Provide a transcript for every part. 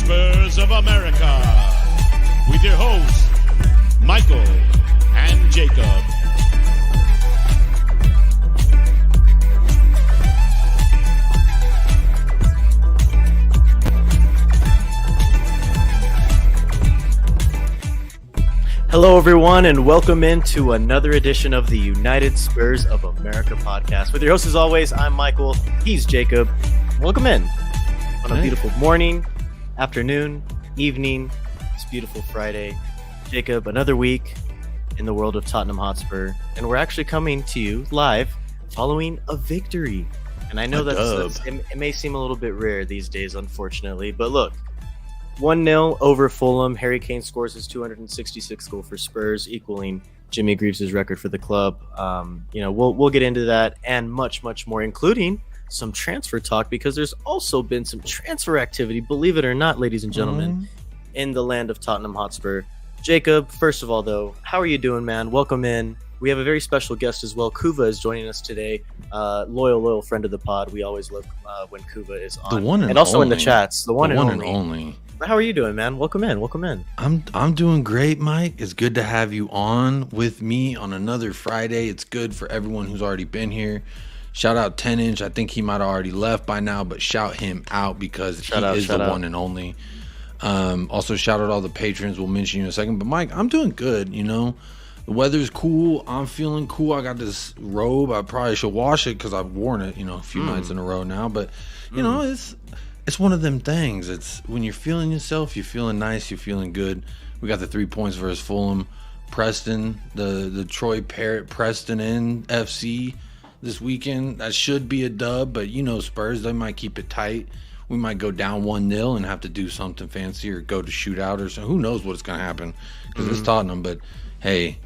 Spurs of America, with your hosts, Michael and Jacob. Hello, everyone, and welcome into another edition of the United Spurs of America podcast. With your host, as always, I'm Michael. He's Jacob. Welcome in on a beautiful morning, afternoon, evening. It's beautiful Friday. Jacob, another week in the world of Tottenham Hotspur, and we're actually coming to you live following a victory. And I know it may seem a little bit rare these days, unfortunately, but look. 1-0 over Fulham. Harry Kane scores his 266th goal for Spurs, equaling Jimmy Greaves' record for the club. We'll get into that and much, much more, including some transfer talk, because there's also been some transfer activity, believe it or not, ladies and gentlemen, in the land of Tottenham Hotspur. Jacob, first of all, though, how are you doing, man? Welcome in. We have a very special guest as well. Kuva is joining us today. Loyal friend of the pod. We always love when Kuva is on. The one and also only. In the chats. The one and only. How are you doing, man? Welcome in. I'm doing great, Mike. It's good to have you on with me on another Friday. It's good for everyone who's already been here. Shout out 10-inch. I think he might have already left by now, but shout him out because he is the one and only. Also, shout out all the patrons. We'll mention you in a second. But, Mike, I'm doing good, you know. The weather's cool. I'm feeling cool. I got this robe. I probably should wash it because I've worn it, a few nights in a row now. But, you know, it's one of them things. It's when you're feeling yourself, you're feeling nice, you're feeling good. We got the 3 points versus Fulham. Preston, the Troy Parrott Preston FC this weekend. That should be a dub, but Spurs, they might keep it tight. We might go down 1-0 and have to do something fancy or go to shootout or something. Who knows what's going to happen because it's Tottenham. But, hey,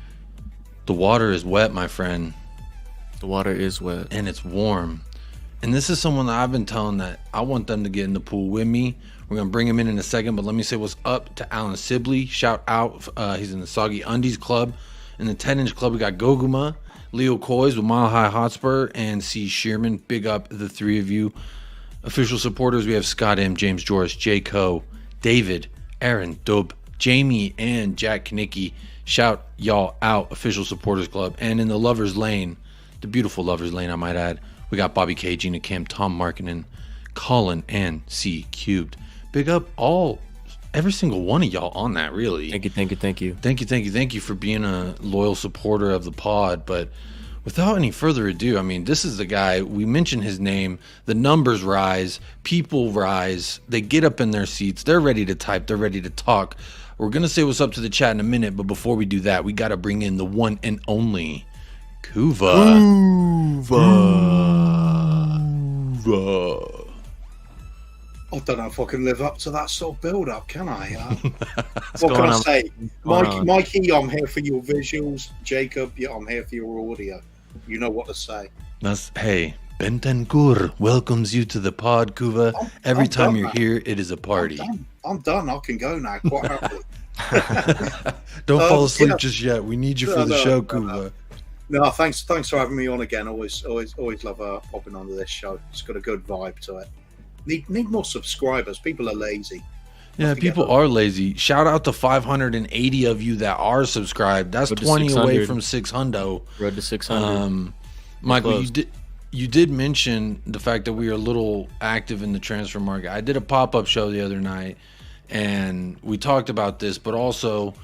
the water is wet, my friend. The water is wet. And it's warm. And this is someone that I've been telling that I want them to get in the pool with me. We're going to bring him in a second, but let me say what's up to Alan Sibley. Shout out. He's in the Soggy Undies Club. In the 10-inch club, we got Goguma, Leo Coys with Mile High Hotspur, and C. Shearman. Big up the three of you. Official supporters, we have Scott M., James Joris, J. Coe, David, Aaron, Dub, Jamie, and Jack Knickie. Shout y'all out, Official Supporters Club. And in the Lovers Lane, the beautiful Lovers Lane, I might add, we got Bobby K, Gina Kim, Tom Markkinen, Colin, and C Cubed. Big up every single one of y'all on that, really. Thank you. Thank you for being a loyal supporter of the pod. But without any further ado, I mean, this is the guy, we mention his name, the numbers rise, people rise, they get up in their seats, they're ready to type, they're ready to talk. We're going to say what's up to the chat in a minute, but before we do that, we got to bring in the one and only Kuva. I don't know if I can live up to that sort of build-up, can I? What can I say? Mikey, I'm here for your visuals. Jacob, I'm here for your audio. You know what to say. Hey, Bentancur welcomes you to the pod, Kuva. Every time you're here, it is a party. I'm done. I can go now, quite happily. Don't fall asleep just yet. We need you for the show, Kuva. No, thanks for having me on again. Always love popping onto this show. It's got a good vibe to it. Need more subscribers. People are lazy. Yeah, people are lazy. Shout out to 580 of you that are subscribed. That's 20 away from 600. Road to 600. Michael, you did mention the fact that we are a little active in the transfer market. I did a pop-up show the other night, and we talked about this, but also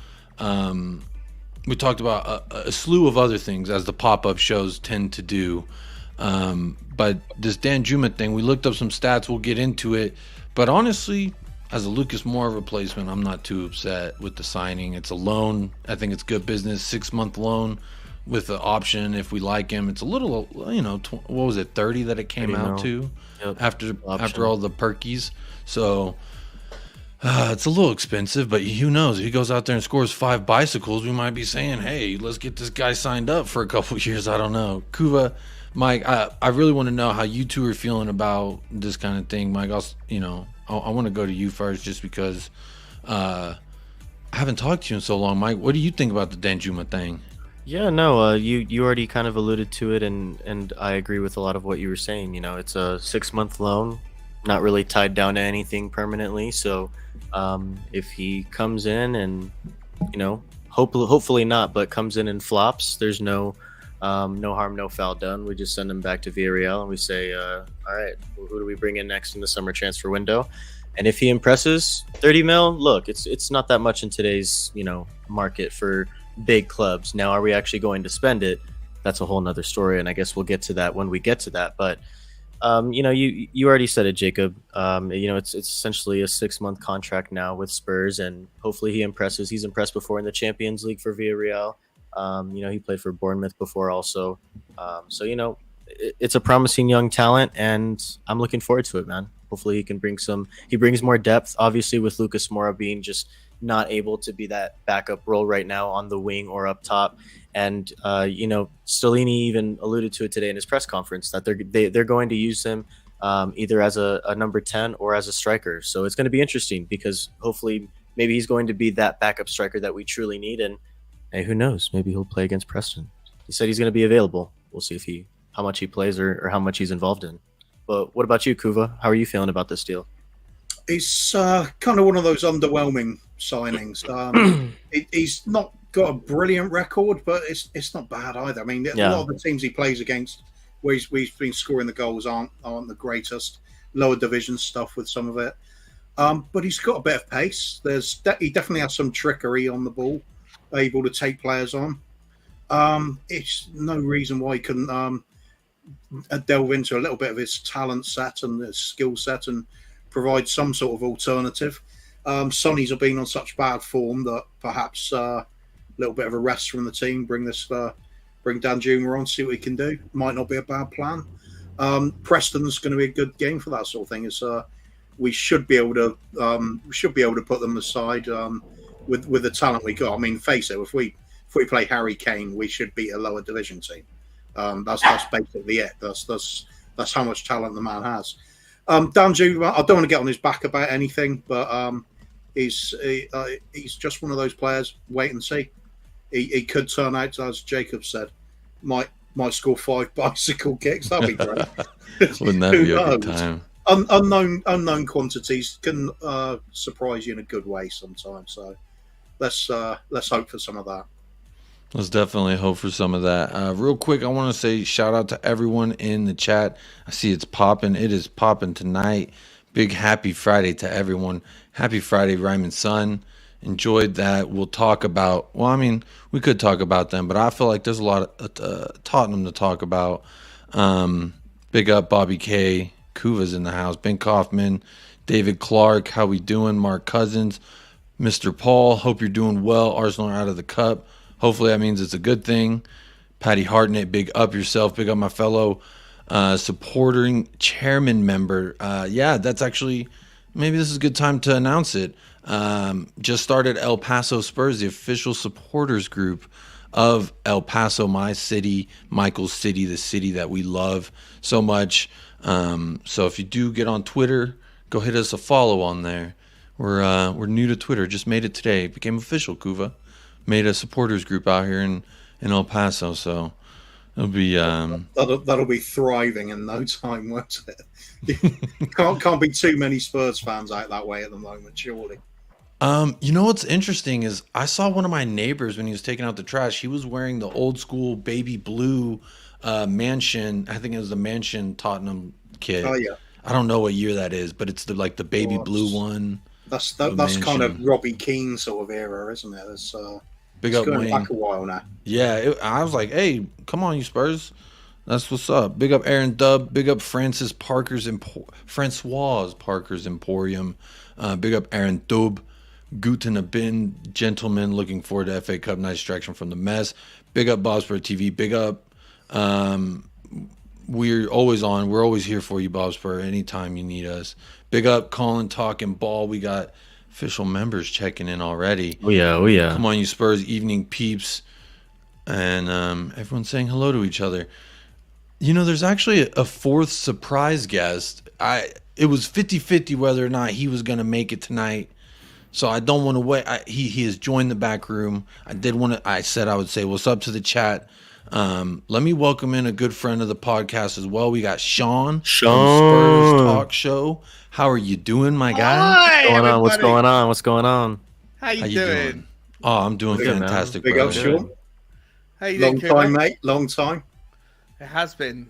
we talked about a slew of other things, as the pop-up shows tend to do. But this Danjuma thing, we looked up some stats. We'll get into it. But honestly, as a Lucas Moura replacement, I'm not too upset with the signing. It's a loan. I think it's good business. 6-month loan with the option if we like him. It's a little, what was it, 30 that it came out to after all the perkies. So it's a little expensive, but who knows? If he goes out there and scores 5 bicycles, we might be saying, hey, let's get this guy signed up for a couple of years. I don't know. Kuva, Mike, I really want to know how you two are feeling about this kind of thing. Mike, I want to go to you first just because I haven't talked to you in so long. Mike, what do you think about the Danjuma thing? Yeah, no, you already kind of alluded to it, and I agree with a lot of what you were saying. It's a 6-month loan not really tied down to anything permanently. So if he comes in and, hopefully not, but comes in and flops, there's no harm, no foul done. We just send him back to Villarreal and we say, all right, well, who do we bring in next in the summer transfer window? And if he impresses, 30 mil, look, it's not that much in today's, market for big clubs. Now, are we actually going to spend it? That's a whole nother story. And I guess we'll get to that when we get to that. But, you already said it, Jacob. It's essentially a 6-month contract now with Spurs, and hopefully he impresses. He's impressed before in the Champions League for Villarreal. He played for Bournemouth before also. It's a promising young talent, and I'm looking forward to it, man. Hopefully he brings more depth, obviously, with Lucas Moura being just not able to be that backup role right now on the wing or up top. And, Stellini even alluded to it today in his press conference that they're going to use him either as a number 10 or as a striker. So it's going to be interesting because hopefully maybe he's going to be that backup striker that we truly need. And hey, who knows? Maybe he'll play against Preston. He said he's going to be available. We'll see how much he plays or how much he's involved in. But what about you, Kuva? How are you feeling about this deal? It's kind of one of those underwhelming signings. He's not got a brilliant record, but it's not bad either. I mean, a lot of the teams he plays against, where he's been scoring the goals, aren't the greatest. Lower division stuff with some of it, but he's got a bit of pace. He definitely has some trickery on the ball, able to take players on. It's no reason why he couldn't delve into a little bit of his talent set and his skill set and provide some sort of alternative. Sonny's have been on such bad form that perhaps a little bit of a rest from the team, bring Danjuma on, see what he can do. Might not be a bad plan. Preston's going to be a good game for that sort of thing. We should be able to put them aside with the talent we got. I mean, face it, if we play Harry Kane, we should beat a lower division team. That's basically it. That's how much talent the man has. Danjuma, I don't want to get on his back about anything, but he's just one of those players. Wait and see. He could turn out, as Jacob said, might score 5 bicycle kicks. That'd be great. Wouldn't that be a good time? Unknown quantities can surprise you in a good way sometimes. So let's hope for some of that. Let's definitely hope for some of that. Real quick, I want to say shout out to everyone in the chat. I see it's popping. It is popping tonight. Big happy Friday to everyone. Happy Friday, Ryman's son. Enjoyed that. We'll talk about, we could talk about them, but I feel like there's a lot of Tottenham to talk about. Big up Bobby K. Kuva's in the house. Ben Kaufman, David Clark. How we doing? Mark Cousins. Mr. Paul. Hope you're doing well. Arsenal are out of the cup. Hopefully that means it's a good thing. Patty Hartnett, big up yourself. Big up my fellow supporting chairman member. That's actually, maybe this is a good time to announce it. Just started El Paso Spurs, the official supporters group of El Paso, my city, Michael's city, the city that we love so much. So if you do get on Twitter, go hit us a follow on there. We're new to Twitter, just made it today. Became official, Kuva. Made a supporters group out here in El Paso, so it'll be that'll be thriving in no time, won't it? can't be too many Spurs fans out that way at the moment, surely. What's interesting is I saw one of my neighbors when he was taking out the trash. He was wearing the old school baby blue mansion. I think it was the mansion Tottenham kit. Oh yeah. I don't know what year that is, but it's the baby blue one. That's kind of Robbie Keane sort of era, isn't it? It's big up going Wayne. back a while now. Yeah, I was like, hey, come on, you Spurs. That's what's up. Big up Aaron Dubb. Big up Francois Parker's Emporium. Big up Aaron Dubb. Guten Abend, gentlemen. Looking forward to FA Cup. Nice distraction from the mess. Big up Bobspur TV. Big up. We're always on. We're always here for you, Bobspur, anytime you need us. Big up Colin Talking Ball. We got official members checking in already. Oh yeah. Come on, you Spurs evening peeps. And everyone's saying hello to each other. There's actually a fourth surprise guest. It was 50-50 whether or not he was going to make it tonight. So I don't want to wait. He has joined the back room. I said I would say what's up to the chat. Let me welcome in a good friend of the podcast as well. We got Sean Sean. from Spurs Talk Show. How are you doing, my guy? Hi, What's going on? What's going on? How you doing? Oh, I'm doing Good, fantastic, Big brother. up, Sean. How you Long doing, Cooper? time, mate. Long time. It has been.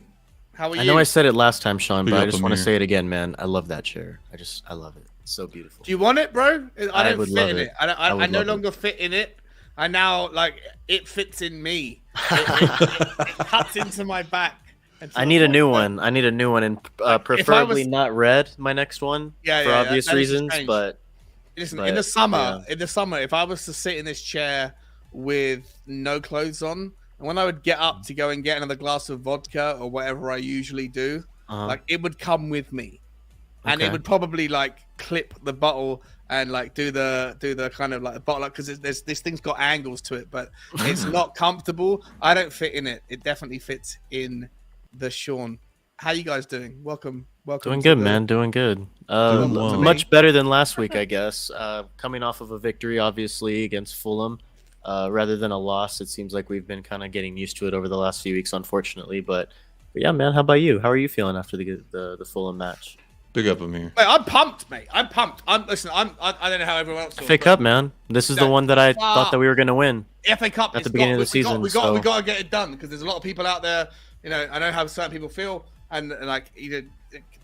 How are you? I know I said it last time, Sean, Big but I up, just want to Amir. say it again, man. I love that chair. I love it. It's so beautiful. Do you want it, bro? I don't would fit love in it. it. I would I no love it. longer fit in it. I now it fits in me. It cuts into my back. I need a new one. I need a new one, and preferably was- not red. My next one, Yeah, for yeah, obvious that is reasons. strange. But Listen, But, in the summer, if I was to sit in this chair with no clothes on, and when I would get up to go and get another glass of vodka or whatever I usually do, like it would come with me, and Okay. it would probably like clip the bottle and like do the kind of like the bottle because this thing's got angles to it, but it's not comfortable. I don't fit in it. It definitely fits in the Sean. How you guys doing? Welcome. doing to good, the- man. Doing good. Doing well. Much better than last week, I guess. Coming off of a victory, obviously, against Fulham, rather than a loss. It seems like we've been kind of getting used to it over the last few weeks, unfortunately. But yeah, man. How about you? How are you feeling after the Fulham match? Big up, Amir. Mate, I'm pumped, mate. I'm pumped. I don't know how everyone else feels. FA but Cup, man. This is the Yeah. one that I thought that we were gonna win. FA Cup at it's the beginning of the we got- season, We so- got to get it done because there's a lot of people out there. You know, I know how certain people feel, and like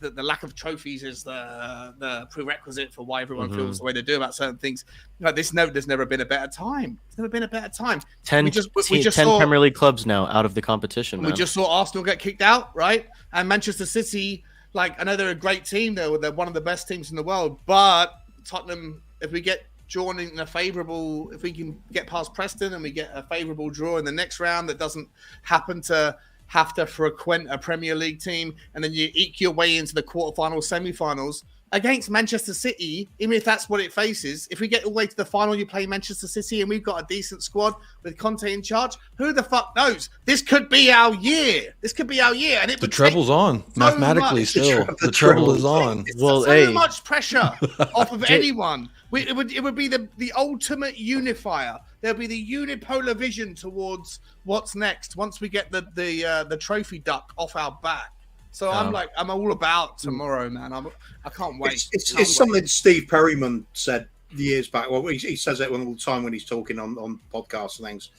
the lack of trophies is the prerequisite for why everyone feels the way they do about certain things. Like there's never been a better time. There's never been a better time. 10 We just saw- Premier League clubs now out of the competition, man. We just saw Arsenal get kicked out, right? And Manchester City, like I know they're a great team, they're one of the best teams in the world, but Tottenham, if we get drawn in a favourable, if we can get past Preston and we get a favourable draw in the next round that doesn't happen to have to frequent a Premier League team, and then you eke your way into the quarterfinals, semi-finals against Manchester City, even if that's what it faces, if we get all the way to the final, you play Manchester City and we've got a decent squad with Conte in charge, who the fuck knows? This could be our year. This could be our year. And it The would treble's on. Mathematically, much- still. The The treble treble. is on. Well, so hey. much pressure off of anyone. It would be the ultimate unifier. There'll be the unipolar vision towards what's next once we get the trophy duck off our back. So I'm all about tomorrow, man. I can't wait. It's something Steve Perryman said years back. Well, he says it all the time when he's talking on podcasts and things.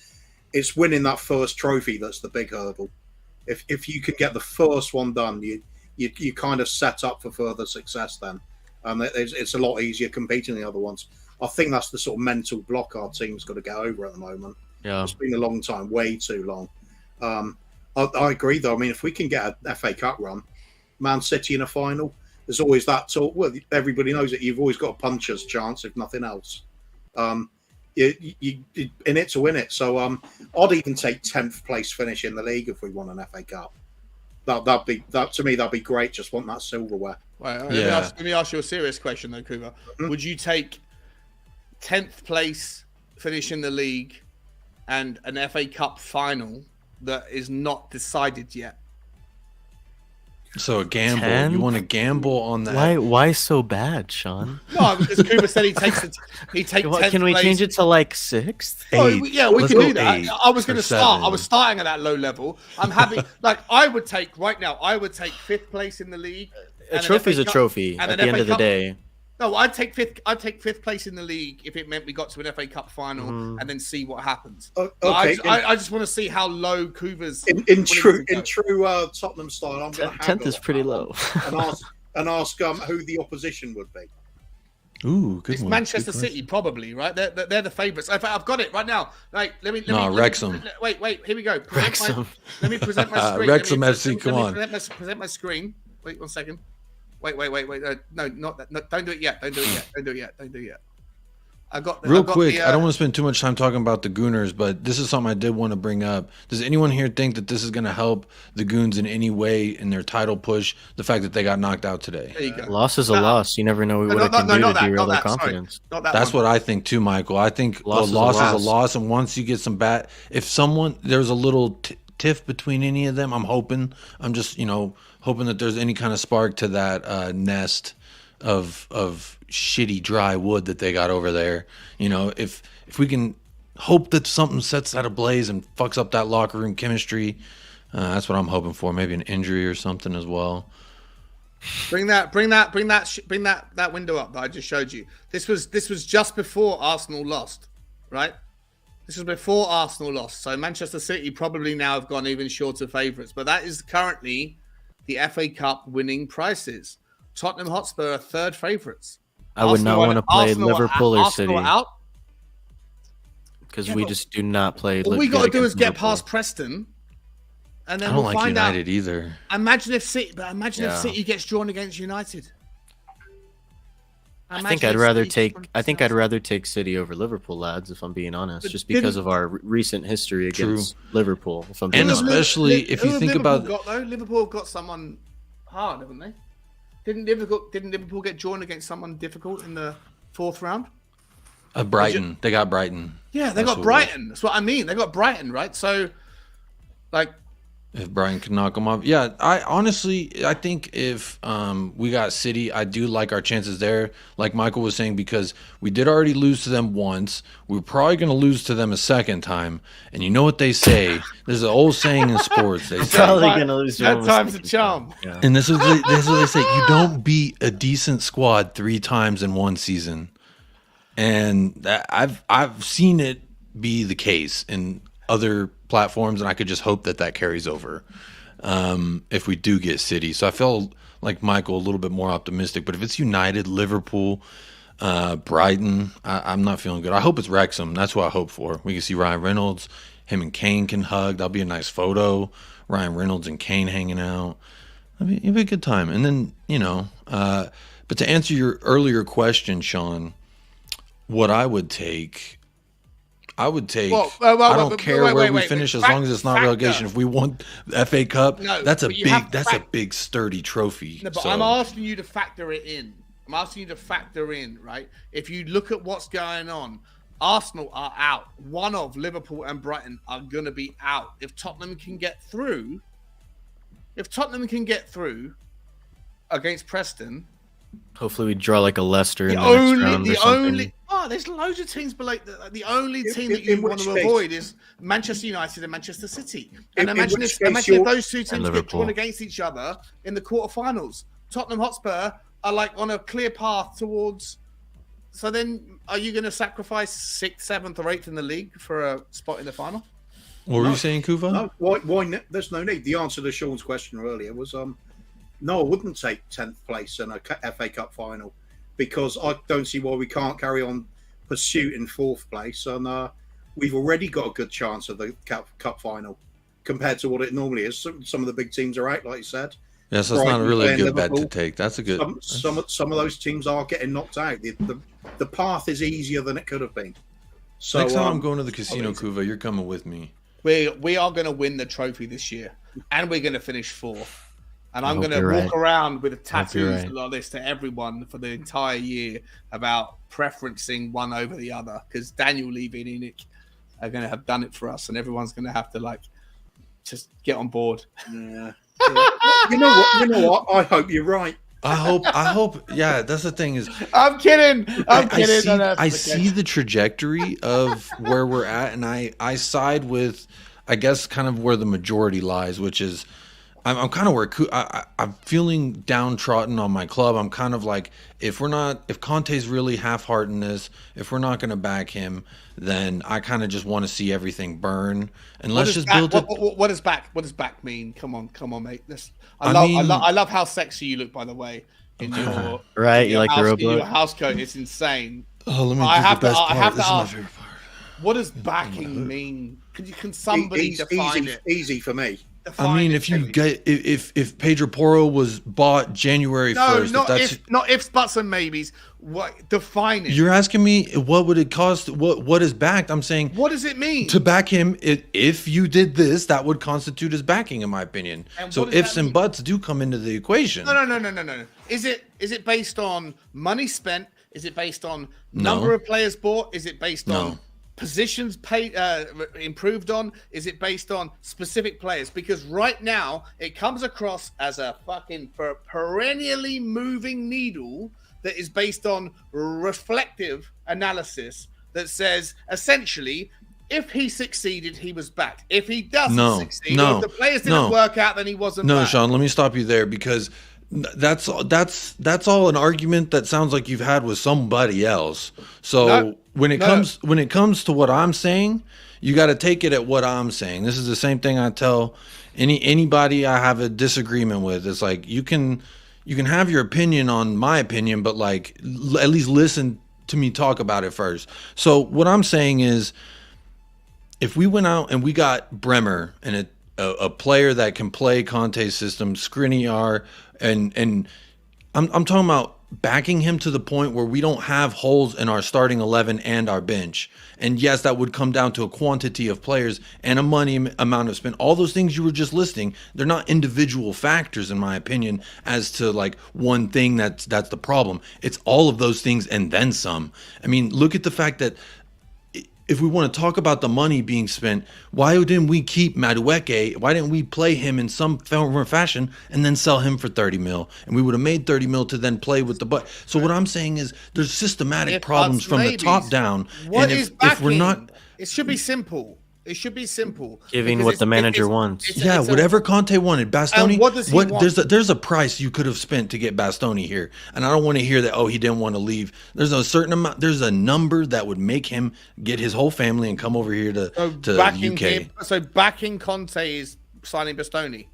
It's winning that first trophy that's the big hurdle. If you could get the first one done, you kind of set up for further success then. It's a lot easier competing the other ones. I think that's the sort of mental block our team's got to get over at the moment. Yeah. It's been a long time, way too long. I agree, though. I mean, if we can get an FA Cup run, Man City in a final, there's always that talk. Well, everybody knows that you've always got a puncher's chance, if nothing else. You in it to win it. So I'd even take 10th place finish in the league if we won an FA Cup. That'd be great. Just want that silverware. Right, Yeah. let me ask you a serious question, though, Kuba. Would you take 10th place finish in the league and an FA Cup final that is not decided yet? So a gamble. 10? You want to gamble on that? Why so bad, Sean? No, because Kuba said he takes 10th Can we place. change it to like 6th? Oh, Eight. yeah, we Let's can go do that. 8 I was going or to start. 7. I was starting at that low level. I'm happy. Like I would take right now. I would take 5th place in the league. A and an trophy's FA a Cup- trophy and at an the end FA of the Cup- day. No, I'd take 5th. I'd take 5th place in the league if it meant we got to an FA Cup final and then see what happens. Okay. I just want to see how low Kuva's In true Tottenham style, I'm going to 10th is pretty low. and ask who the opposition would be. Ooh, good It's one. Manchester Good City, probably, right? They're the favourites. In fact, I've got it right now. Like, let me. Wrexham. Wait, here we go. Wrexham. Let me present my screen. Wrexham Let me- FC, let me come on. Present my screen. Wait 1 second. Wait. No, not that. No, don't do it yet. Don't do it yet. I got Real quick, I don't want to spend too much time talking about the Gooners, but this is something I did want to bring up. Does anyone here think that this is going to help the Goons in any way in their title push? The fact that they got knocked out today. There you go. Loss is a loss. You never know what it can do to derail their confidence. Not that That's one. what I think too, Michael. I think Loss a is a loss is loss. a loss, and once you get some bad, if there's a little tiff between any of them, I'm just hoping that there's any kind of spark to that nest of shitty dry wood that they got over there. If we can hope that something sets that ablaze and fucks up that locker room chemistry. That's what I'm hoping for. Maybe an injury or something as well. Bring that window up that I just showed you. This was just before Arsenal lost, right? This was before Arsenal lost. So Manchester City probably now have gone even shorter favourites. But that is currently the FA Cup winning prices. Tottenham Hotspur are third favourites. I would not want to play Liverpool or City. Out. Because we just do not play. All we got to do is get past Preston. And then I don't we'll like find United out. either. Imagine if City gets drawn against United. I think I'd rather take City over Liverpool, lads. If I'm being honest, just because of our recent history against Liverpool. If I'm being honest. Especially if you think about Liverpool have got someone hard, haven't they? Didn't Liverpool get drawn against someone difficult in the fourth round? Brighton. They got Brighton. Yeah, they got Brighton. That's what I mean. They got Brighton, right? So, like. If Brian could knock them off. Yeah, I think if we got City, I do like our chances there, like Michael was saying, because we did already lose to them once. We're probably going to lose to them a second time. And you know what they say? There's an old saying in sports. They say, probably going to lose. That time's a charm. Yeah. And this is what they say. You don't beat a decent squad 3 times in one season. And I've seen it be the case in other platforms, and I could just hope that carries over if we do get City. So I felt like Michael a little bit more optimistic. But if it's United, Liverpool, Brighton, I'm not feeling good. I hope it's Wrexham. That's what I hope for. We can see Ryan Reynolds. Him and Kane can hug. That'll be a nice photo. Ryan Reynolds and Kane hanging out. It'll be a good time. And then, but to answer your earlier question, Sean, what I would take... I don't care where we finish as long as it's not relegation. If we want the FA Cup, that's a big sturdy trophy. No, but I'm asking you to factor it in. Right? If you look at what's going on, Arsenal are out. One of Liverpool and Brighton are going to be out. If Tottenham can get through against Preston, hopefully we draw like a Leicester in the next round or something. There's loads of teams below. The only team that you want to avoid is Manchester United and Manchester City. And imagine if those two teams get drawn against each other in the quarterfinals. Tottenham Hotspur are like on a clear path towards. So then, are you going to sacrifice 6th, 7th, or 8th in the league for a spot in the final? What were you saying, Kuva? No, why? There's no need. The answer to Sean's question earlier was no, I wouldn't take 10th place in a FA Cup final because I don't see why we can't carry on pursuing 4th place. And we've already got a good chance of the Cup final compared to what it normally is. Some of the big teams are out, like you said. Yes, that's not really a good bet to take. That's a good. Some of those teams are getting knocked out. The path is easier than it could have been. So next time I'm going to the casino, Kuva, you're coming with me. We are going to win the trophy this year, and we're going to finish 4th. And I'm going to walk around with tattoos like this to everyone for the entire year about preferencing one over the other because Daniel Levy and Enoch are going to have done it for us, and everyone's going to have to just get on board. Yeah. You know what? I hope you're right. I hope. Yeah, that's the thing is. I'm kidding. I'm kidding. I see the trajectory of where we're at, and I side with, I guess, kind of where the majority lies, which is. I'm kind of where I'm feeling downtrodden on my club. I'm kind of like, if Conte's really half-hearted in this, if we're not going to back him, then I kind of just want to see everything burn. And let's just build it. What does back mean? Come on, mate. I love how sexy you look, by the way. In your right, you like the robe. Your house coat, it's insane. Oh, let me do the best part. This is my favorite part. What does backing mean? Can somebody define it? Easy for me. I mean, if Pedro Porro was bought January 1st, not ifs, buts, and maybes. What define it? You're asking me what would it cost? What is backed? I'm saying, what does it mean to back him? If you did this, that would constitute as backing, in my opinion. So ifs and buts do come into the equation. No. Is it based on money spent? Is it based on number of players bought? Is it based on positions paid improved on? Is it based on specific players? Because right now it comes across as a fucking perennially moving needle that is based on reflective analysis that says essentially if he succeeded, he was backed. If he doesn't succeed, no, if the players didn't work out, then he wasn't backed. Sean, let me stop you there, because that's all an argument that sounds like you've had with somebody else. So when it comes to what I'm saying, you got to take it at what I'm saying. This is the same thing I tell anybody I have a disagreement with. It's like, you can have your opinion on my opinion, but like at least listen to me talk about it first. So what I'm saying is, if we went out and we got Bremer and a player that can play Conte's system, Skriniar, and I'm talking about backing him to the point where we don't have holes in our starting 11 and our bench. And yes, that would come down to a quantity of players and a money amount of spend. All those things you were just listing, they're not individual factors, in my opinion, as to like one thing that's the problem. It's all of those things and then some. I mean, look at the fact that if we want to talk about the money being spent, why didn't we keep Madueke? Why didn't we play him in some form or fashion and then sell him for 30 mil? And we would have made 30 mil to then play with the butt. So what I'm saying is, there's systematic problems from the top down. What and is backing? if we're not, it should be simple. It should be simple. Giving what the manager wants. Whatever Conte wanted. Bastoni, what does he want? There's a price you could have spent to get Bastoni here. And I don't want to hear that, he didn't want to leave. There's a certain amount, there's a number that would make him get his whole family and come over here to UK. So backing Conte is signing Bastoni.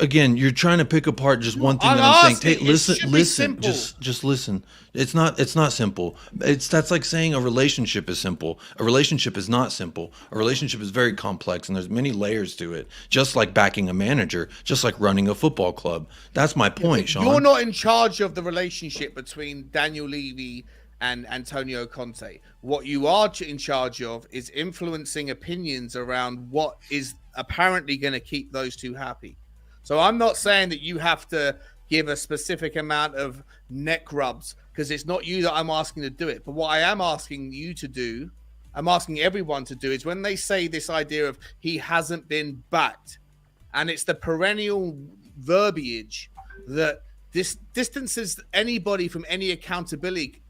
Again, you're trying to pick apart just one thing that I'm saying. Listen, just listen. It's not simple. That's like saying a relationship is simple. A relationship is not simple. A relationship is very complex, and there's many layers to it. Just like backing a manager, just like running a football club. That's my point, Sean. You're not in charge of the relationship between Daniel Levy and Antonio Conte. What you are in charge of is influencing opinions around what is apparently going to keep those two happy. So I'm not saying that you have to give a specific amount of neck rubs, because it's not you that I'm asking to do it. But what I am asking you to do, I'm asking everyone to do, is when they say this idea of he hasn't been backed, and it's the perennial verbiage that this distances anybody from any accountability,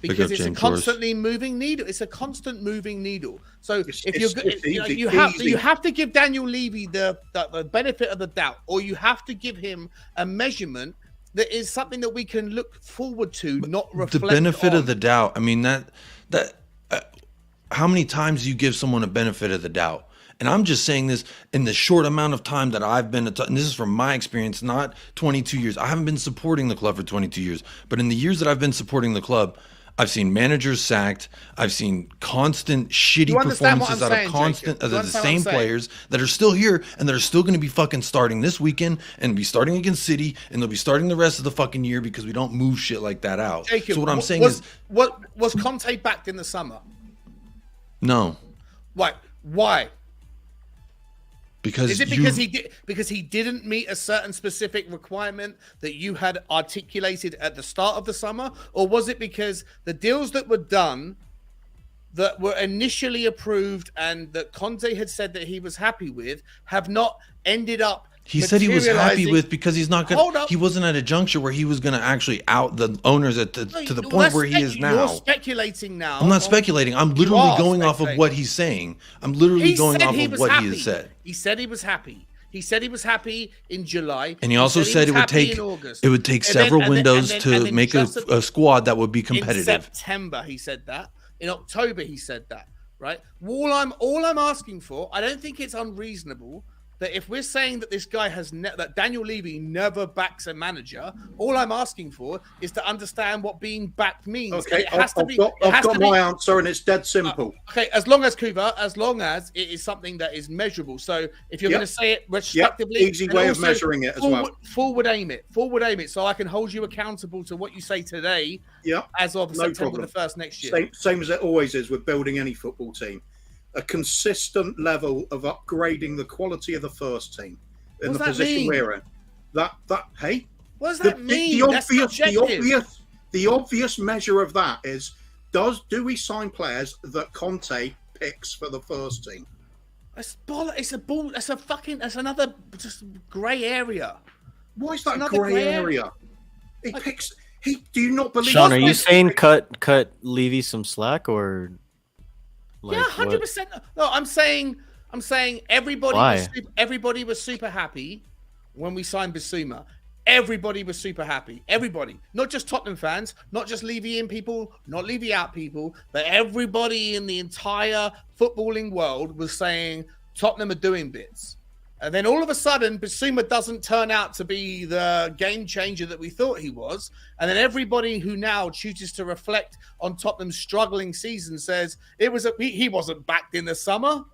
because it's a constantly moving needle. It's a constant moving needle. So you have to give Daniel Levy the benefit of the doubt, or you have to give him a measurement that is something that we can look forward to, not reflect on. The benefit of the doubt. I mean, how many times do you give someone a benefit of the doubt? And I'm just saying this in the short amount of time that I've been, and this is from my experience, not 22 years. I haven't been supporting the club for 22 years, but in the years that I've been supporting the club, I've seen managers sacked. I've seen constant shitty performances out of the same players that are still here and that are still going to be fucking starting this weekend and be starting against City, and they'll be starting the rest of the fucking year because we don't move shit like that out. Jacob, so what I'm saying is, what was Conte backed in the summer? No. Why? Because is it because he didn't meet a certain specific requirement that you had articulated at the start of the summer, or was it because the deals that were done, that were initially approved and that Conte had said that he was happy with, have not ended up? He said he was happy with, because he's not going. He wasn't at a juncture where he was going to actually out the owners to the point where he is now. You're speculating now. I'm not speculating. I'm literally going off of what he's saying. I'm literally going off of what he has said. He said he was happy. He said he was happy in July. And he also said it would take several windows to make a squad that would be competitive. In September, he said that. In October, he said that. Right. All I'm asking for, I don't think it's unreasonable that if we're saying that this guy that Daniel Levy never backs a manager, all I'm asking for is to understand what being backed means. Okay, I've got my answer, and it's dead simple. Okay, as long as it is something that is measurable. So if you're going to say it retrospectively, easy way of measuring it as well. Forward aim it, so I can hold you accountable to what you say today. Yeah, as of September the 1st next year. Same as it always is with building any football team. A consistent level of upgrading the quality of the first team in the position we're in. What does that mean? The obvious measure of that is, do we sign players that Conte picks for the first team? That's another just grey area. Why is that grey area? Do you not believe? Sean, are you saying cut Levy some slack or? Like, yeah, 100%. No, I'm saying everybody Why? everybody was super happy when we signed Bissouma. Everybody was super happy. Everybody, not just Tottenham fans, not just Levy in people, not Levy out people, but everybody in the entire footballing world was saying Tottenham are doing bits. And then all of a sudden, Bissouma doesn't turn out to be the game changer that we thought he was. And then everybody who now chooses to reflect on Tottenham's struggling season says he wasn't backed in the summer.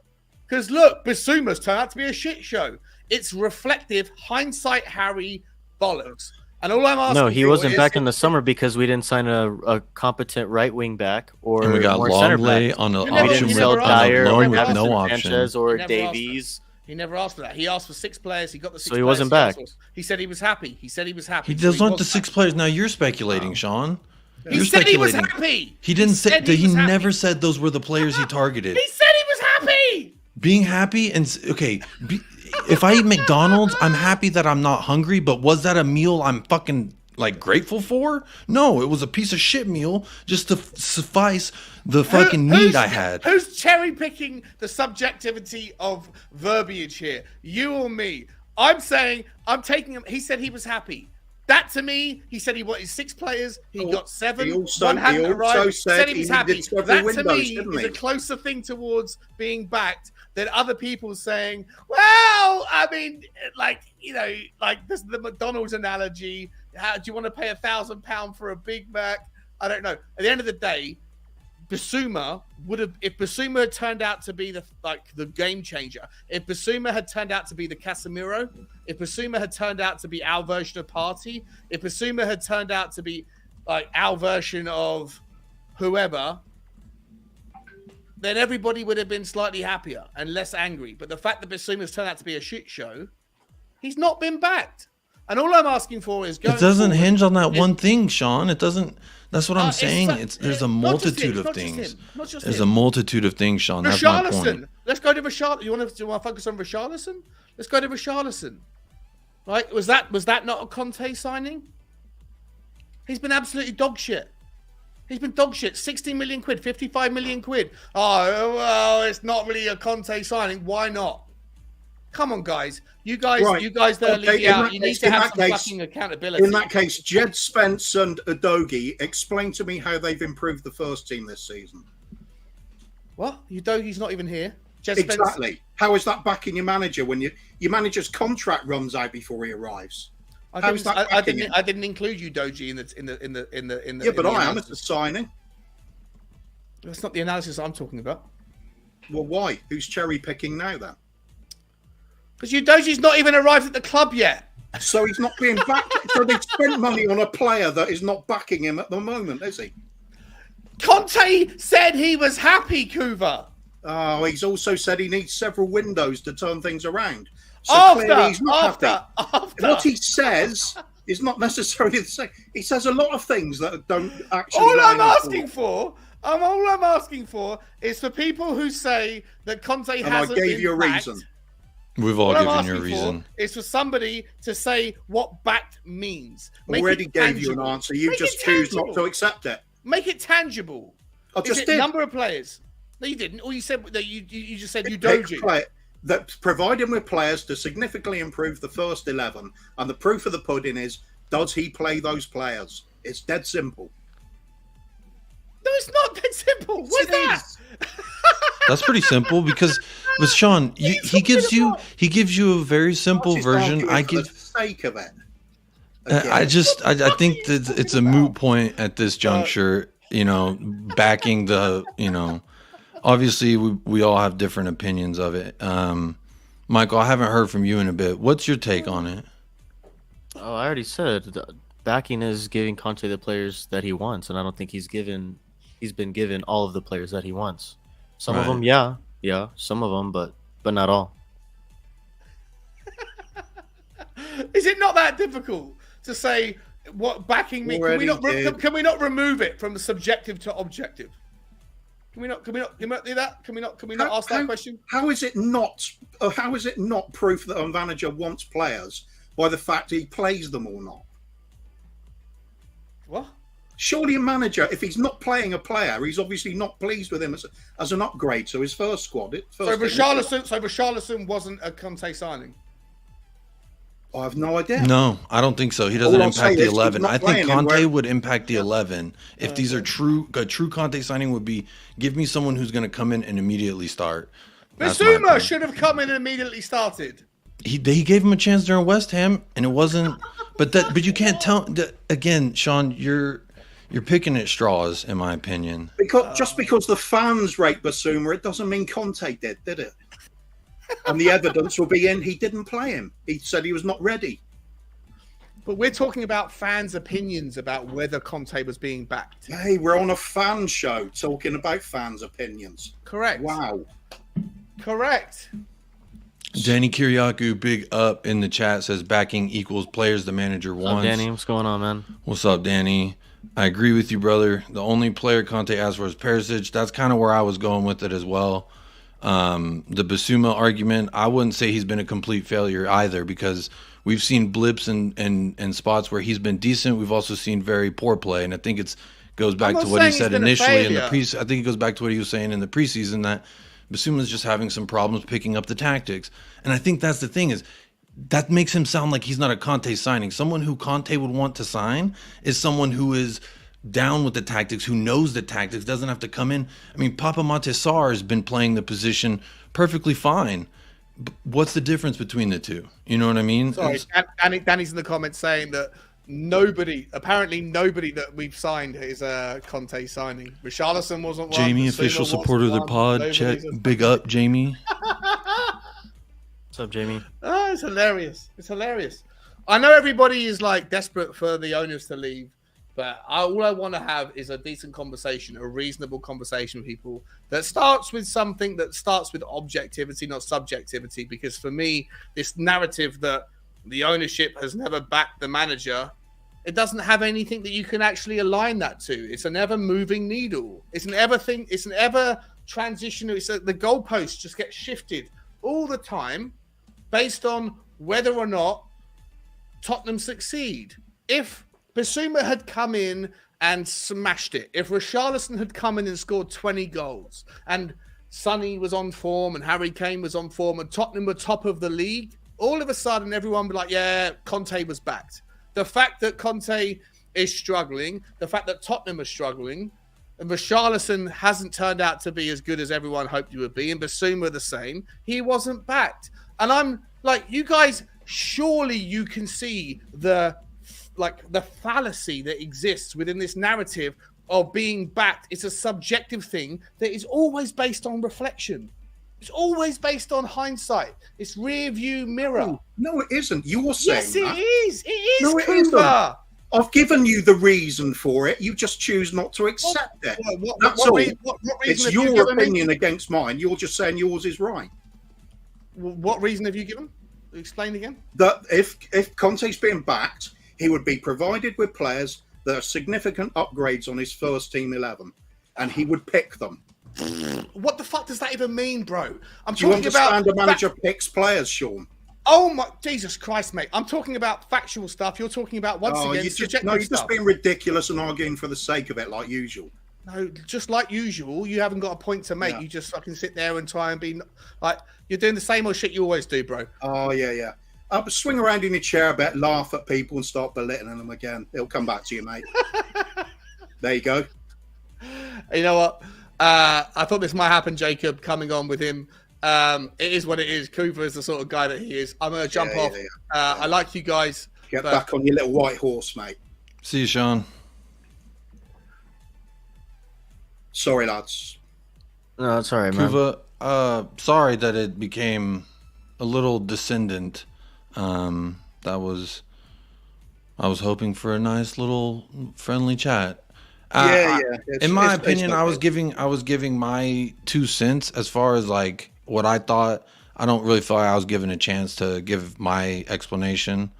Because look, Bissouma's turned out to be a shit show. It's reflective, hindsight, Harry bollocks. And all I'm asking, no, he wasn't back in the summer because we didn't sign a competent right wing back or and we got more center Longley back. on an We didn't option sell with Dyer loan or with no Sanchez option. or Davies. He never asked for that. He asked for 6 players. He got the 6 So he wasn't back. He said he was happy. He He does want the 6 players. Now you're speculating, Sean. He said he was happy. He didn't say. He never said those were the players he targeted. He said he was happy. Being happy and okay. If I eat McDonald's, I'm happy that I'm not hungry. But was that a meal I'm fucking like grateful for? No, it was a piece of shit meal just to suffice the fucking need I had. Who's cherry picking the subjectivity of verbiage here? You or me? I'm saying I'm taking him. He said he was happy. That to me, he said he wanted 6 players. He got 7. One hadn't arrived. He said he was happy. That to me is a closer thing towards being backed than other people saying, well, I mean, like, you know, like this the McDonald's analogy. How do you want to pay £1,000 for a Big Mac? I don't know. At the end of the day, Bissouma would have, if Bissouma had turned out to be the game changer, if Bissouma had turned out to be the Casemiro, if Bissouma had turned out to be our version of Partey, if Bissouma had turned out to be like our version of whoever, then everybody would have been slightly happier and less angry. But the fact that Bissouma's turned out to be a shit show, he's not been backed. And all I'm asking for is it doesn't hinge on that one thing, Sean. It doesn't. That's what I'm saying. There's a multitude of things. There's a multitude of things, Sean. That's my point. Let's go to Richarlison. You want to focus on Richarlison? Let's go to Richarlison. Right? Was that not a Conte signing? He's been absolutely dog shit. He's been dog shit. 60 million quid, 55 million quid. Oh, well, it's not really a Conte signing. Why not? Come on, guys. You guys that are leaving out, you need to have some fucking accountability. In that case, Jed Spence and Udogie, explain to me how they've improved the first team this season. What? Udogie's not even here. Exactly. How is that backing your manager when your manager's contract runs out before he arrives? I didn't include Udogie in the. Yeah, but I am at the signing. That's not the analysis I'm talking about. Well, why? Who's cherry picking now then? Because Udogie's not even arrived at the club yet. So he's not being backed. So they spent money on a player that is not backing him at the moment, is he? Conte said he was happy, Kuva. Oh, he's also said he needs several windows to turn things around. So clearly he's not happy. What he says is not necessarily the same. He says a lot of things that don't actually. All I'm asking for is for people who say that Conte hasn't been I gave you a backed. reason. We've all given you a reason. It's for somebody to say what backed means. Already gave you an answer. You just choose not to accept it. Make it tangible. I just did. Number of players. No, you didn't. Or you said that you just said Udogie. That provide him with players to significantly improve the first 11. And the proof of the pudding is, does he play those players? It's dead simple. No, it's not dead simple. What's that? That's pretty simple because with Sean, he gives you a very simple version. I give for the sake of it. I think that it's a moot point at this juncture. You know, backing the obviously we all have different opinions of it. Michael, I haven't heard from you in a bit. What's your take on it? Oh, I already said backing is giving Conte the players that he wants, and I don't think he's been given all of the players that he wants. Some of them, yeah, some of them, but not all. Is it not that difficult to say what backing means? Can we not remove it from the subjective to objective? Can we not do that? Can we not ask that question? How is it not proof that a manager wants players by the fact he plays them or not? What? Surely a manager, if he's not playing a player, he's obviously not pleased with him as an upgrade. So his first squad, So Richarlison wasn't a Conte signing. I have no idea. No, I don't think so. He doesn't All I'll impact say the is he's 11. not I think playing him Conte where- would impact the 11. If these are a true Conte signing would be, give me someone who's going to come in and immediately start. That's my Bissouma opinion. should have come in and immediately started. He gave him a chance during West Ham, and it wasn't. But you can't tell. Again, Sean, you're picking at straws, in my opinion. Just because the fans rate Bissouma, it doesn't mean Conte did it? And the evidence will be in. He didn't play him. He said he was not ready. But we're talking about fans' opinions about whether Conte was being backed. Hey, we're on a fan show talking about fans' opinions. Correct. Wow. Correct. Danny Kiriakou, big up in the chat, says backing equals players the manager wants. Danny, what's going on, man? What's up, Danny? I agree with you, brother. The only player Conte asked for is Perisic. That's kind of where I was going with it as well. The Bissouma argument, I wouldn't say he's been a complete failure either, because we've seen blips and spots where he's been decent. We've also seen very poor play, and I think it goes back to what he said initially in the I think it goes back to what he was saying in the preseason, that Bissouma's just having some problems picking up the tactics. And I think that's the thing, is that makes him sound like he's not a Conte signing. Someone who Conte would want to sign is someone who is down with the tactics, who knows the tactics, doesn't have to come in. I mean, Papa Matessar has been playing the position perfectly fine. What's the difference between the two? You know what I mean? Sorry, Danny's in the comments saying that apparently nobody that we've signed is a Conte signing. Richarlison wasn't one. Jamie, Bissouma official wasn't supporter of the one, pod. nobody's Check. a- Big up, Jamie. What's up, Jamie? Oh, it's hilarious. It's hilarious. I know everybody is like desperate for the owners to leave, but all I want to have is a decent conversation, a reasonable conversation with people that starts with something that starts with objectivity, not subjectivity. Because for me, this narrative that the ownership has never backed the manager, it doesn't have anything that you can actually align that to. It's an ever moving needle. It's an ever transitional. The goalposts just get shifted all the time based on whether or not Tottenham succeed. If Bissouma had come in and smashed it, if Richarlison had come in and scored 20 goals, and Sonny was on form and Harry Kane was on form and Tottenham were top of the league, all of a sudden everyone would be like, yeah, Conte was backed. The fact that Conte is struggling, the fact that Tottenham are struggling, and Richarlison hasn't turned out to be as good as everyone hoped he would be, and Bissouma the same, he wasn't backed. And I'm like, you guys, surely you can see the fallacy that exists within this narrative of being backed. It's a subjective thing that is always based on reflection. It's always based on hindsight. It's rear view mirror. No, it isn't. You're saying yes, that. it is. It is, No, it Cooper. isn't. I've given you the reason for it. You just choose not to accept it. That's all. What reason It's have you your given me? opinion against mine. You're just saying yours is right. What reason have you given? Explain again. That if Conte's being backed, he would be provided with players that are significant upgrades on his first team 11, and he would pick them. What the fuck does that even mean, bro? I'm Do you talking about understand a manager picks players, Sean? Oh my Jesus Christ, mate! I'm talking about factual stuff. You're talking about You're subjective just stuff. being ridiculous and arguing for the sake of it, like usual. No, just like usual, you haven't got a point to make. Yeah. You just fucking sit there and try and be like you're doing the same old shit you always do, bro. Oh yeah. Swing around in your chair a bit, laugh at people, and start belittling them again. It'll come back to you, mate. There you go. You know what? I thought this might happen, Jacob, coming on with him. It is what it is. Cooper is the sort of guy that he is. I'm going to jump off. I like you guys. Get back on your little white horse, mate. See you, Sean. Sorry, lads. No, that's all right, man. Kuva, sorry that it became a little descendant. I was hoping for a nice little friendly chat. In my opinion, I was giving my 2 cents as far as like what I thought. I don't really feel like I was given a chance to give my explanation.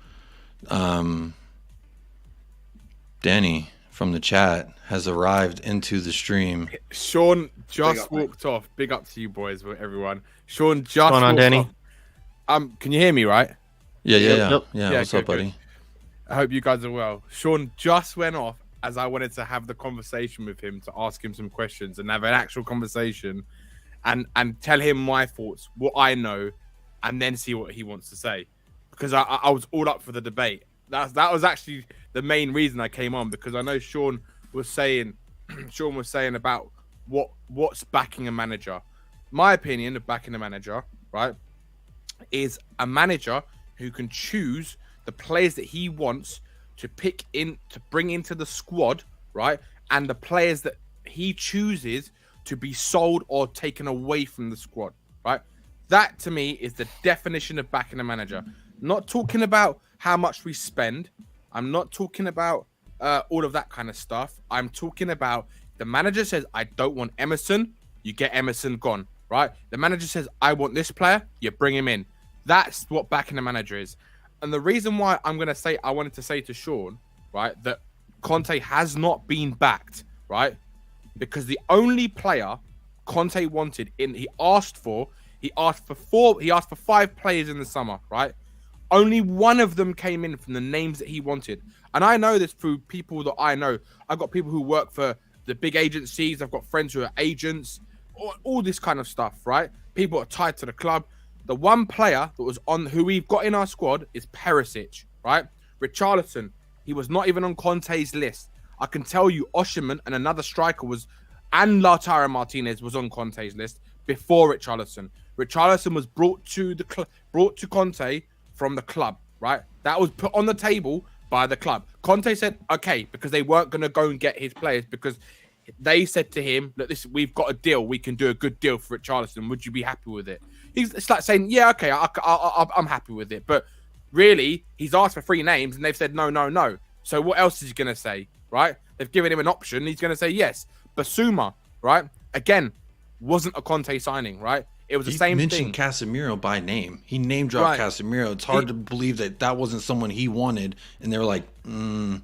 Danny from the chat has arrived into the stream. Sean just walked off. Big up to you boys, everyone. Sean just What's going on, Danny? Can you hear me right? Yeah. Yep. What's up, good, buddy? I hope you guys are well. Sean just went off as I wanted to have the conversation with him, to ask him some questions and have an actual conversation and tell him my thoughts, what I know, and then see what he wants to say. Because I was all up for the debate. That was actually the main reason I came on, because I know Sean was saying about what's backing a manager. My opinion of backing a manager, right, is a manager who can choose the players that he wants to pick in, to bring into the squad, right, and the players that he chooses to be sold or taken away from the squad, right? That to me is the definition of backing a manager. Not talking about how much we spend. I'm not talking about all of that kind of stuff. I'm talking about the manager says, I don't want Emerson, you get Emerson gone, right? The manager says, I want this player, you bring him in. That's what backing a manager is. And the reason why I wanted to say to Sean, right, that Conte has not been backed, right? Because the only player Conte wanted he asked for 5 players in the summer, right? Only one of them came in from the names that he wanted. And I know this through people that I know. I've got people who work for the big agencies. I've got friends who are agents, all this kind of stuff, right? People are tied to the club. The one player that was on, who we've got in our squad, is Perisic, right? Richarlison, he was not even on Conte's list. I can tell you Osimhen and another striker and Lautaro Martinez was on Conte's list before Richarlison. Richarlison was brought to Conte from the club, right? That was put on the table by the club. Conte said, okay, because they weren't going to go and get his players, because they said to him, look, we've got a deal. We can do a good deal for Richarlison. Would you be happy with it? It's like saying, yeah, okay, I'm happy with it. But really, he's asked for 3 names and they've said, no. So what else is he going to say, right? They've given him an option. He's going to say yes. Bissouma, right? Again, wasn't a Conte signing, right? It was the same thing. He mentioned Casemiro by name. He name dropped Casemiro. It's hard to believe that wasn't someone he wanted, and they were like, no,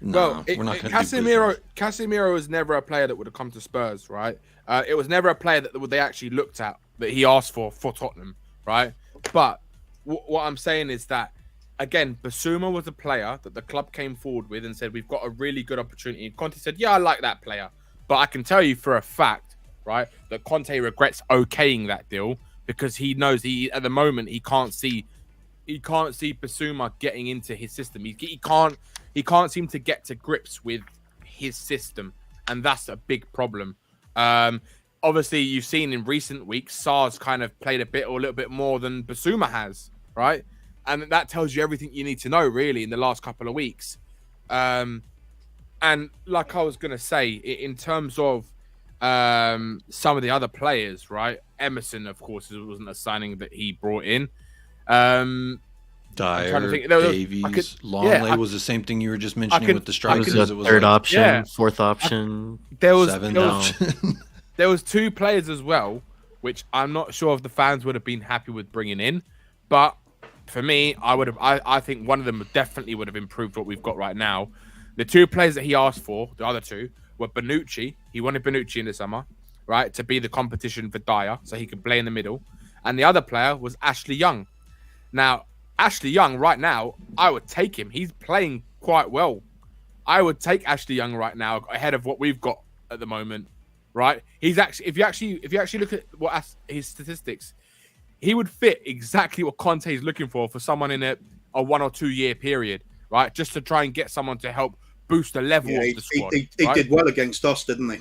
we're not going to do Casemiro was never a player that would have come to Spurs, right? It was never a player that they actually looked at, that he asked for Tottenham, right? But what I'm saying is that, again, Bissouma was a player that the club came forward with and said, we've got a really good opportunity. And Conte said, yeah, I like that player. But I can tell you for a fact, right, that Conte regrets okaying that deal, because he knows at the moment he can't see Bissouma getting into his system. He can't seem to get to grips with his system, and that's a big problem. Obviously, you've seen in recent weeks, Sarr's kind of played a little bit more than Bissouma has, right? And that tells you everything you need to know, really, in the last couple of weeks. And like I was going to say, in terms of some of the other players, right? Emerson, of course, wasn't a signing that he brought in. Dyer, Davies, Longley was the same thing you were just mentioning with the strikers. It was third option, fourth option, seventh option. There was 2 players as well, which I'm not sure if the fans would have been happy with bringing in. But for me, I think one of them definitely would have improved what we've got right now. The 2 players that he asked for, the other 2, were Bonucci. He wanted Bonucci in the summer, right, to be the competition for Dyer, so he could play in the middle. And the other player was Ashley Young. Now, Ashley Young right now, I would take him. He's playing quite well. I would take Ashley Young right now ahead of what we've got at the moment, right? He's actually, if you actually look at his statistics, he would fit exactly what Conte is looking for someone in a 1 or 2 year period, right? Just to try and get someone to help boost the level of the squad. He did well against us, didn't he?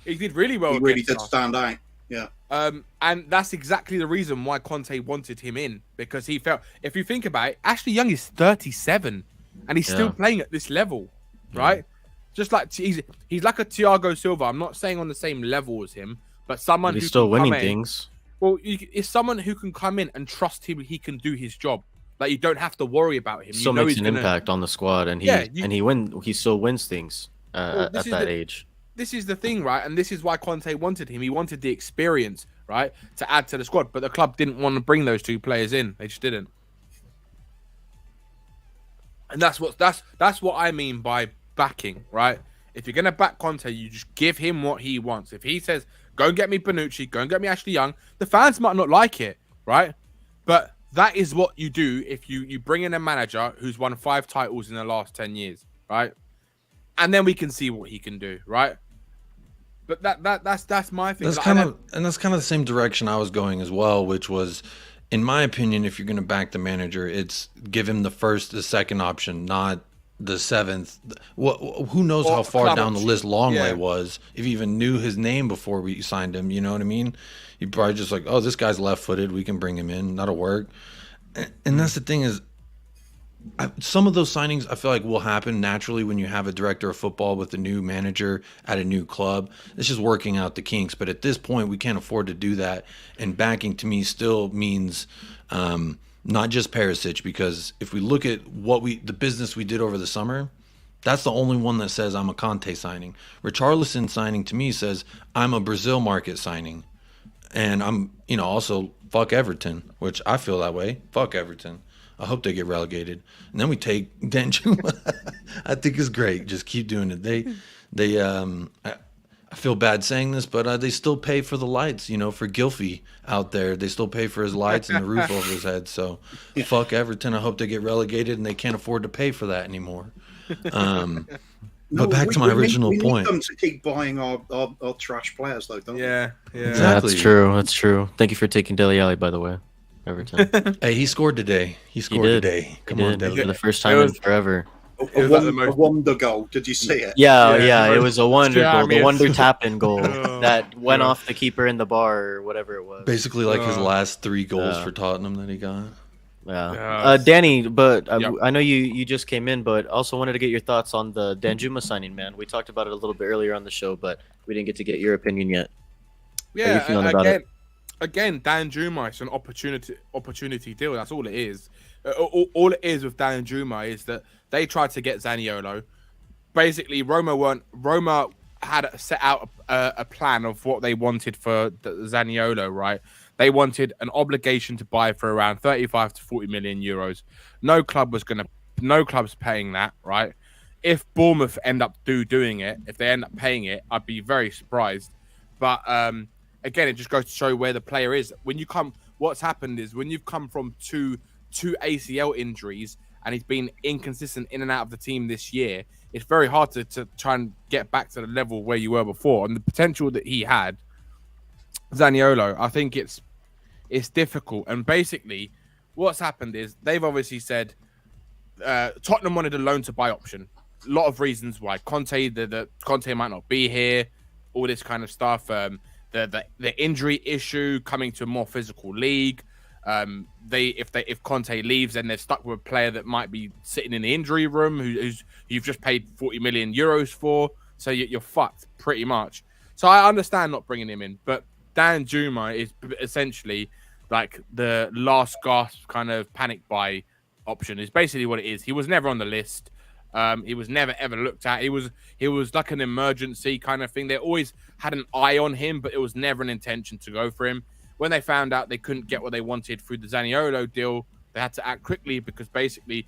He did really well. He really did stand out. Yeah. And that's exactly the reason why Conte wanted him in, because he felt, if you think about it, Ashley Young is 37 and he's still playing at this level, right? Just like he's like a Thiago Silva. I'm not saying on the same level as him, but someone who's still winning things. Well, it's someone who can come in and trust him. He can do his job. Like, you don't have to worry about him. Still makes an impact on the squad, and he still wins things at that age. This is the thing, right? And this is why Conte wanted him. He wanted the experience, right, to add to the squad. But the club didn't want to bring those 2 players in. They just didn't. And that's what I mean by backing, right? If you're gonna back Conte, you just give him what he wants. If he says, "Go and get me Bonucci, go and get me Ashley Young," the fans might not like it, right? But that is what you do if you bring in a manager who's won 5 titles in the last 10 years, right? and then we can see what he can do, right? But that's my thing. That's Like, kind of the same direction I was going as well, which was, in my opinion, if you're going to back the manager, it's give him the first, the second option, not the seventh. Who knows how far down the list Longley was, if you even knew his name before we signed him, you know what I mean? You'd probably just like, oh, this guy's left-footed, we can bring him in, that'll work. And that's the thing is, some of those signings I feel like will happen naturally when you have a director of football with a new manager at a new club. It's just working out the kinks. But at this point, we can't afford to do that. And backing to me still means not just Perisic, because if we look at the business we did over the summer, that's the only one that says I'm a Conte signing. Richarlison signing to me says I'm a Brazil market signing. And I'm, also fuck Everton, which I feel that way. Fuck Everton. I hope they get relegated. And then we take Danjuma. I think it's great. Just keep doing it. I feel bad saying this, but they still pay for the lights, for Gylfi out there. They still pay for his lights and the roof over his head. So fuck Everton. I hope they get relegated and they can't afford to pay for that anymore. But back to my original point. We need them to keep buying our trash players, though, don't we? Yeah. Exactly. That's true. Thank you for taking Dele Alli, by the way. Everton. Hey, he scored today. Come on, Dele. For the first time in forever. A wonder goal. Did you see it? Yeah, it was a wonder goal. The wonder tap-in goal that went off the keeper in the bar or whatever it was. Basically like his last 3 goals for Tottenham that he got. Yeah. Danny, but I know you just came in, but also wanted to get your thoughts on the Danjuma signing, man. We talked about it a little bit earlier on the show, but we didn't get to get your opinion yet. Yeah, how are you feeling about it? Again, Danjuma is an opportunity deal. That's all it is. All it is with Danjuma is that they tried to get Zaniolo. Basically, Roma had set out a plan of what they wanted for the Zaniolo, right? They wanted an obligation to buy for around 35 to 40 million euros. No club's paying that, right? If Bournemouth end up doing it, if they end up paying it, I'd be very surprised. But again, it just goes to show where the player is. What's happened is when you've come from two ACL injuries and he's been inconsistent in and out of the team this year, it's very hard to try and get back to the level where you were before. And the potential that he had, Zaniolo, I think it's difficult. And basically, what's happened is they've obviously said Tottenham wanted a loan to buy option. A lot of reasons why. Conte might not be here, all this kind of stuff. The injury issue, coming to a more physical league. If Conte leaves, then they're stuck with a player that might be sitting in the injury room who's you've just paid 40 million euros for, so you're fucked pretty much. So I understand not bringing him in, but Danjuma is essentially like the last gasp kind of panic buy option. Is basically what it is. He was never on the list. He was never ever looked at. He was like an emergency kind of thing. They always had an eye on him, but it was never an intention to go for him. When they found out they couldn't get what they wanted through the Zaniolo deal, they had to act quickly because basically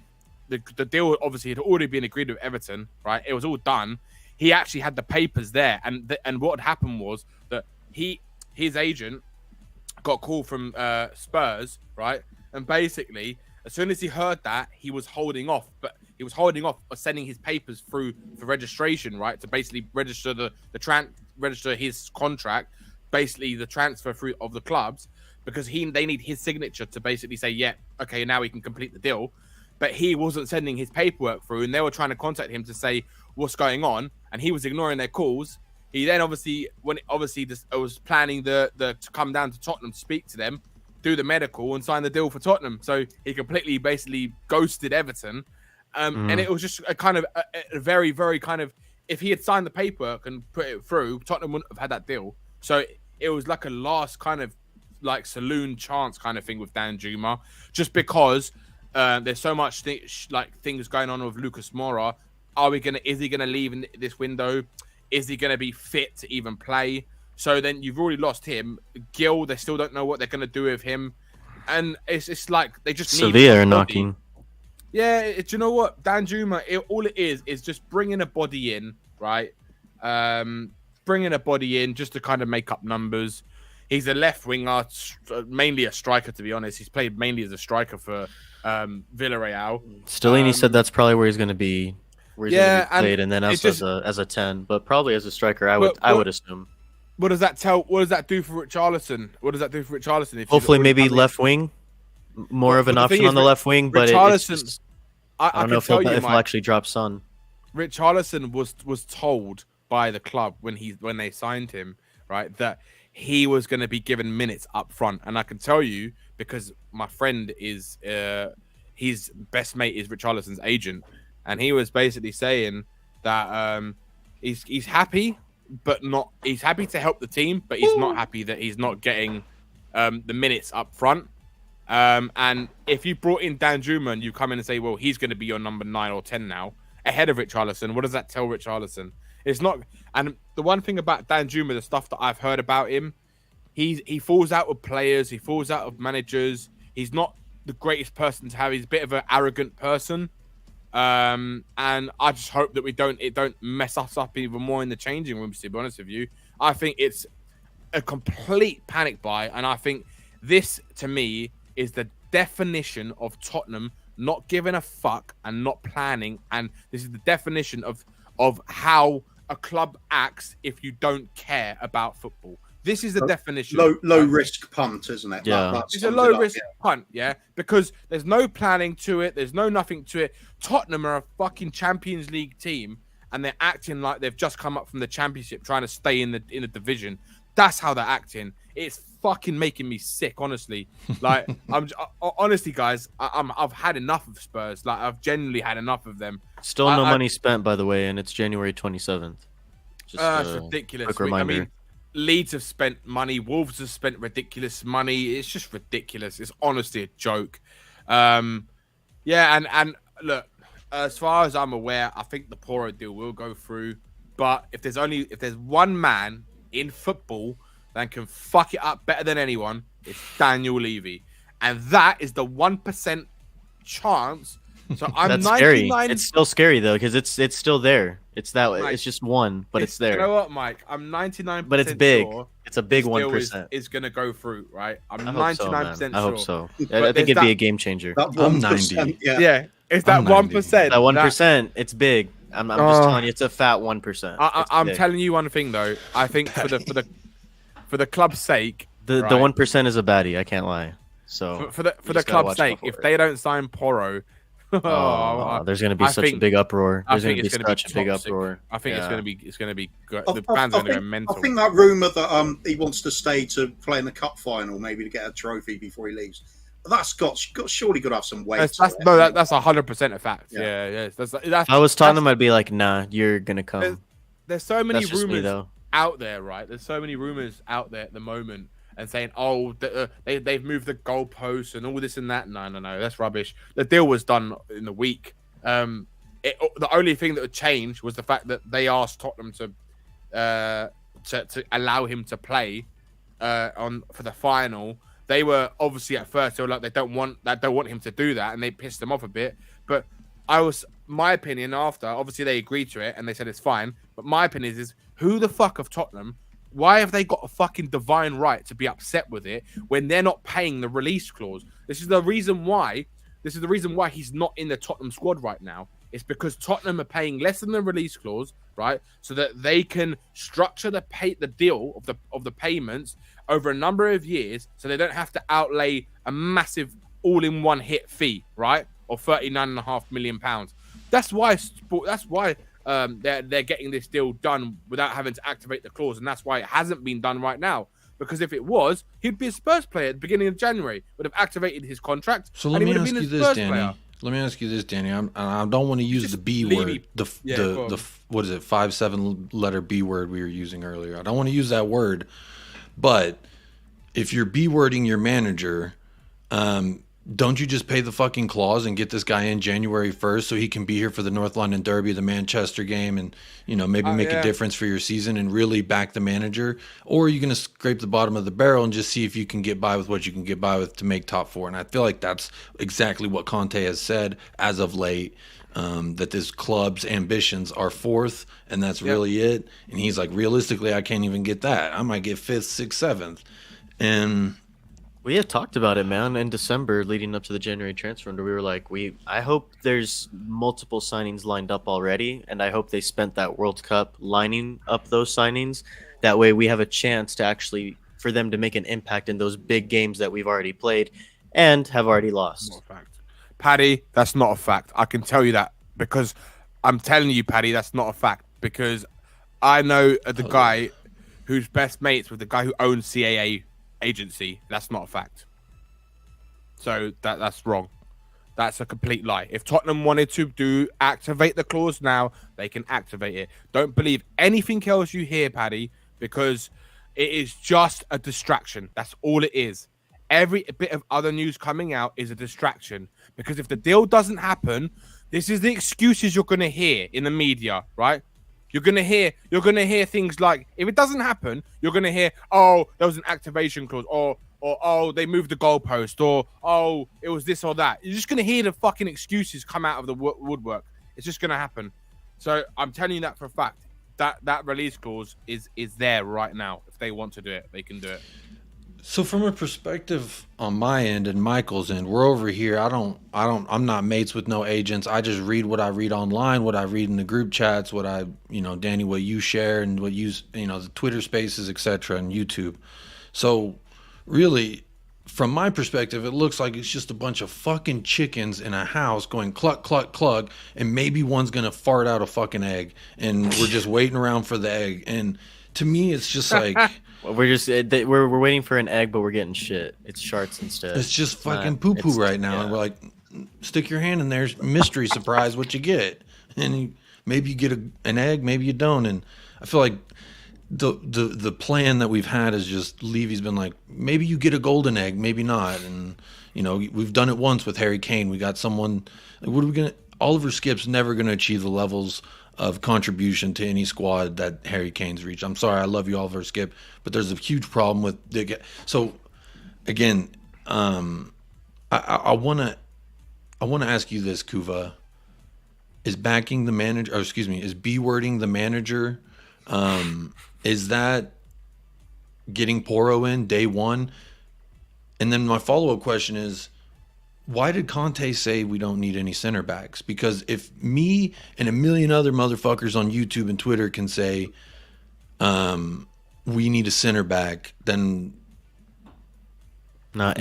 the deal obviously had already been agreed with Everton, right? It was all done. He actually had the papers there, and what had happened was that his agent got a call from Spurs, right? And basically, as soon as he heard that, he was holding off, but he was holding off sending his papers through for registration, right? To basically register register his contract, basically the transfer through of the clubs, because they need his signature to basically say, yeah, okay, now we can complete the deal. But he wasn't sending his paperwork through, and they were trying to contact him to say what's going on, and he was ignoring their calls. He then was planning to come down to Tottenham to speak to them, do the medical, and sign the deal for Tottenham. So he completely basically ghosted Everton. And it was just a very, very kind of, if he had signed the paperwork and put it through, Tottenham wouldn't have had that deal. So it was like a last kind of like saloon chance kind of thing with Danjuma, just because there's so much things going on with Lucas Moura. Is he gonna leave in this window? Is he gonna be fit to even play? So then you've already lost him. Gil, they still don't know what they're gonna do with him, and it's like they just need Sevilla are knocking. Yeah, do you know what? Danjuma, all it is just bringing a body in, right? Bringing a body in just to kind of make up numbers. He's a left winger, mainly a striker, to be honest. He's played mainly as a striker for Villarreal. Stellini said that's probably where he's going to be where he's Yeah, going to be played, and then us just- as a 10, but probably as a striker, I But- would assume. What does that do for Richarlison? What does that do for Richarlison? If he's Hopefully, already maybe coming in? left wing, more of an But the thing option is, on the left wing. But it's Richarlison, just, I I don't know can tell you, if he'll Mike, actually drop Son. Richarlison was told by the club when they signed him, right, that he was going to be given minutes up front, and I can tell you because my friend is his best mate is Richarlison's agent, and he was basically saying that he's happy, but not he's happy to help the team, but he's not happy that he's not getting the minutes up front. And if you brought in Danjuma and you come in and say, well, he's going to be your number 9 or 10 now, ahead of Richarlison, what does that tell Richarlison? It's not. And the one thing about Danjuma, the stuff that I've heard about him, he falls out with players, he falls out of managers. He's not the greatest person to have. He's a bit of an arrogant person. And I just hope that it don't mess us up even more in the changing rooms, to be honest with you. I think it's a complete panic buy, and I think this, to me, is the definition of Tottenham not giving a fuck and not planning, and this is the definition of how a club acts if you don't care about football. This is the definition. Low risk punt, isn't it? Yeah. It's a low risk punt, yeah, because there's no planning to it. There's no nothing to it. Tottenham are a fucking Champions League team, and they're acting like they've just come up from the Championship, trying to stay in the division. That's how they're acting. It's fucking making me sick, honestly. Like, honestly, guys, I've had enough of Spurs. Like, I've genuinely had enough of them. Still no money spent, by the way, and it's January 27th. It's ridiculous. Quick reminder. I mean, Leeds have spent money. Wolves have spent ridiculous money. It's just ridiculous. It's honestly a joke. Yeah, and look, as far as I'm aware, I think the PORRO deal will go through. But if there's one man in football that can fuck it up better than anyone, it's Daniel Levy, and that is the 1% chance. So I'm That's 99. scary. It's still scary though, because it's still there. It's that Mike, it's just one, but it's there. You know what, Mike? I'm 99%. But it's big. Sure It's a big this deal 1%. is gonna go through, right? I'm I hope so, 99% man. sure. I hope so. But I think it'd there's be a game changer. That I'm 1%, 90. Yeah, it's that I'm 90. 1%. That 1%, it's big. I'm just telling you, it's a fat 1%. I'm big. telling you one thing though. I think for the club's sake, The right, 1% is a baddie. I can't lie. So for the just gotta club's watch sake, out for if it. they don't sign PORRO, there's gonna be such a big uproar. I There's gonna think be it's gonna such be a big toxic. uproar. I think Yeah. it's gonna be good. The fans are gonna go mental. I think that rumor that he wants to stay to play in the cup final, maybe to get a trophy before he leaves. That's surely got to have some weight. That's to it. 100% a fact. Yeah. Yeah. That's If I was Tottenham, I'd be like, nah, you're gonna come. There's so many That's just me, rumors though. out there, right? There's so many rumors out there at the moment, and saying, "Oh, they've moved the goalposts and all this and that." No, that's rubbish. The deal was done in the week. The only thing that would change was the fact that they asked Tottenham to allow him to play for the final. They were obviously at first they were like they don't want him to do that, and they pissed him off a bit. But my opinion after, obviously they agreed to it and they said it's fine. But my opinion is who the fuck of Tottenham? Why have they got a fucking divine right to be upset with it when they're not paying the release clause? This is the reason why he's not in the Tottenham squad right now. It's because Tottenham are paying less than the release clause, right? So that they can structure the deal of the payments over a number of years, so they don't have to outlay a massive all-in-one hit fee, right? Or £39.5 million. That's why they're getting this deal done without having to activate the clause, and that's why it hasn't been done right now. Because if it was, he'd be a Spurs player at the beginning of January, would have activated his contract. So let me ask you this, Danny. Let me ask you this, Danny. I don't want to use the B word, the what is it, 5-7 letter B word we were using earlier. I don't want to use that word, but if you're B wording your manager, don't you just pay the fucking clause and get this guy in January 1st so he can be here for the North London Derby, the Manchester game, and maybe make a difference for your season and really back the manager? Or are you going to scrape the bottom of the barrel and just see if you can get by with what you can get by with to make top 4? And I feel like that's exactly what Conte has said as of late, that this club's ambitions are 4th, and that's really it. And he's like, realistically, I can't even get that. I might get 5th, 6th, 7th. And We had talked about it, man, in December leading up to the January transfer window. We were like, I hope there's multiple signings lined up already, and I hope they spent that World Cup lining up those signings. That way we have a chance to actually, for them to make an impact in those big games that we've already played and have already lost. Not a fact. Paddy, that's not a fact. I can tell you that because I'm telling you, Paddy, that's not a fact because I know the guy who's best mates with the guy who owns CAA agency. That's not a fact. So that's wrong. That's a complete lie. If Tottenham wanted to activate the clause now, they can activate it. Don't believe anything else you hear, Paddy, because it is just a distraction. That's all it is. Every bit of other news coming out is a distraction because if the deal doesn't happen, this is the excuses you're going to hear in the media, right? You're going to hear things like, if it doesn't happen, you're going to hear, oh, there was an activation clause, or oh, they moved the goalpost, or oh, it was this or that. You're just going to hear the fucking excuses come out of the woodwork. It's just going to happen. So I'm telling you that for a fact. That release clause is there right now. If they want to do it, they can do it. So from a perspective on my end and Michael's end, we're over here. I'm not mates with no agents. I just read what I read online, what I read in the group chats, Danny, what you share and what the Twitter spaces, etc. and YouTube. So really, from my perspective, it looks like it's just a bunch of fucking chickens in a house going cluck, cluck, cluck, and maybe one's going to fart out a fucking egg, and we're just waiting around for the egg. And to me, it's just like... We're waiting for an egg, but we're getting shit. It's sharks instead. It's just fucking poo-poo right now. Yeah. And we're like, stick your hand in there, mystery surprise what you get. And maybe you get an egg, maybe you don't. And I feel like the plan that we've had is just Levy's been like, maybe you get a golden egg, maybe not. And, we've done it once with Harry Kane. We got someone, Oliver Skip's never going to achieve the levels of contribution to any squad that Harry Kane's reached. I'm sorry, I love you, Oliver Skip, but there's a huge problem with so again, I want to ask you this, Kuva. Is backing the manager, is B-wording the manager, is that getting Porro in day one? And then my follow-up question is, why did Conte say we don't need any center backs? Because if me and a million other motherfuckers on YouTube and Twitter can say we need a center back, then not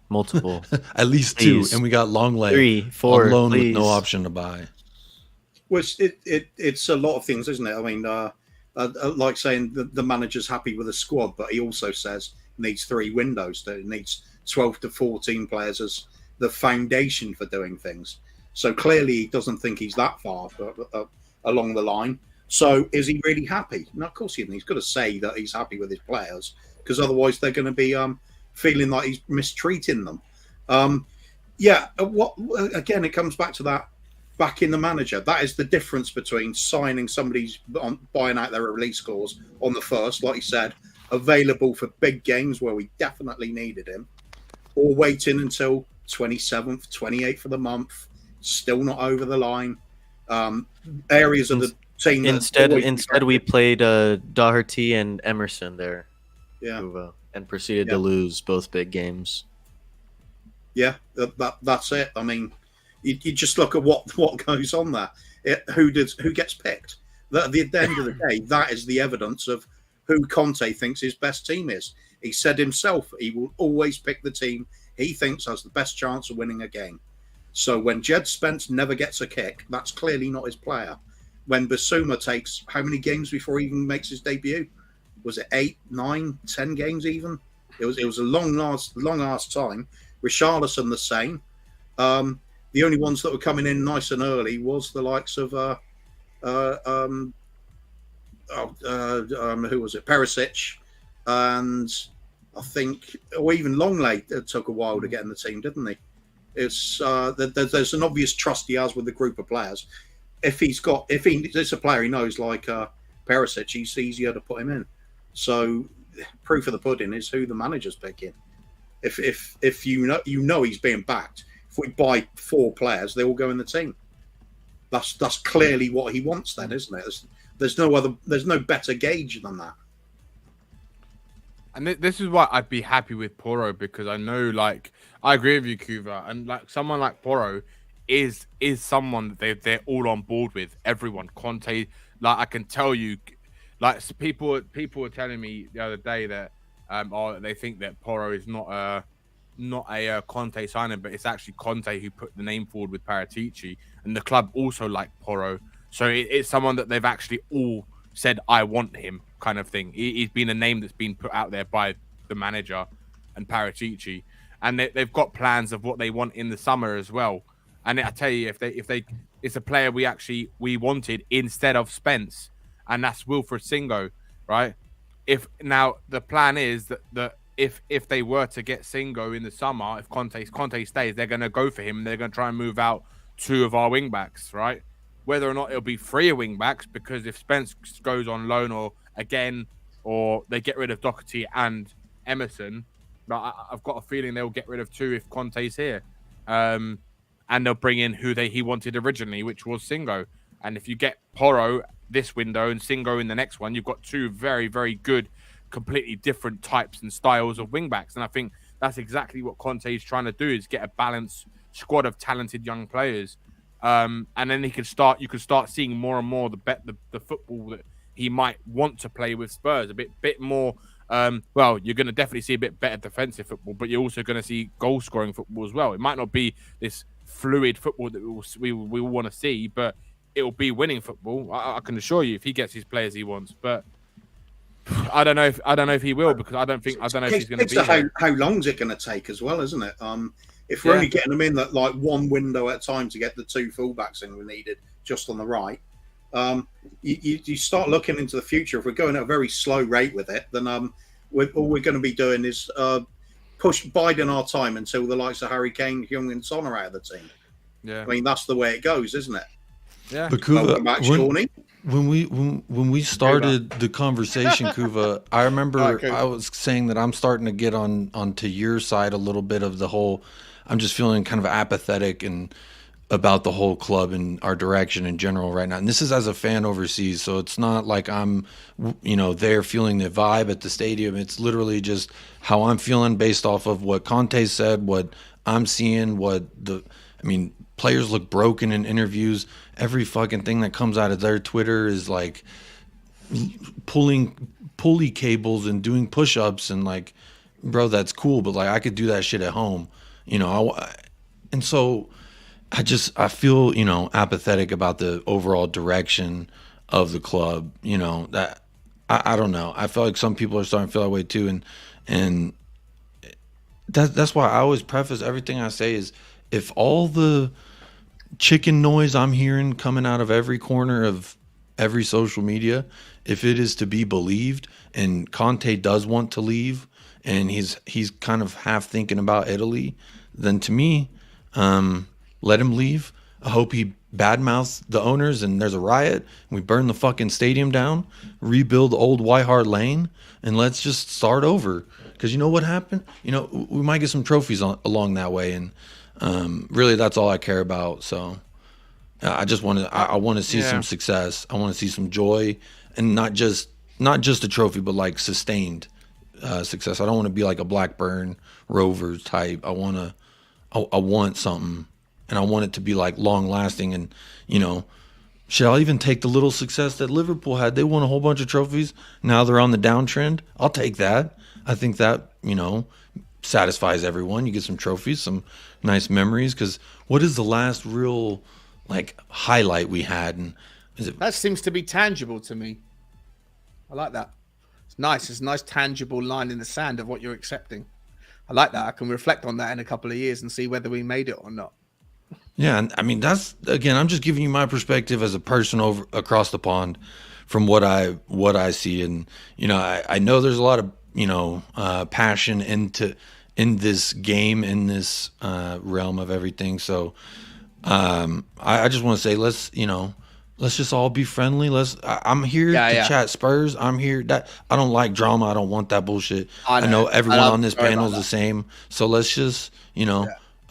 multiple, at least please. 2, and we got Longley 3, 4 on loan please. With no option to buy. Well, it's a lot of things, isn't it? I mean, like saying the manager's happy with the squad, but he also says needs 3 windows. That it needs 12 to 14 players as the foundation for doing things. So clearly he doesn't think he's that far along the line. So is he really happy? No, of course he isn't. He's got to say that he's happy with his players because otherwise they're going to be feeling like he's mistreating them. Again, it comes back to that backing the manager. That is the difference between signing somebody's buying out their release clause on the first, like you said, available for big games where we definitely needed him, or waiting until 27th, 28th of the month, still not over the line. Areas of the team. Instead, we played Doherty and Emerson there. Yeah. And proceeded to lose both big games. Yeah, that's it. I mean, you just look at what goes on there. Who gets picked? At the end of the day, that is the evidence of who Conte thinks his best team is. He said himself he will always pick the team he thinks has the best chance of winning a game. So when Jed Spence never gets a kick, that's clearly not his player. When Bissouma takes how many games before he even makes his debut? Was it 8, 9, 10 games even? It was a long ass time. Richarlison the same. The only ones that were coming in nice and early was the likes of who was it? Perisic, and I think, or even Longley took a while to get in the team, didn't he? It's there's an obvious trust he has with the group of players. If it's a player he knows like Perisic, it's easier to put him in. So proof of the pudding is who the manager's picking. If you know he's being backed. If we buy 4 players, they all go in the team. That's clearly what he wants, then, isn't it? There's no better gauge than that. And this is why I'd be happy with Porro, because I know, like, I agree with you, Kuva, and like someone like Porro is someone that they're all on board with. Everyone, Conte, like I can tell you, like people were telling me the other day that they think that Porro is not a Conte signing, but it's actually Conte who put the name forward with Paratici, and the club also like Porro, so it's someone that they've actually all said, I want him, kind of thing. He's been a name that's been put out there by the manager and Paratici, and they've got plans of what they want in the summer as well. And I tell you, if they it's a player we wanted instead of Spence, and that's Wilfred Singo, right? If now the plan is that if they were to get Singo in the summer, if Conte stays, they're going to go for him, and they're going to try and move out 2 of our wing backs, right? Whether or not it'll be 3 wing backs, because if Spence goes on loan or they get rid of Doherty and Emerson, I've got a feeling they'll get rid of 2 if Conte's here, and they'll bring in who he wanted originally, which was Singo. And if you get Porro this window and Singo in the next one, you've got 2 very, very good, completely different types and styles of wing backs. And I think that's exactly what Conte is trying to do, is get a balanced squad of talented young players. And then you can start seeing more and more the football that he might want to play with Spurs, a bit more. Well, you're going to definitely see a bit better defensive football, but you're also going to see goal scoring football as well. It might not be this fluid football that we want to see, but it will be winning football. I can assure you, if he gets his players he wants. But I don't know if he will, because I don't know if he's going to be. How long is it going to take as well, isn't it? If we're only getting them in that like one window at a time to get the 2 fullbacks in we needed just on the right, you start looking into the future. If we're going at a very slow rate with it, then all we're going to be doing is biding our time until the likes of Harry Kane, Heung, and Son are out of the team. Yeah, I mean that's the way it goes, isn't it? Yeah. But Kuva, when we started the conversation, Kuva, I remember I was saying that I'm starting to get onto your side a little bit of the whole. I'm just feeling kind of apathetic and about the whole club and our direction in general right now. And this is as a fan overseas, so it's not like I'm, there feeling the vibe at the stadium. It's literally just how I'm feeling based off of what Conte said, what I'm seeing, players look broken in interviews. Every fucking thing that comes out of their Twitter is like pulling pulley cables and doing push-ups, and like, bro, that's cool, but like I could do that shit at home, and so I feel, apathetic about the overall direction of the club, that I don't know. I feel like some people are starting to feel that way too. And that's why I always preface everything I say is, if all the chicken noise I'm hearing coming out of every corner of every social media, if it is to be believed and Conte does want to leave and he's kind of half thinking about Italy, then to me, let him leave. I hope he badmouths the owners and there's a riot and we burn the fucking stadium down, rebuild old White Hart Lane, and let's just start over. Because you know what happened? We might get some trophies along that way, and really that's all I care about. So I just want to I want to see some success. I want to see some joy, and not just a trophy, but like sustained success. I don't want to be like a Blackburn Rovers type. I want something, and I want it to be like long lasting. And shit, I'll even take the little success that Liverpool had. They won a whole bunch of trophies. Now they're on the downtrend. I'll take that. I think that satisfies everyone. You get some trophies, some nice memories. Because what is the last real like highlight we had? And that seems to be tangible to me. I like that. It's nice. It's a nice tangible line in the sand of what you're accepting. I like that. I can reflect on that in a couple of years and see whether we made it or not. Yeah, and I mean that's, again, I'm just giving you my perspective as a person across the pond from what I see, and I know there's a lot of passion in this game, in this realm of everything. So I just want to say, let's just all be friendly. I'm here to chat Spurs. I'm here. I don't like drama. I don't want that bullshit. I know everyone on this panel is the same. So let's just,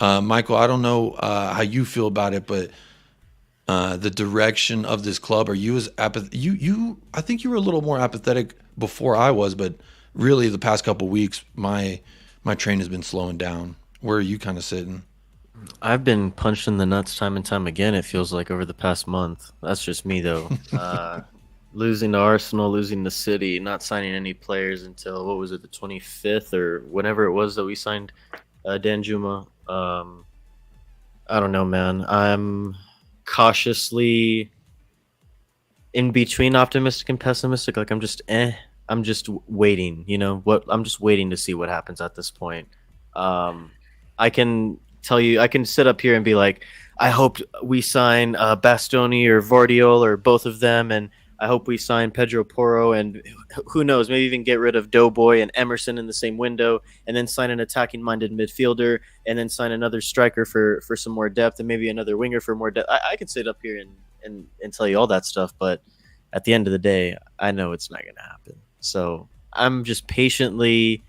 Michael, I don't know how you feel about it, but the direction of this club, are you as I think you were a little more apathetic before I was, but really the past couple weeks, my train has been slowing down. Where are you kind of sitting? I've been punched in the nuts time and time again, it feels like, over the past month. That's just me, though. Losing to Arsenal, losing to City, not signing any players until, what was it, the 25th or whenever it was that we signed Danjuma. I don't know, man. I'm cautiously in between optimistic and pessimistic. Like, I'm just waiting, you know? I'm just waiting to see what happens at this point. I can tell you, I can sit up here and be like, I hope we sign Bastoni or Vardiol or both of them, and I hope we sign Pedro Porro, and who knows, maybe even get rid of Doughboy and Emerson in the same window, and then sign an attacking-minded midfielder, and then sign another striker for some more depth, and maybe another winger for more depth. I can sit up here and tell you all that stuff, but at the end of the day, I know it's not going to happen. So I'm just patiently,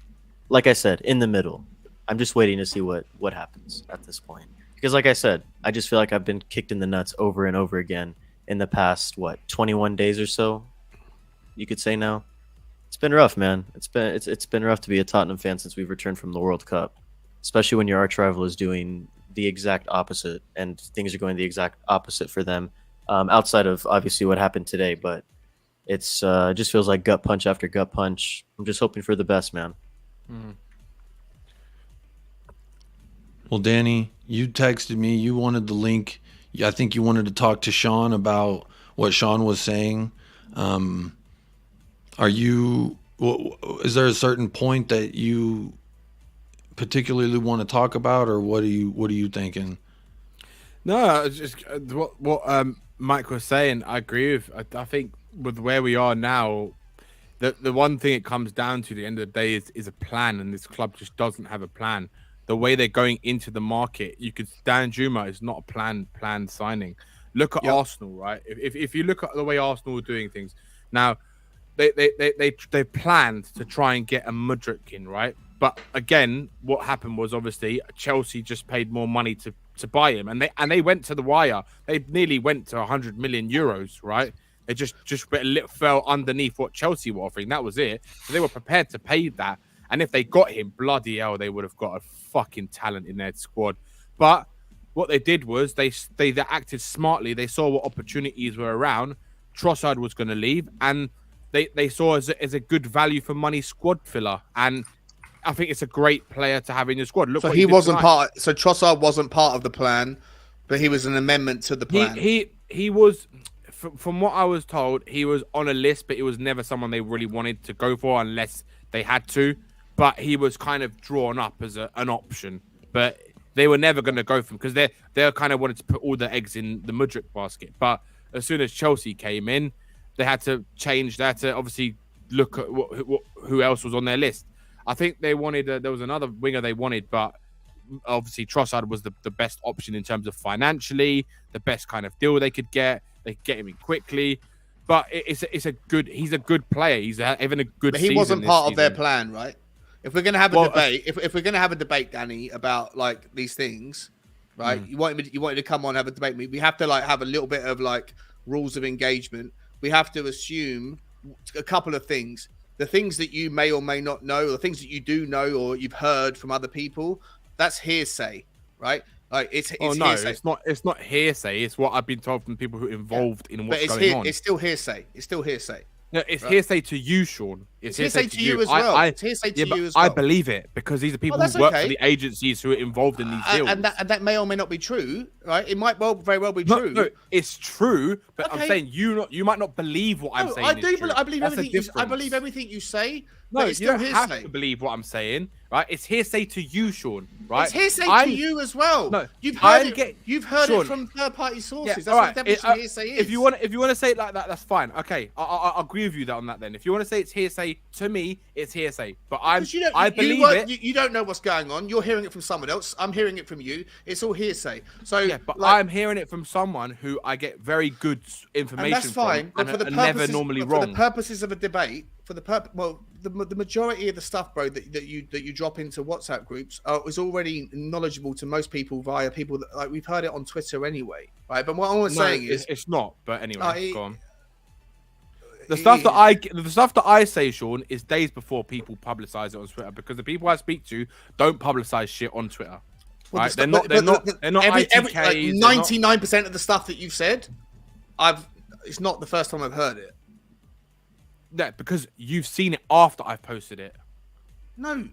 like I said, in the middle. I'm just waiting to see what happens at this point. Because like I said, I just feel like I've been kicked in the nuts over and over again in the past, 21 days or so, you could say now. It's been rough, man. It's been rough to be a Tottenham fan since we've returned from the World Cup, especially when your arch rival is doing the exact opposite and things are going the exact opposite for them, outside of obviously what happened today. But it's just feels like gut punch after gut punch. I'm just hoping for the best, man. Mm-hmm. Well, Danny, you texted me. You wanted the link. I think you wanted to talk to Sean about what Sean was saying. Is there a certain point that you particularly want to talk about, or what are you thinking? No, just what Mike was saying. I agree with. I think with where we are now, the one thing it comes down to at the end of the day is a plan, and this club just doesn't have a plan. The way they're going into the market, Danjuma is not a planned signing. Look at Arsenal, right? If you look at the way Arsenal are doing things now, they planned to try and get a Mudryk in, right? But again, what happened was obviously Chelsea just paid more money to buy him, and they went to the wire. They nearly went to 100 million euros, right? They just fell underneath what Chelsea were offering. That was it. So they were prepared to pay that. And if they got him, bloody hell, they would have got a fucking talent in their squad. But what they did was they acted smartly. They saw what opportunities were around. Trossard was going to leave, and they saw as a good value for money squad filler. And I think it's a great player to have in your squad. Look, so Trossard wasn't part of the plan, but he was an amendment to the plan. He was, from what I was told, he was on a list, but it was never someone they really wanted to go for unless they had to. But he was kind of drawn up as an option, but they were never going to go for him because they kind of wanted to put all the eggs in the Mudryk basket. But as soon as Chelsea came in, they had to change. They had to obviously look at who else was on their list. I think they wanted there was another winger they wanted, but obviously Trossard was the best option in terms of financially, the best kind of deal they could get. They could get him in quickly. But he's a good player. He's having a good. But he wasn't part of their plan, right? If we're gonna have a debate, if we're gonna have a debate, Danny, about like these things, right? You wanted to come on and have a debate. We have to like have a little bit of like rules of engagement. We have to assume a couple of things. The things that you may or may not know, the things that you do know or you've heard from other people, that's hearsay, right? Like it's hearsay. It's not hearsay. It's what I've been told from people who are involved in what's going on. It's still hearsay. It's still hearsay. No, it's hearsay to you, Sean. It's hearsay to you as well. It's hearsay to you as well. I believe it because these are people who work for the agencies who are involved in these deals. And that may or may not be true, right? It might very well be true. No, it's true, but I'm saying you might not believe what I'm saying. I believe everything. I believe everything you say. No, you don't have to believe what I'm saying, right? It's hearsay to you, Sean. Right? It's hearsay to you as well. No, you've heard it from third-party sources. That's what the definition of hearsay is. If you want to say it like that, that's fine. Okay, I'll agree with you on that. Then, if you want to say it's hearsay to me, it's hearsay. But I believe it. You don't know what's going on. You're hearing it from someone else. I'm hearing it from you. It's all hearsay. So yeah, but I'm hearing it from someone who I get very good information and that's fine. From, and never normally wrong. For the purposes of a debate, the majority of the stuff, bro, that you drop into WhatsApp groups is already knowledgeable to most people via people that like we've heard it on Twitter anyway, right? But what I was saying is it's not. But anyway, go on. The stuff that I say, Sean, is days before people publicize it on Twitter, because the people I speak to don't publicize shit on Twitter. Right? They're not ITKs. 99% of the stuff that you've said, it's not the first time I've heard it. Yeah, because you've seen it after I've posted it. No.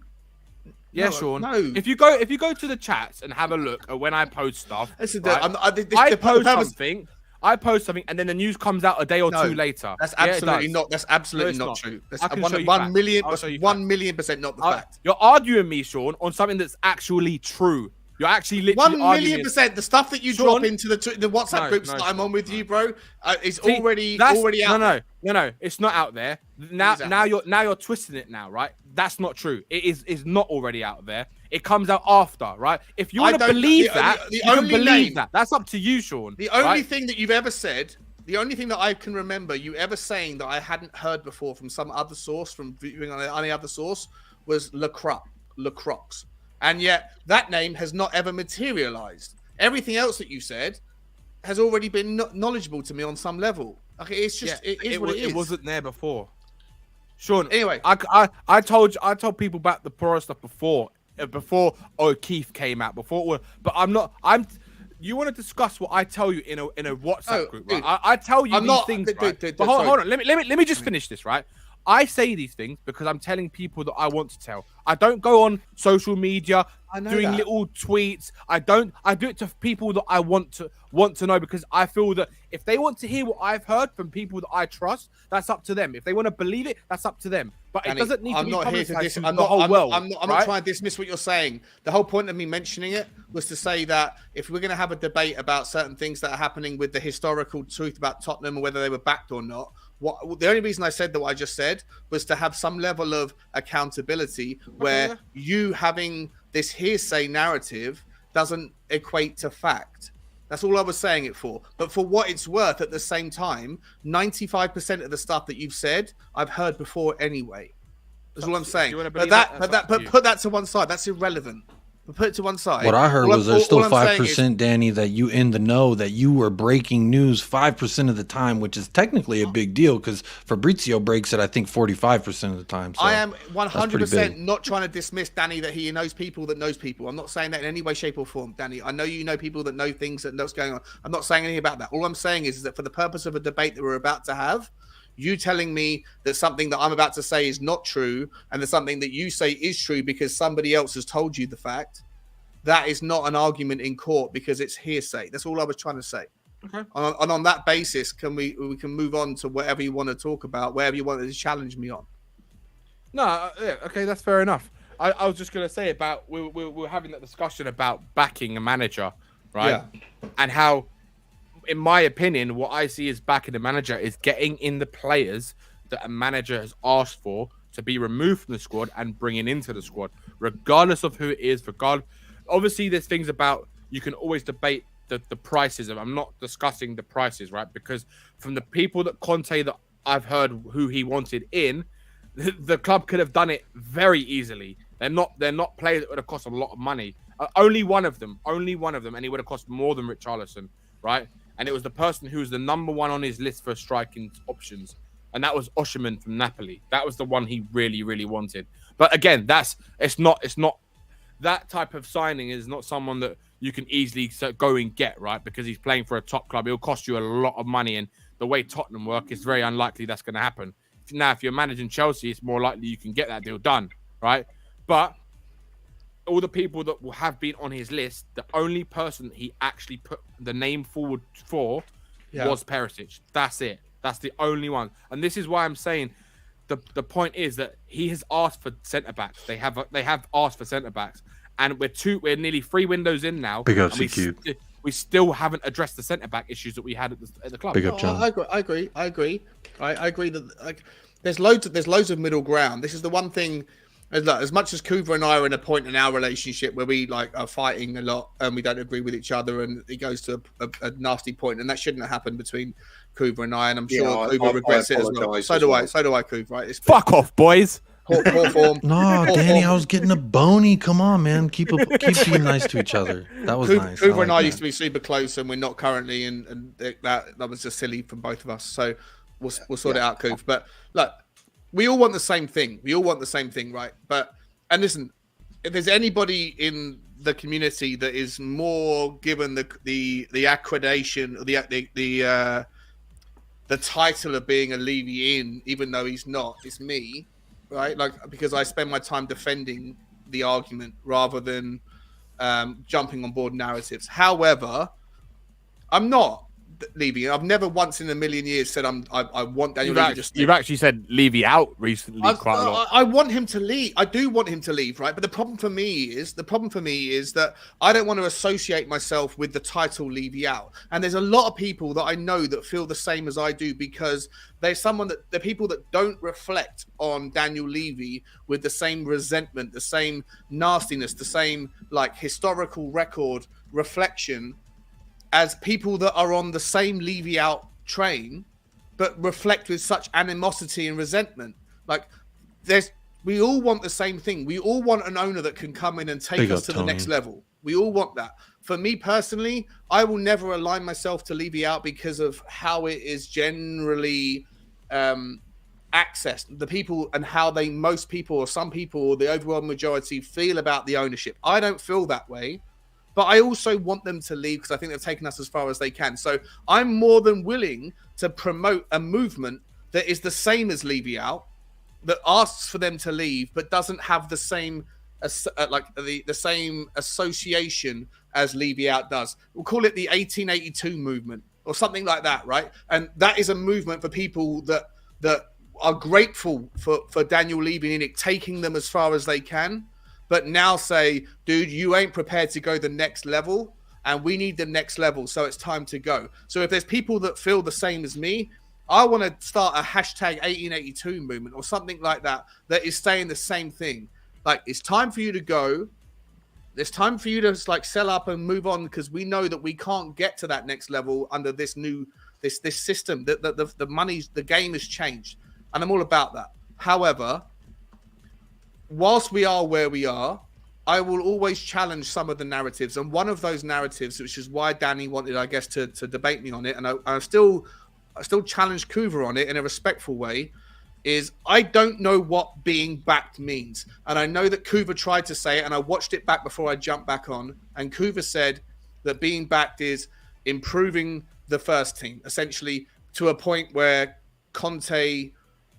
Yeah, no, Sean. No. If you go to the chats and have a look at when I post stuff, listen, right, I post something, and then the news comes out a day or two later. That's absolutely not. That's absolutely not true. That's 1 million % not the fact. You're arguing me, Sean, on something that's actually true. You're actually literally 1,000,000%. The stuff that you drop into the WhatsApp groups that I'm on with you, bro, is already out. No, it's not out there. Now you're twisting it now, right? That's not true. It is not already out there. It comes out after, right? If you want to believe that, you can believe that. That's up to you, Sean. The only thing that you've ever said, the only thing that I can remember you ever saying that I hadn't heard before from some other source, from viewing on any other source, was Le Crocs. And yet that name has not ever materialized. Everything else that you said has already been knowledgeable to me on some level. Okay, it's just it wasn't there before. Sean, anyway, I told people about the PORRO stuff before O'Keefe came out, but you want to discuss what I tell you in a WhatsApp group, right? Dude, I tell you these things, right? But hold on, let me just finish this, right? I say these things because I'm telling people that I want to tell. I don't go on social media doing little tweets. I do it to people that I want to know, because I feel that if they want to hear what I've heard from people that I trust, that's up to them. If they want to believe it, that's up to them. But it doesn't need to be publicized to the whole world. I'm not trying to dismiss what you're saying. The whole point of me mentioning it was to say that if we're going to have a debate about certain things that are happening with the historical truth about Tottenham and whether they were backed or not, the only reason I said that what I just said was to have some level of accountability where you having this hearsay narrative doesn't equate to fact. That's all I was saying it for. But for what it's worth, at the same time, 95% of the stuff that you've said, I've heard before anyway. That's all I'm saying. But put that to one side. That's irrelevant. But put it to one side. What I heard was there's still 5%, Danny, that you in the know, that you were breaking news 5% of the time, which is technically a big deal, because Fabrizio breaks it, I think, 45% of the time. So I am 100% not trying to dismiss Danny that he knows people that knows people. I'm not saying that in any way, shape, or form, Danny. I know you know people that know things that know what's going on. I'm not saying anything about that. All I'm saying is that for the purpose of a debate that we're about to have, you telling me that something that I'm about to say is not true, and that something that you say is true because somebody else has told you the fact, that is not an argument in court, because it's hearsay. That's all I was trying to say. Okay. And on that basis, we can move on to whatever you want to talk about, wherever you want to challenge me on. No, yeah, okay, that's fair enough. I was just going to say about we're having that discussion about backing a manager, right? Yeah. And how, in my opinion, what I see as backing a manager is getting in the players that a manager has asked for to be removed from the squad and bringing into the squad, regardless of who it is. Obviously, there's things about, you can always debate the prices. I'm not discussing the prices, right? Because from the people that Conte that I've heard who he wanted in, the club could have done it very easily. They're not players that would have cost a lot of money. Only one of them, and he would have cost more than Richarlison, right? And it was the person who was the number one on his list for striking options, and that was Osimhen from Napoli. That was the one he really, really wanted. But again, it's not that type of signing is not someone that you can easily go and get, right? Because he's playing for a top club. It'll cost you a lot of money, and the way Tottenham work, it's very unlikely that's going to happen. Now, if you're managing Chelsea, it's more likely you can get that deal done, right? But all the people that will have been on his list, the only person he actually put the name forward for was Perisic. That's it. That's the only one. And this is why I'm saying the point is that he has asked for centre-backs. They have asked for centre-backs. And we're nearly 3 windows in now. Big up, CQ. We still haven't addressed the centre-back issues that we had at the club. Big up, John. I agree. I agree that there's loads of middle ground. This is the one thing. As much as Kuva and I are in a point in our relationship where we are fighting a lot and we don't agree with each other, and it goes to a nasty point, and that shouldn't have happened between Kuva and I, and I'm sure Kuva regrets it as well. So do I, Kuva. Right? It's fuck off, boys. Poor form. No, Danny, I was getting a bony. Come on, man. Keep being nice to each other. That was nice. Kuva and I used to be super close, and we're not currently, and that was just silly from both of us. So we'll sort it out, Coof. But look, we all want the same thing. We all want the same thing, right? And listen, if there's anybody in the community that is more given the accreditation, or the title of being a Levy in, even though he's not, it's me, right? Like, because I spend my time defending the argument rather than jumping on board narratives. However, I'm not Levy. I've never once in a million years said I want Daniel Levy. You've actually said Levy out recently quite a lot. I want him to leave. I do want him to leave, right? But the problem for me is that I don't want to associate myself with the title Levy out. And there's a lot of people that I know that feel the same as I do, because there's the people that don't reflect on Daniel Levy with the same resentment, the same nastiness, the same like historical record reflection as people that are on the same Levy out train, but reflect with such animosity and resentment. Like, we all want the same thing. We all want an owner that can come in and take us to the next level. We all want that. For me personally, I will never align myself to Levy out because of how it is generally accessed. The people and how most people, or some people, or the overwhelming majority feel about the ownership. I don't feel that way. But I also want them to leave because I think they've taken us as far as they can. So I'm more than willing to promote a movement that is the same as Levy out, that asks for them to leave, but doesn't have the same the same association as Levy out does. We'll call it the 1882 movement or something like that, right? And that is a movement for people that are grateful for Daniel Levy taking them as far as they can. But now say, dude, you ain't prepared to go the next level, and we need the next level, so it's time to go. So if there's people that feel the same as me, I want to start a hashtag 1882 movement or something like that is saying the same thing. Like, it's time for you to go. It's time for you to like sell up and move on, because we know that we can't get to that next level under this new this system. The game has changed, and I'm all about that. However, whilst we are where we are, I will always challenge some of the narratives. And one of those narratives, which is why Danny wanted, I guess, to debate me on it, and I still challenge Kuva on it in a respectful way, is I don't know what being backed means. And I know that Kuva tried to say it, and I watched it back before I jumped back on, and Kuva said that being backed is improving the first team, essentially to a point where Conte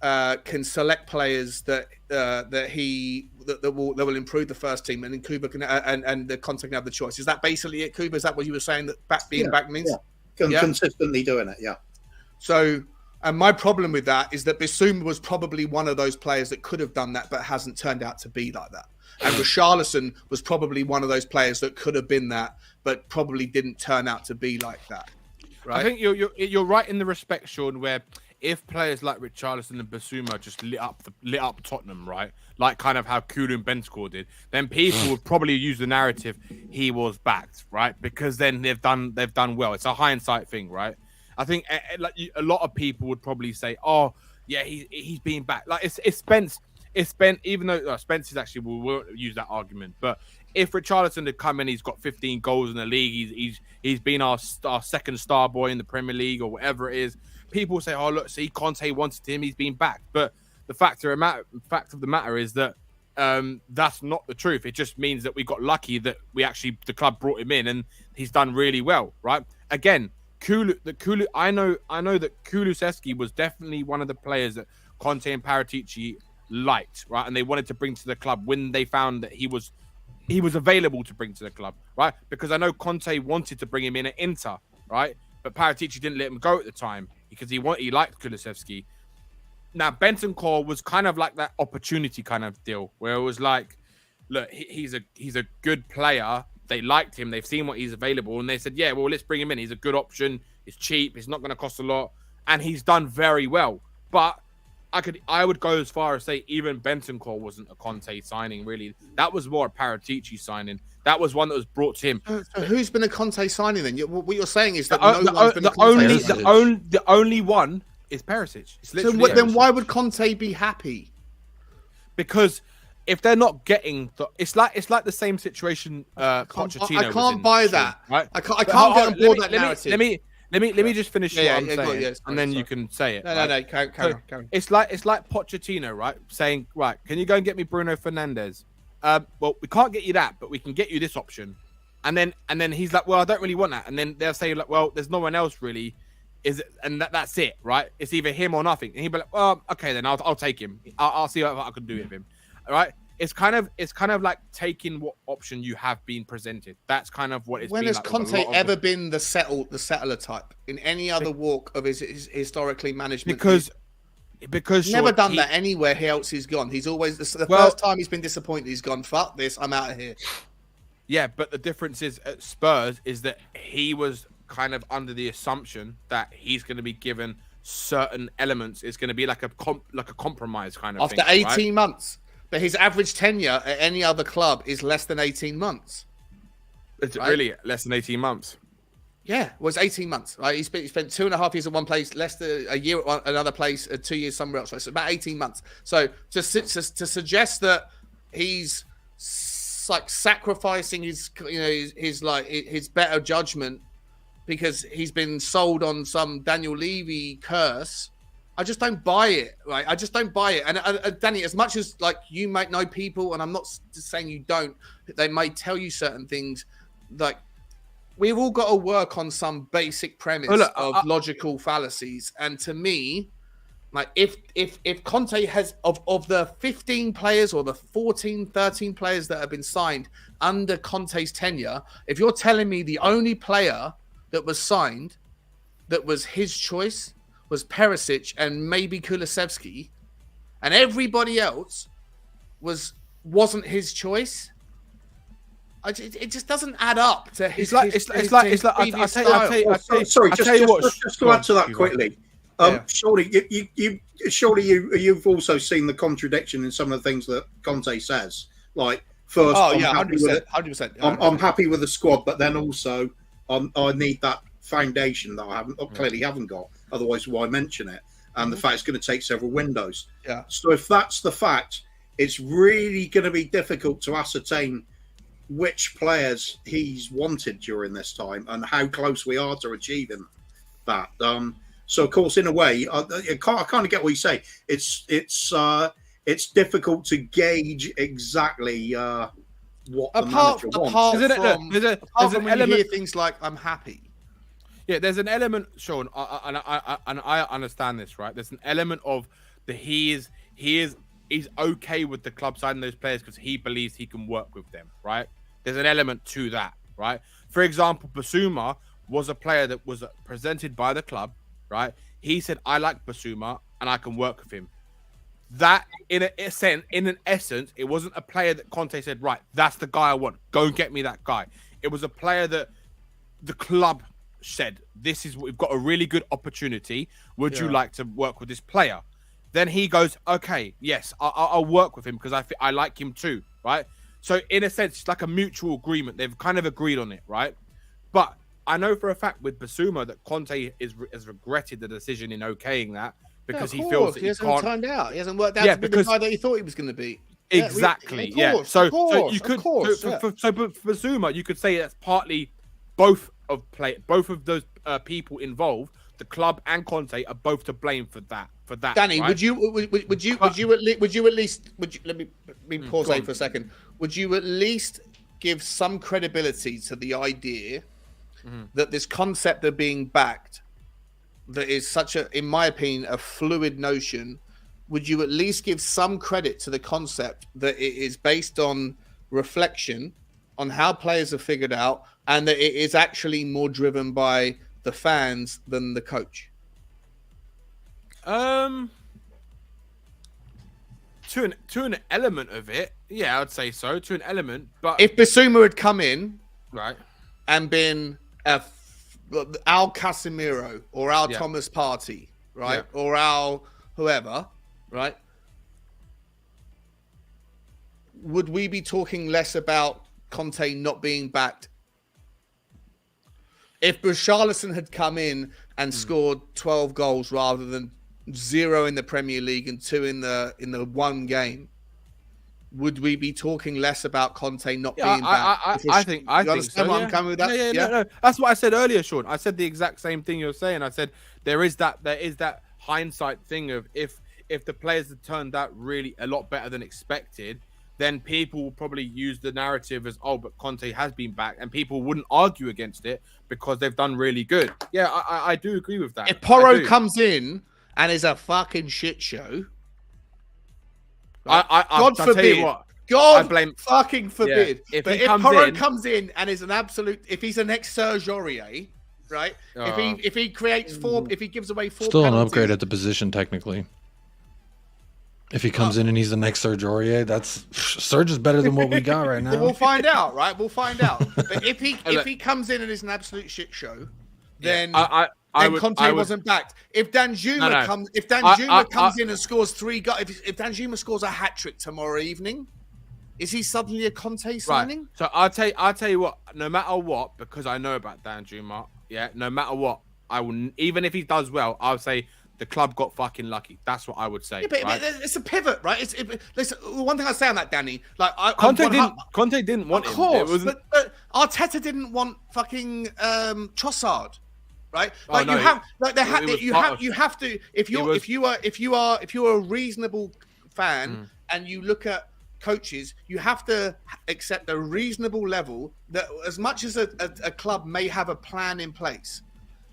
can select players that will improve the first team, and then Kuba can and the Conte can have the choice. Is that basically it, Kuba? Is that what you were saying that being back means? Yeah. Consistently doing it. Yeah. So, and my problem with that is that Bissouma was probably one of those players that could have done that, but hasn't turned out to be like that. And Richarlison was probably one of those players that could have been that, but probably didn't turn out to be like that. Right? I think you're right in the respect, Sean, where if players like Richarlison and Bissouma just lit up Tottenham, right, like kind of how Kulu and Bentancur did, then people would probably use the narrative he was backed, right? Because then they've done well. It's a hindsight thing, right? I think like a lot of people would probably say, "Oh, yeah, he's being backed." Like it's Spence. Even though Spence is actually, we won't use that argument, but if Richarlison had come in, he's got 15 goals in the league. He's been our second star boy in the Premier League or whatever it is. People say, "Oh, look, see, Conte wanted him. He's been backed." But the fact of the matter is that that's not the truth. It just means that we got lucky that the club brought him in and he's done really well, right? Again, I know that Kulusevski was definitely one of the players that Conte and Paratici liked, right? And they wanted to bring to the club when they found that he was available to bring to the club, right? Because I know Conte wanted to bring him in at Inter, right? But Paratici didn't let him go at the time because he liked Kulusevski. Now, Bentancur was kind of like that opportunity kind of deal where it was like, look, he's a good player. They liked him. They've seen what he's available. And they said, yeah, well, let's bring him in. He's a good option. It's cheap. It's not going to cost a lot. And he's done very well. But I would go as far as say even Bentancur wasn't a Conte signing, really. That was more a Paratici signing. That was one that was brought to him. So who's been a Conte signing then? What you're saying is that the only one is Perisic. So then why would Conte be happy? Because if they're not getting, it's like the same situation. Pochettino. I can't buy that. Right? I can't get on board that narrative. Let me just finish what I'm saying, sorry, and then sorry. you can say it. No, right? no, carry on. It's like Pochettino, right? Saying, right, can you go and get me Bruno Fernandes? Well, we can't get you that, but we can get you this option. And then he's like, well, I don't really want that. And then they'll say, like, well, there's no one else really. And that's it, right? It's either him or nothing. And he'll be like, well, okay, then I'll take him. I'll see what I can do with him. All right. It's kind of like taking what option you have been presented. That's kind of what it's When been has like Conte ever been the settler type in any other walk of his historically management? Because he's never done that anywhere else he's gone. He's always the first time he's been disappointed. He's gone, fuck this, I'm out of here. Yeah, but the difference is at Spurs is that he was kind of under the assumption that he's going to be given certain elements. It's going to be like a compromise kind of after thing. 18 right? months. But his average tenure at any other club is less than 18 months. It's really less than 18 months. Yeah, it was 18 months. Right, he spent 2.5 years at one place, less than a year at another place, 2 years somewhere else. Right? So about 18 months. So to suggest that he's like sacrificing his better judgment because he's been sold on some Daniel Levy curse, I just don't buy it, right? I just don't buy it. And Danny, as much as like you might know people, and I'm not saying you don't, they may tell you certain things. Like we've all got to work on some basic premise of logical fallacies. And to me, like if Conte has of the 15 players or the 14, 13 players that have been signed under Conte's tenure, if you're telling me the only player that was signed that was his choice was Perisic and maybe Kulusevski, and everybody else wasn't his choice. It just doesn't add up to his. Sorry, just to add to that quickly. Surely you've also seen the contradiction in some of the things that Conte says. Like first, 100%. I'm happy with the squad, but then also I need that foundation that I clearly haven't got. Otherwise, why mention it? And the fact it's going to take several windows. Yeah. So if that's the fact, it's really going to be difficult to ascertain which players he's wanted during this time and how close we are to achieving that. So of course, in a way, I kind of get what you say. It's difficult to gauge exactly what the manager wants. Apart from when you hear things like "I'm happy." Yeah, there's an element, Sean, and I understand this, right? There's an element of he's okay with the club signing those players because he believes he can work with them, right? There's an element to that, right? For example, Bissouma was a player that was presented by the club, right? He said, I like Bissouma and I can work with him. That, in an essence, it wasn't a player that Conte said, right, that's the guy I want. Go and get me that guy. It was a player that the club said, we've got a really good opportunity. Would you like to work with this player? Then he goes, okay, yes, I'll work with him because I like him too, right? So in a sense, it's like a mutual agreement. They've kind of agreed on it, right? But I know for a fact with Bissouma that Conte has regretted the decision in okaying that because he feels that he hasn't turned out. He hasn't worked out to be the guy that he thought he was going to be. Exactly. So you could for Bissouma, you could say that's partly both of those people involved. The club and Conte are both to blame for that. Danny, right? would you at least let me pause there for a second. Would you at least give some credibility to the idea that this concept of being backed, that is such a, in my opinion, a fluid notion? Would you at least give some credit to the concept that it is based on reflection on how players are figured out, and that it is actually more driven by the fans than the coach? To an element of it, yeah, I'd say so. To an element, but if Bissouma had come in, right, and been Al Casemiro or Al Thomas Partey, right, or Al whoever, right, would we be talking less about Conte not being backed? If Richarlison had come in and scored 12 goals rather than 0 in the Premier League and 2 in the one game, would we be talking less about Conte not Yeah, being back? I think understand so, where I'm coming with that? Yeah. No. That's what I said earlier, Sean. I said the exact same thing you're saying. I said there is that hindsight thing of if the players had turned out really a lot better than expected, then people will probably use the narrative as, oh, but Conte has been back, and people wouldn't argue against it because they've done really good. Yeah, I do agree with that. If Porro comes in and is a fucking shit show, God forbid. God fucking forbid. Yeah. But if Porro comes in and is an absolute, if he's the next Serge Aurier, right? If he creates four, if he gives away four, still penalties, an upgrade at the position technically. If he comes in and he's the next Serge Aurier, Serge is better than what we got right now. We'll find out, right? We'll find out. But if he comes in and is an absolute shit show, then Conte wasn't backed. If Danjuma comes in and scores 3 goals, if Danjuma scores a hat trick tomorrow evening, is he suddenly a Conte signing? Right. So I'll tell you what. No matter what, because I know about Danjuma. Yeah. No matter what, I will. Even if he does well, I'll say the club got fucking lucky. That's what I would say. Yeah, but it's a pivot, right? Listen, one thing I say on that, Danny, like Conte didn't want him. Of course, but Arteta didn't want fucking Trossard. Right, like you have to. If you are a reasonable fan and you look at coaches, you have to accept a reasonable level that, as much as a club may have a plan in place,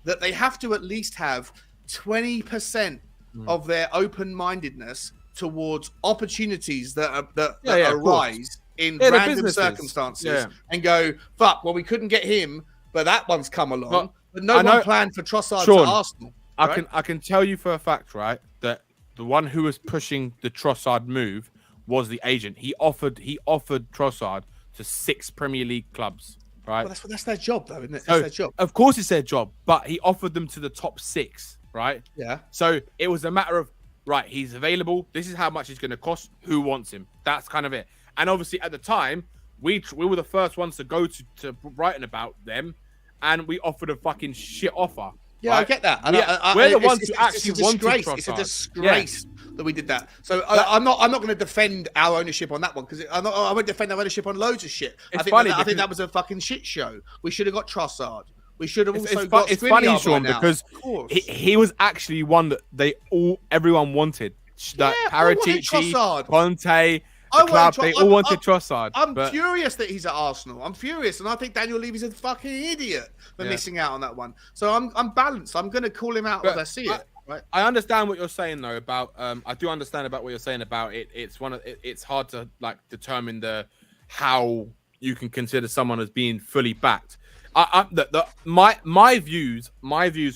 that they have to at least have 20% of their open-mindedness towards opportunities that arise in random circumstances, and go, fuck, well, we couldn't get him, but that one's come along. But no one planned for Trossard to Arsenal. Right? I can tell you for a fact, right, that the one who was pushing the Trossard move was the agent. He offered Trossard to 6 Premier League clubs, right? Well, that's their job, though, isn't it? That's their job. Of course, it's their job, but he offered them to the top 6, right? Yeah. So it was a matter of, right, he's available. This is how much he's going to cost. Who wants him? That's kind of it. And obviously, at the time, we were the first ones to go to Brighton about them. And we offered a fucking shit offer. Yeah, right? I get that. We're the ones who actually wanted Trossard. It's a disgrace that we did that. So I'm not going to defend our ownership on that one, because I won't defend our ownership on loads of shit. I think that was a fucking shit show. We should have got Trossard. We should have also got. It's funny, Sean, because he was actually one that everyone wanted. That Perisic, Conte. They all wanted Trossard. I'm furious that he's at Arsenal. I'm furious, and I think Daniel Levy's a fucking idiot for missing out on that one. So I'm balanced. I'm going to call him out as I see it. Right? I understand what you're saying though about. I do understand about what you're saying about it. It's hard to like determine how you can consider someone as being fully backed. My views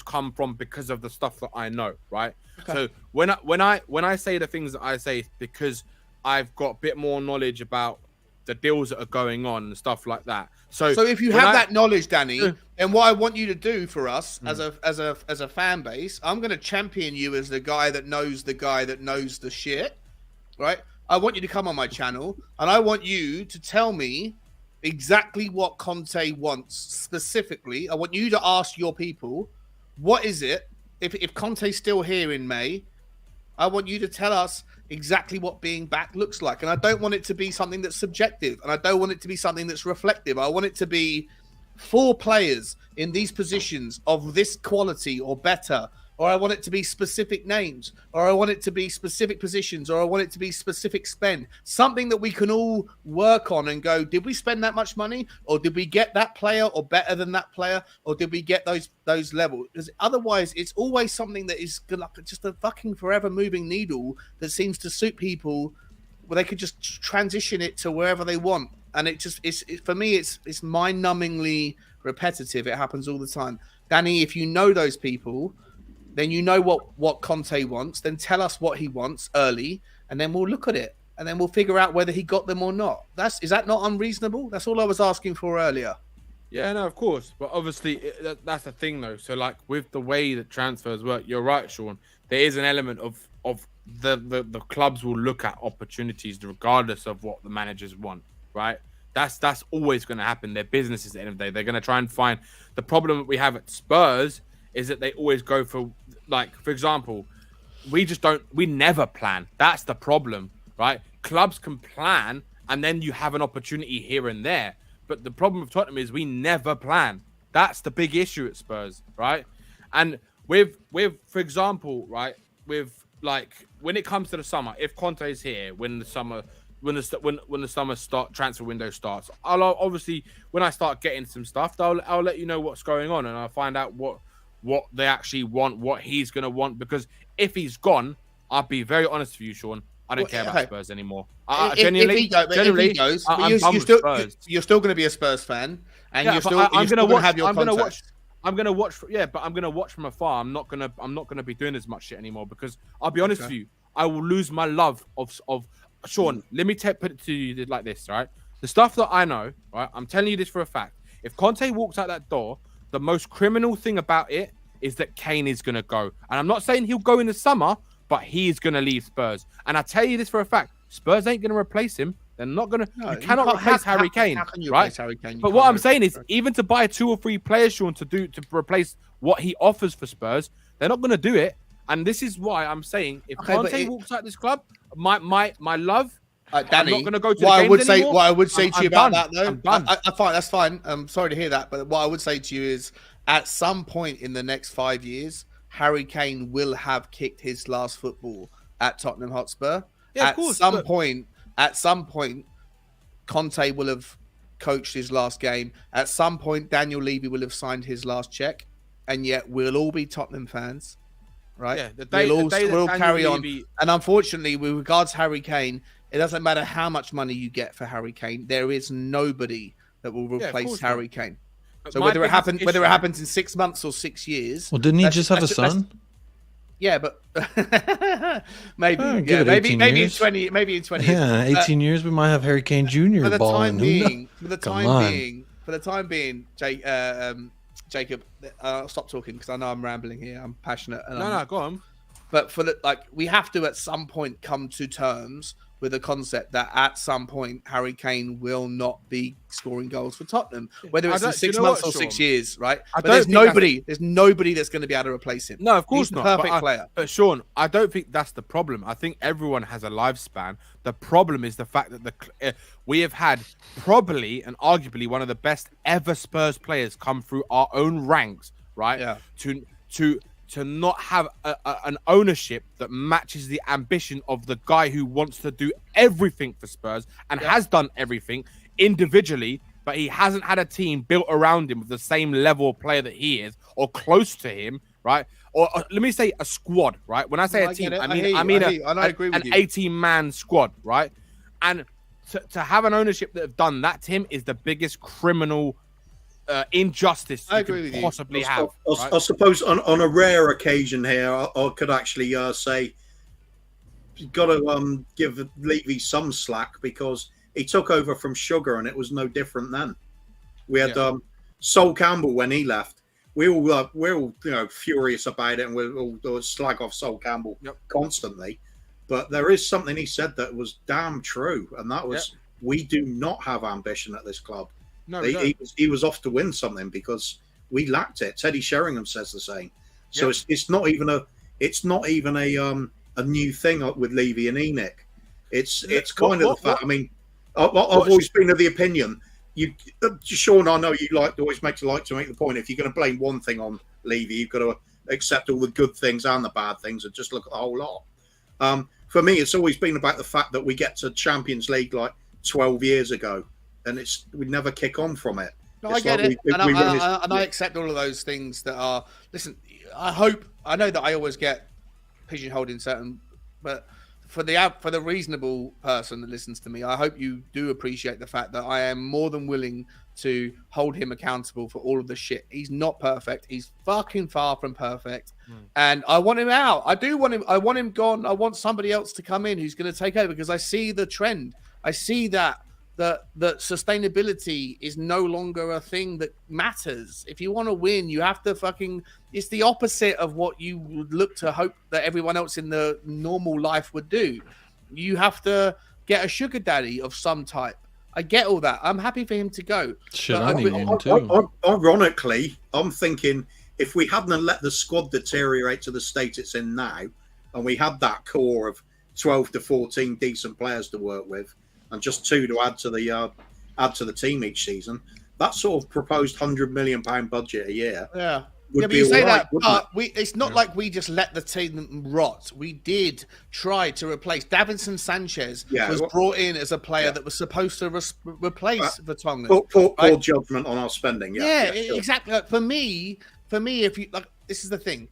come from because of the stuff that I know. Right. Okay. So when I say the things that I say, it's because I've got a bit more knowledge about the deals that are going on and stuff like that. So if you have that knowledge, Danny, then what I want you to do for us as a fan base, I'm going to champion you as the guy that knows the shit, right? I want you to come on my channel and I want you to tell me exactly what Conte wants specifically. I want you to ask your people, what is it? If Conte's still here in May, I want you to tell us exactly what being back looks like. And I don't want it to be something that's subjective, and I don't want it to be something that's reflective. I want it to be 4 players in these positions of this quality or better, or I want it to be specific names, or I want it to be specific positions, or I want it to be specific spend. Something that we can all work on and go, did we spend that much money? Or did we get that player or better than that player? Or did we get those levels? Because otherwise, it's always something that is like just a fucking forever moving needle that seems to suit people where they could just transition it to wherever they want. And for me, it's mind-numbingly repetitive. It happens all the time. Danny, if you know those people, then you know what Conte wants. Then tell us what he wants early, and then we'll look at it, and then we'll figure out whether he got them or not. Is that not unreasonable? That's all I was asking for earlier. Yeah, no, of course. But obviously, that's the thing, though. So, like, with the way that transfers work, you're right, Sean. There is an element of the clubs will look at opportunities regardless of what the managers want, right? That's always going to happen. Their businesses at the end of the day. They're going to try and find... The problem that we have at Spurs is that they always go for, like, for example, we never plan. That's the problem, right? clubs can plan, and then you have an opportunity here and there. But the problem with Tottenham is we never plan. That's the big issue at Spurs, right? And with for example, right, with like when it comes to the summer, if Conte is here when the summer transfer window starts, I'll obviously, when I start getting some stuff, I'll let you know what's going on, and I'll find out what they actually want, what he's gonna want. Because if he's gone, I'll be very honest with you, Sean, I don't care about Spurs anymore. Genuinely, you're still going to be a Spurs fan, and you're still going to have your contacts. I'm gonna watch, but I'm gonna watch from afar. I'm not gonna be doing as much shit anymore, because I'll be honest with you, I will lose my love of Sean. Let me put it to you like this, right? The stuff that I know, right? I'm telling you this for a fact. If Conte walks out that door, the most criminal thing about it is that Kane is gonna go, and I'm not saying he'll go in the summer, but he is gonna leave Spurs. And I tell you this for a fact: Spurs ain't gonna replace him. They're not gonna. No, you cannot replace Harry Kane, right? Harry Kane? But what I'm saying is, even to buy 2 or 3 players, Sean, to replace what he offers for Spurs, they're not gonna do it. And this is why I'm saying, if Conte walks out this club, my love, Danny, I'm not gonna go to. What I would say to you about that, though, fine, that's fine. I'm sorry to hear that, but what I would say to you is, at some point in the next 5 years, Harry Kane will have kicked his last football at Tottenham Hotspur. Yeah, of course. At some point, Conte will have coached his last game. At some point, Daniel Levy will have signed his last check, and yet we'll all be Tottenham fans, right? Yeah, we'll carry on. And unfortunately, with regards to Harry Kane, it doesn't matter how much money you get for Harry Kane. There is nobody that will replace Harry Kane. So whether it happens in 6 months or 6 years. Well, didn't he just have a son? Yeah, but maybe in 20 years. Yeah, 18 years we might have Harry Kane Jr. For the time being, Jacob, I'll stop talking because I know I'm rambling here. I'm passionate. No, go on. But we have to at some point come to terms with the concept that at some point Harry Kane will not be scoring goals for Tottenham, whether it's in 6 months or 6 years, right? But there's nobody that's going to be able to replace him. No, of course not. Perfect player. But Sean, I don't think that's the problem. I think everyone has a lifespan. The problem is the fact that we have had probably and arguably one of the best ever Spurs players come through our own ranks, right? Yeah. To not have an ownership that matches the ambition of the guy who wants to do everything for Spurs and has done everything individually, but he hasn't had a team built around him with the same level of player that he is or close to him, right? Or let me say a squad, right? When I say a team, I mean an 18-man squad, right? And to have an ownership that have done that to him is the biggest criminal injustice you could possibly have. I suppose on a rare occasion here, I could actually say you've got to give Levy some slack, because he took over from Sugar and it was no different then. We had Sol Campbell when he left. We're all furious about it, and we'll slag off Sol Campbell constantly. But there is something he said that was damn true, and that was we do not have ambition at this club. No, he was off to win something because we lacked it. Teddy Sheringham says the same. So it's not even a new thing with Levy and Enoch. It's kind of the fact. I mean, I've always been of the opinion. Sean, I know you always like to make the point. If you're going to blame one thing on Levy, you've got to accept all the good things and the bad things and just look at the whole lot. For me, it's always been about the fact that we get to Champions League like 12 years ago. And we never kick on from it. No, I get it, and I accept all of those things that are. Listen, I know that I always get pigeonholed in certain, but for the reasonable person that listens to me, I hope you do appreciate the fact that I am more than willing to hold him accountable for all of the shit. He's not perfect. He's fucking far from perfect, and I want him out. I do want him. I want him gone. I want somebody else to come in who's going to take over, because I see the trend. I see that sustainability is no longer a thing that matters. If you want to win, you have to it's the opposite of what you would look to hope that everyone else in the normal life would do. You have to get a sugar daddy of some type. I get all that. I'm happy for him to go. Shit, I need one too. Ironically, I'm thinking if we hadn't let the squad deteriorate to the state it's in now, and we had that core of 12 to 14 decent players to work with, and just 2 to add to the team each season. That sort of proposed £100 million budget a year. Yeah. Would But be you say all right, that, but it's not like we just let the team rot. We did try to replace. Davinson Sanchez was brought in as a player that was supposed to replace Vertonghen. Poor judgment on our spending. Yeah, exactly. Like, for me, if you like, this is the thing.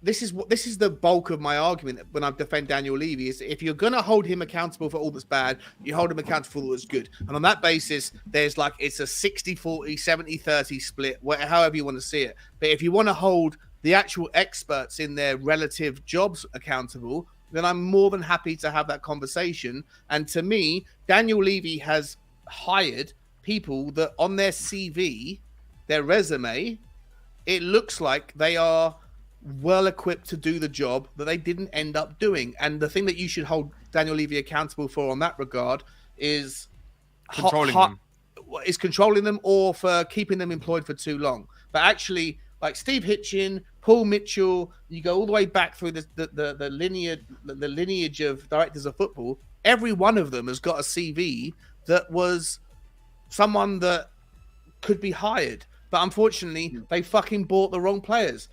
This is the bulk of my argument when I defend Daniel Levy is if you're going to hold him accountable for all that's bad, you hold him accountable for all that's good. And on that basis, there's like, it's a 60-40, 70-30 split, however you want to see it. But if you want to hold the actual experts in their relative jobs accountable, then I'm more than happy to have that conversation. And to me, Daniel Levy has hired people that on their CV, their resume, it looks like they are well equipped to do the job that they didn't end up doing. And the thing that you should hold Daniel Levy accountable for on that regard is controlling them or for keeping them employed for too long. But actually, like Steve Hitchin, Paul Mitchell, you go all the way back through the lineage of directors of football, every one of them has got a CV that was someone that could be hired. But unfortunately, they fucking bought the wrong players.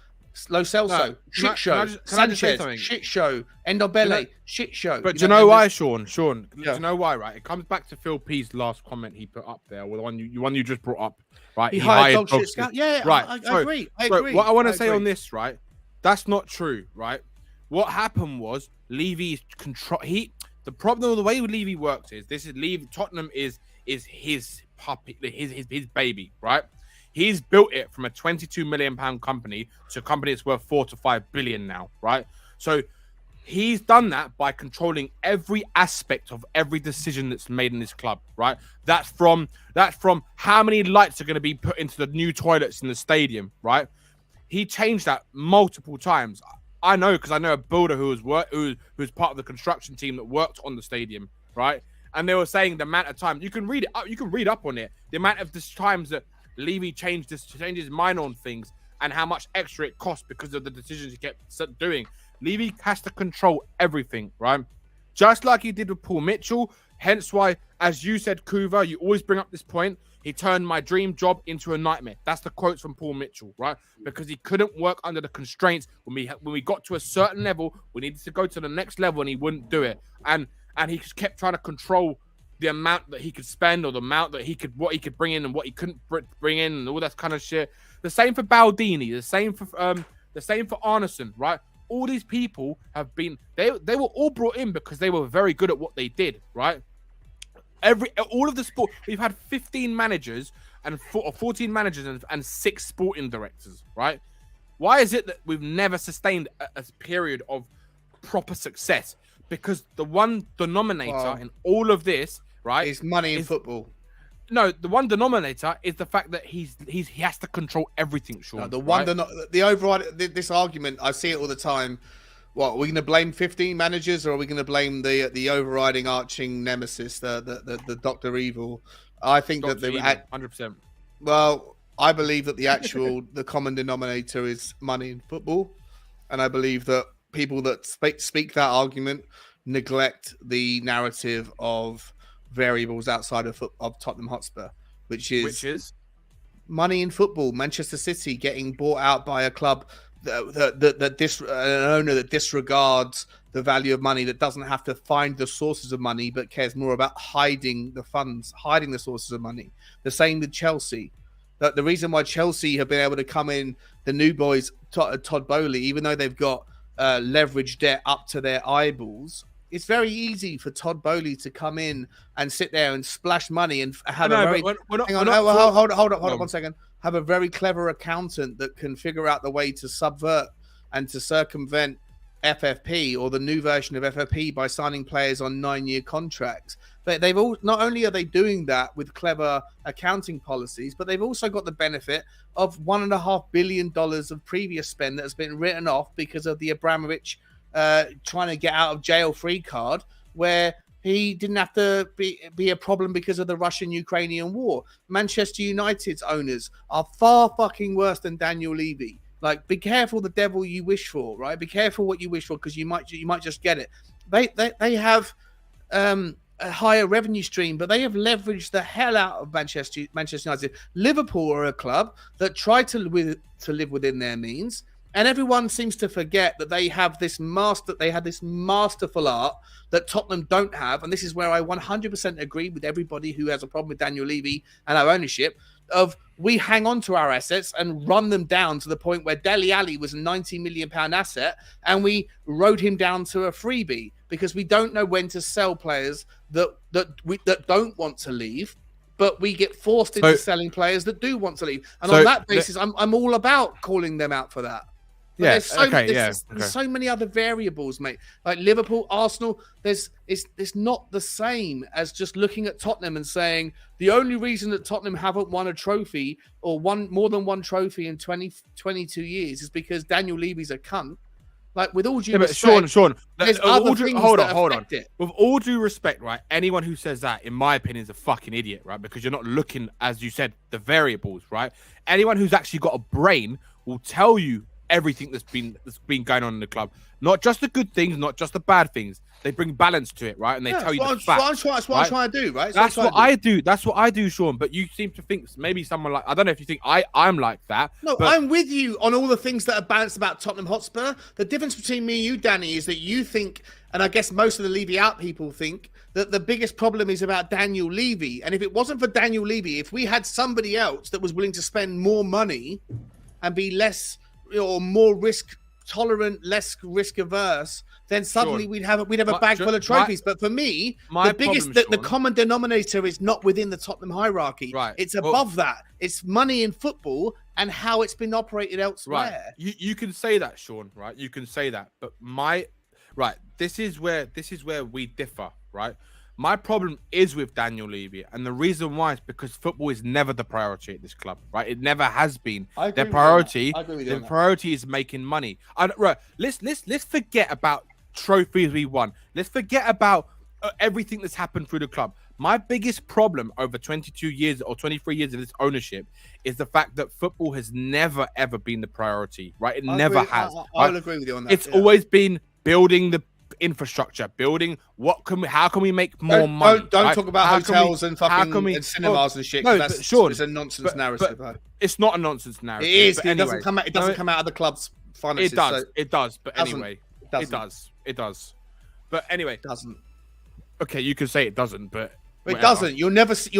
Lo Celso, shit show. Sanchez, shit show. Endobele, shit show. But do you know why, Sean? Do you know why, right? It comes back to Phil P's last comment he put up there, or the one you just brought up, right? He hired dog shit scout. Yeah, right. I agree. What I want to say on this, right? That's not true, right? What happened was Levy's control. The problem, the way Levy works is Tottenham is his puppy, his baby, right? He's built it from a £22 million company to a company that's worth 4 to 5 billion now, right? So he's done that by controlling every aspect of every decision that's made in this club, right? That's from how many lights are going to be put into the new toilets in the stadium, right? He changed that multiple times. I know because I know a builder who's part of the construction team that worked on the stadium, right? And they were saying the amount of time you can read up on it, the amount of times that Levy changed his mind on things and how much extra it cost because of the decisions he kept doing. Levy has to control everything, right? Just like he did with Paul Mitchell. Hence why, as you said, Kuva, you always bring up this point. He turned my dream job into a nightmare. That's the quotes from Paul Mitchell, right? Because he couldn't work under the constraints. When we got to a certain level, we needed to go to the next level, and he wouldn't do it. And he just kept trying to control the amount that he could spend or the amount that what he could bring in and what he couldn't bring in and all that kind of shit. The same for Baldini, the same for Arneson, right? All these people have been they were all brought in because they were very good at what they did, right? All of the sport, we've had 15 managers and 14 managers and 6 sporting directors, right? Why is it that we've never sustained a period of proper success? Because the one denominator in all of this, right, is money in football. No, the one denominator is the fact that he has to control everything, Sean. No, the override, this argument, I see it all the time. What, are we going to blame 15 managers, or are we going to blame the overriding arching nemesis, the Dr. Evil? I think Dr. that they 100%. Well, I believe that the common denominator is money in football, and I believe that people that speak that argument neglect the narrative of variables outside of Tottenham Hotspur, which is money in football. Manchester City getting bought out by a club an owner that disregards the value of money, that doesn't have to find the sources of money, but cares more about hiding the funds, hiding the sources of money. The same with Chelsea. The reason why Chelsea have been able to come in, the new boys, Todd Bowley, even though they've got leverage debt up to their eyeballs, it's very easy for Todd Bowley to come in and sit there and splash money and have hold on 1 second. Have a very clever accountant that can figure out the way to subvert and to circumvent FFP, or the new version of FFP, by signing players on 9-year contracts. But not only are they doing that with clever accounting policies, but they've also got the benefit of $1.5 billion of previous spend that has been written off because of the Abramovich trying to get out of jail free card, where he didn't have to be a problem because of the Russian-Ukrainian war. Manchester United's owners are far fucking worse than Daniel Levy. Like, be careful the devil you wish for, right? Be careful what you wish for, because you might just get it. They have a higher revenue stream, but they have leveraged the hell out of Manchester United. Liverpool are a club that try to live within their means, and everyone seems to forget that they had this masterful art that Tottenham don't have. And this is where I 100% agree with everybody who has a problem with Daniel Levy and our ownership. Of we hang on to our assets and run them down to the point where Dele Alli was a £90 million asset, and we rode him down to a freebie because we don't know when to sell players that don't want to leave, but we get forced into selling players that do want to leave. And on that basis, I'm all about calling them out for that. There's so many other variables, mate. Like Liverpool, Arsenal, it's not the same as just looking at Tottenham and saying the only reason that Tottenham haven't won a trophy or won more than one trophy in 22 years is because Daniel Levy's a cunt. Like, with all due respect, Sean, there's other things hold on. It. With all due respect, right? Anyone who says that, in my opinion, is a fucking idiot, right? Because you're not looking, as you said, the variables, right? Anyone who's actually got a brain will tell you everything that's been going on in the club. Not just the good things, not just the bad things. They bring balance to it, right? And they tell you the facts. That's what I'm trying to do, right? That's what I do. That's what I do, Sean. But you seem to think maybe someone like, I don't know if you think I'm like that. No, but I'm with you on all the things that are balanced about Tottenham Hotspur. The difference between me and you, Danny, is that you think, and I guess most of the Levy out people think, that the biggest problem is about Daniel Levy. And if it wasn't for Daniel Levy, if we had somebody else that was willing to spend more money and be less or more risk tolerant, less risk averse, then suddenly we'd have a bag full of trophies. But for me, the common denominator is not within the Tottenham hierarchy. Right. It's above that. It's money in football and how it's been operated elsewhere. Right. You can say that, Sean. Right. You can say that. But this is where we differ. Right. My problem is with Daniel Levy, and the reason why is because football is never the priority at this club, right? It never has been. The priority is making money. Let's forget about trophies we won. Let's forget about everything that's happened through the club. My biggest problem over 22 years or 23 years of this ownership is the fact that football has never ever been the priority, right? It never has. I'll agree with you on that. It's always been building the infrastructure, building how can we make more money? Don't talk about hotels and fucking and cinemas and shit. No, but Sean, it's a nonsense narrative. But it's not a nonsense narrative. It is. It doesn't come out of the club's finances. It does. But anyway, it does. But anyway, it doesn't. Okay, you can say it doesn't, but it doesn't. You'll never see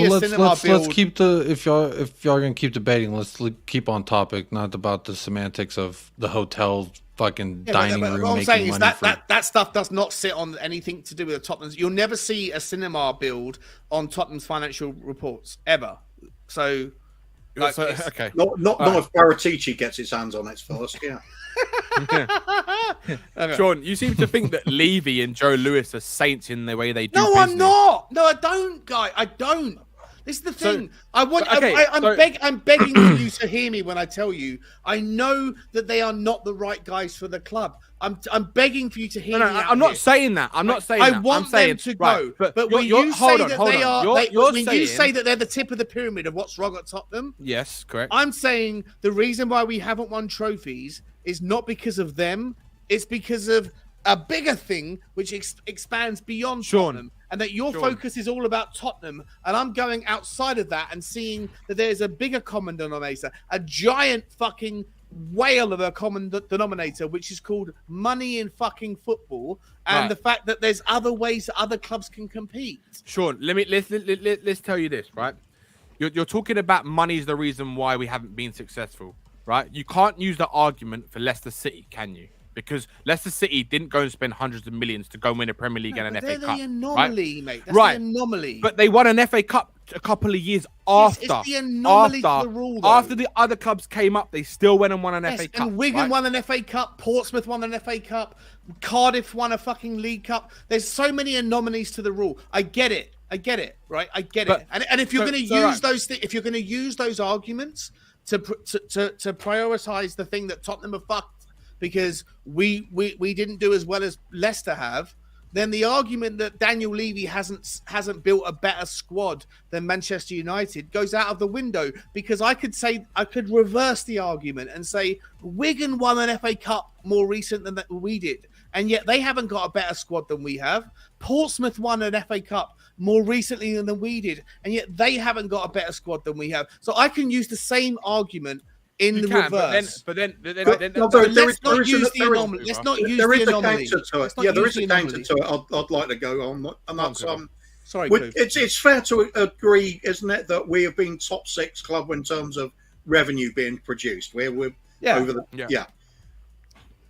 a cinema build. Let's keep if y'all gonna keep debating, let's keep on topic, not about the semantics of the hotel fucking dining room. What I'm making saying is money that stuff does not sit on anything to do with the Tottenham's. You'll never see a cinema build on Tottenham's financial reports ever. So, okay. Not if Perisic gets his hands on it first. Yeah. Okay. Sean, you seem to think that Levy and Joe Lewis are saints in the way they do. No, business. I'm not. No, I don't, guy. I don't. This is the thing. I'm begging for you to hear me when I tell you. I know that they are not the right guys for the club. I'm begging for you to hear me. I'm not saying that. I'm not saying that. I want them to go. But when you say that you say that they're the tip of the pyramid of what's wrong at Tottenham. Yes, correct. I'm saying the reason why we haven't won trophies is not because of them. It's because of a bigger thing which expands beyond Tottenham, and that your focus is all about Tottenham, and I'm going outside of that and seeing that there's a bigger common denominator, a giant fucking whale of a common denominator, which is called money in fucking football, and the fact that there's other ways that other clubs can compete. Sean, let's tell you this, right? You're talking about money is the reason why we haven't been successful, right? You can't use the argument for Leicester City, can you? Because Leicester City didn't go and spend hundreds of millions to go win a Premier League and an FA Cup. They're the anomaly, right? mate. That's the anomaly. But they won an FA Cup a couple of years after. It's the anomaly to the rule, though. After the other clubs came up, they still went and won an FA Cup. And Wigan won an FA Cup. Portsmouth won an FA Cup. Cardiff won a fucking League Cup. There's so many anomalies to the rule. I get it, right? I get it. And if you're going to use if you're going to use those arguments to prioritize the thing that Tottenham have fucked, because we didn't do as well as Leicester have, then the argument that Daniel Levy hasn't built a better squad than Manchester United goes out of the window, because I could reverse the argument and say Wigan won an FA Cup more recent than that we did, and yet they haven't got a better squad than we have. Portsmouth won an FA Cup more recently than we did, and yet they haven't got a better squad than we have. So I can use the same argument in the reverse. But then let's not use the anomaly. Let's not use the anomaly. Yeah, there is a counter to it. I'd like to go on, and that's Sorry, it's fair to agree, isn't it, that we have been top 6 club in terms of revenue being produced. We're over the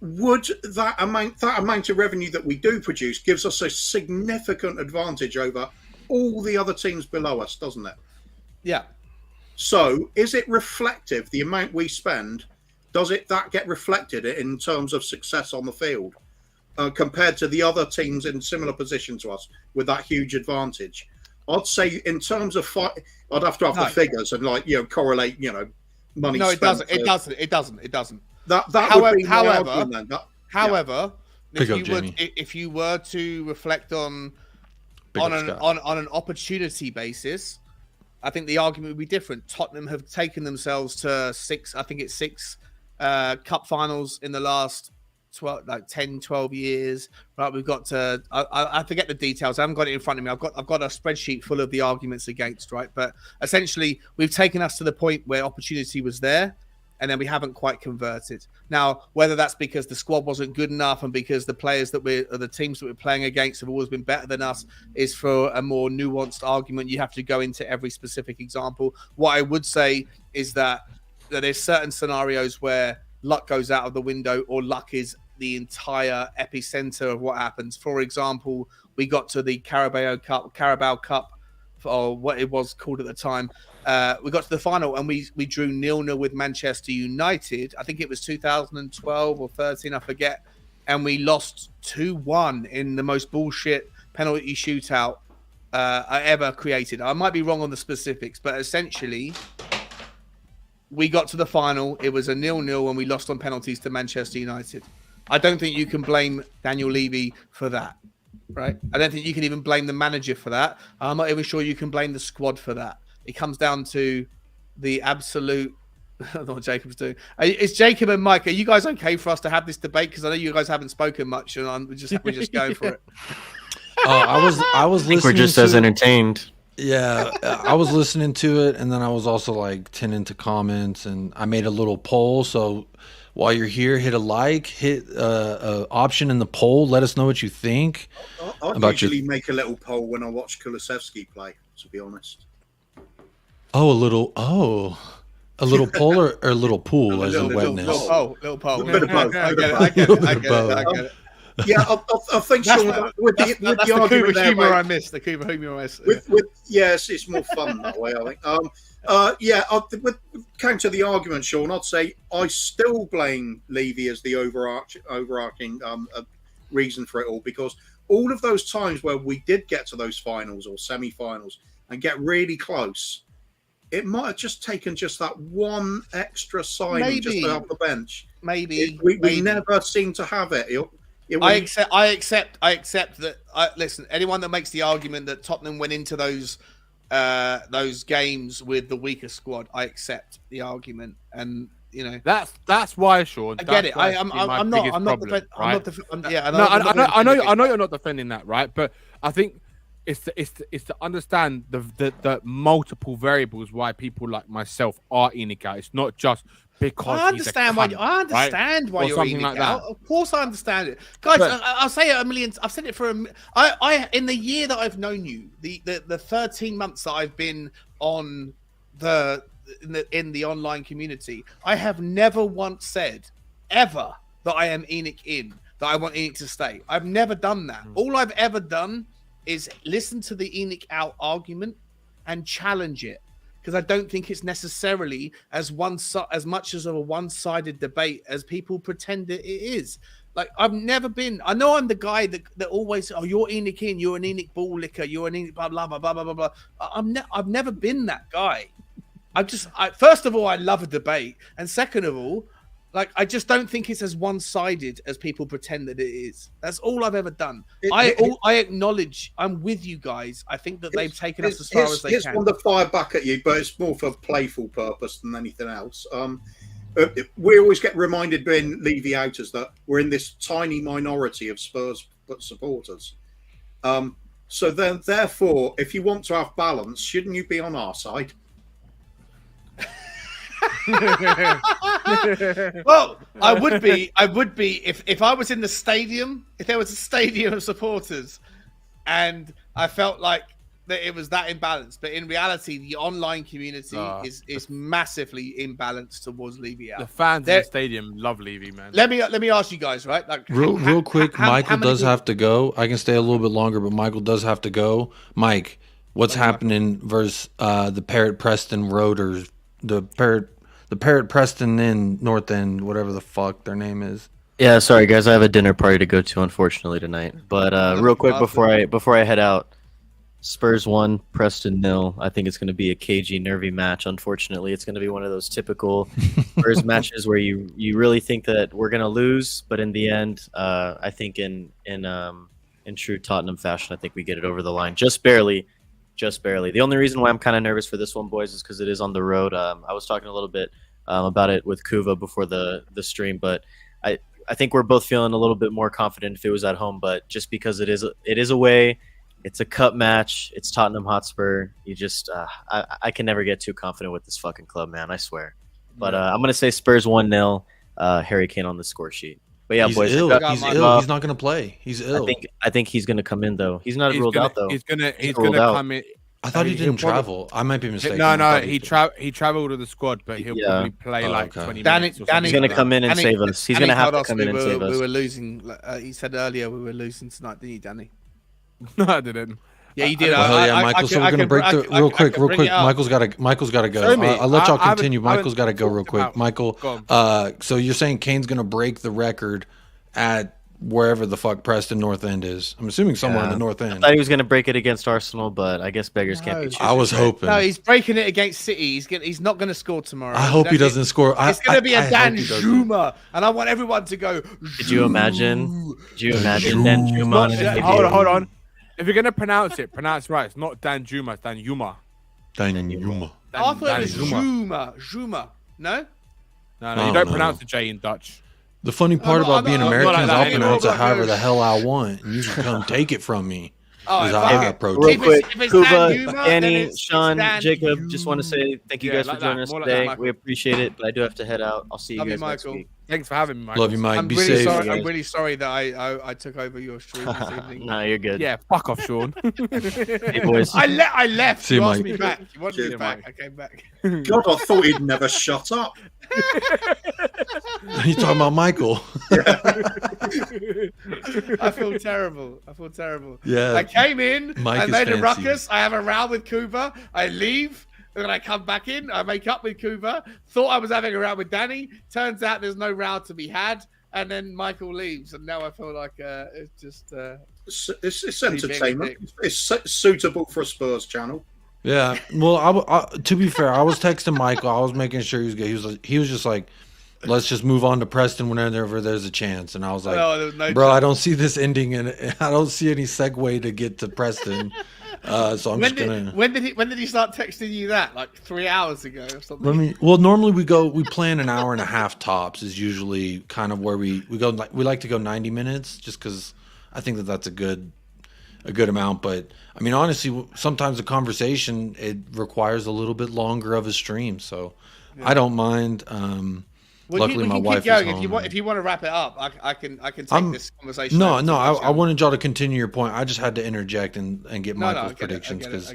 Would that amount of revenue that we do produce gives us a significant advantage over all the other teams below us, doesn't it? Yeah. So, is it reflective, the amount we spend, does that get reflected in terms of success on the field compared to the other teams in similar position to us with that huge advantage? I'd say in terms of I'd have to have the figures and correlate, money. No, it spent. doesn't. It doesn't. That however, would be my argument then. However, Jamie. if you were to reflect on an opportunity basis, I think the argument would be different. Tottenham have taken themselves to 6 cup finals in the last 10, 12 years. Right, we've got to. I forget the details. I haven't got it in front of me. I've got a spreadsheet full of the arguments against. Right, but essentially, we've taken us to the point where opportunity was there, and then we haven't quite converted. Now, whether that's because the squad wasn't good enough and because the players the teams that we're playing against have always been better than us is for a more nuanced argument. You have to go into every specific example. What I would say is that there's certain scenarios where luck goes out of the window or luck is the entire epicenter of what happens. For example, we got to the Carabao Cup, or what it was called at the time. We got to the final and we drew 0-0 with Manchester United. I think it was 2012 or 13, I forget. And we lost 2-1 in the most bullshit penalty shootout I ever created. I might be wrong on the specifics, but essentially we got to the final. It was a 0-0 and we lost on penalties to Manchester United. I don't think you can blame Daniel Levy for that. Right? I don't think you can even blame the manager for that. I'm not even sure you can blame the squad for that. It comes down to the absolute. I don't know what Jacob's doing. It's Jacob and Mike. Are you guys okay for us to have this debate? Because I know you guys haven't spoken much, and we're just going for it. I was listening. We're just as entertained. Yeah, I was listening to it, and then I was also tending to comments, and I made a little poll. So while you're here, hit a like, hit option in the poll. Let us know what you think. I usually make a little poll when I watch Kulusevski play, to be honest. Oh, a little poll or a little pool as in wetness. Little poll. A bit of both. I get it. Yeah, I think so. With the argument there, humor I missed. The humor I missed. Yes, it's more fun that way, I think. With counter the argument, Sean, I'd say I still blame Levy as the overarching reason for it all, because all of those times where we did get to those finals or semi-finals and get really close, it might have just taken just that one extra signing just off the bench. Maybe we never seem to have it. I accept that. Listen, anyone that makes the argument that Tottenham went into those games with the weaker squad, I accept the argument, and that's why, Sean. I get it. I'm not. I know you're not defending that, right? But I think it's to understand the multiple variables why people like myself are ENIC out. It's not just because I understand why you're ENIC out. Of course, I understand it, guys. I'll say it a million. I've said it for I in the year that I've known you, the 13 months that I've been on in the online community, I have never once said ever that I am ENIC in, that I want ENIC to stay. I've never done that. All I've ever done is listen to the ENIC out argument and challenge it, because I don't think it's necessarily as much as a one-sided debate as people pretend it is. I've never been. I know I'm the guy that always, you're ENIC in, you're an ENIC ball licker, you're an ENIC blah blah blah blah blah blah. I've never been that guy. First of all, I love a debate, and second of all, I just don't think it's as one-sided as people pretend that it is. That's all I've ever done. I acknowledge I'm with you guys. I think that they've taken us as far as they can. Here's one to fire back at you, but it's more for playful purpose than anything else. we always get reminded being Levy outers that we're in this tiny minority of Spurs supporters. So then, therefore, if you want to have balance, shouldn't you be on our side? Well, I would be if I was in the stadium, if there was a stadium of supporters and I felt like that it was that imbalanced. But in reality, the online community is massively imbalanced towards Levy out. The fans in the stadium love Levy, man. Let me ask you guys, right? Like real quick, Michael does have to go. I can stay a little bit longer, but Michael does have to go. Mike, what's happening versus the Parrot Preston Road or the Parrot Preston Inn North End, whatever the fuck their name is? Yeah, sorry guys, I have a dinner party to go to unfortunately tonight. But real quick before I head out, Spurs 1, Preston 0. I think it's going to be a cagey, nervy match. Unfortunately, it's going to be one of those typical Spurs matches where you really think that we're going to lose, but in the end, I think in true Tottenham fashion, I think we get it over the line just barely. The only reason why I'm kind of nervous for this one, boys, is because it is on the road. I was talking a little bit about it with Kuva before the stream, but I think we're both feeling a little bit more confident if it was at home. But just because it is away. It's a cup match. It's Tottenham Hotspur. You just, I can never get too confident with this fucking club, man. I swear. But I'm gonna say Spurs 1-0. Harry Kane on the score sheet. But yeah, he's boys, ill. He's ill. He's not gonna play. He's ill. I think he's gonna come in though. He's not ruled out though. He's gonna come in. I thought he didn't travel. I might be mistaken. No, he traveled with the squad, but he'll probably play 20 minutes. He's gonna come in and save us. He's gonna have to come in and save us. We were losing. He said earlier we were losing tonight, didn't you, Danny? No, I didn't. Yeah, you did. Well, hell yeah, Michael. So we're gonna break the real quick. Michael's gotta go. I'll let y'all continue. Michael's gotta go real quick. Michael. So you're saying Kane's gonna break the record at wherever the fuck Preston North End is? I'm assuming somewhere in the North End. I thought he was gonna break it against Arsenal, but I guess beggars can't be choosers. I was hoping. No, he's breaking it against City. He's not gonna score tomorrow. I hope he doesn't score. It's gonna be a Danjuma, and I want everyone to go. Did you imagine? Danjuma? Hold on. If you're gonna pronounce it right. It's not Danjuma, it's Danjuma. Danjuma. I thought it was Juma. No, you don't pronounce the J in Dutch. The funny part about being American is I'll pronounce it however the hell I want, and you can come take it from me. Real quick, Kuva, Danny, Sean, Jacob, just want to say thank you guys for joining us today. We appreciate it, but I do have to head out. I'll see you guys next week. Thanks for having me, Michael. Love you, Mike. Be safe. I'm really sorry that I took over your stream this evening. No, you're good. Yeah, fuck off, Sean. Hey, boys. I left. See you, asked Mike. me back. You wanted me back. I came back. God, I thought he'd never shut up. You talking about Michael? I feel terrible. Yeah. I came in. Mike I made fancy. a ruckus. I have a row with Kuva. I leave. And then I come back in. I make up with Kuva. Thought I was having a row with Danny. Turns out there's no row to be had. And then Michael leaves. And now I feel like it's just... It's entertainment. It's suitable for a Spurs channel. Yeah. Well, to be fair, I was texting Michael. I was making sure he was good. He was just like, let's just move on to Preston whenever there's a chance. And I was like, bro, I don't see this ending, and I don't see any segue to get to Preston. So I'm just gonna. When did he start texting you that? Like 3 hours ago or something? Normally we plan an hour and a half tops is usually kind of where we go. We like to go 90 minutes just because I think that's a good amount. But I mean, honestly, sometimes a conversation it requires a little bit longer of a stream, so I don't mind. Luckily, my wife is home. If you want to wrap it up, I can take this conversation. No, I wanted y'all to continue your point. I just had to interject and get Michael's predictions because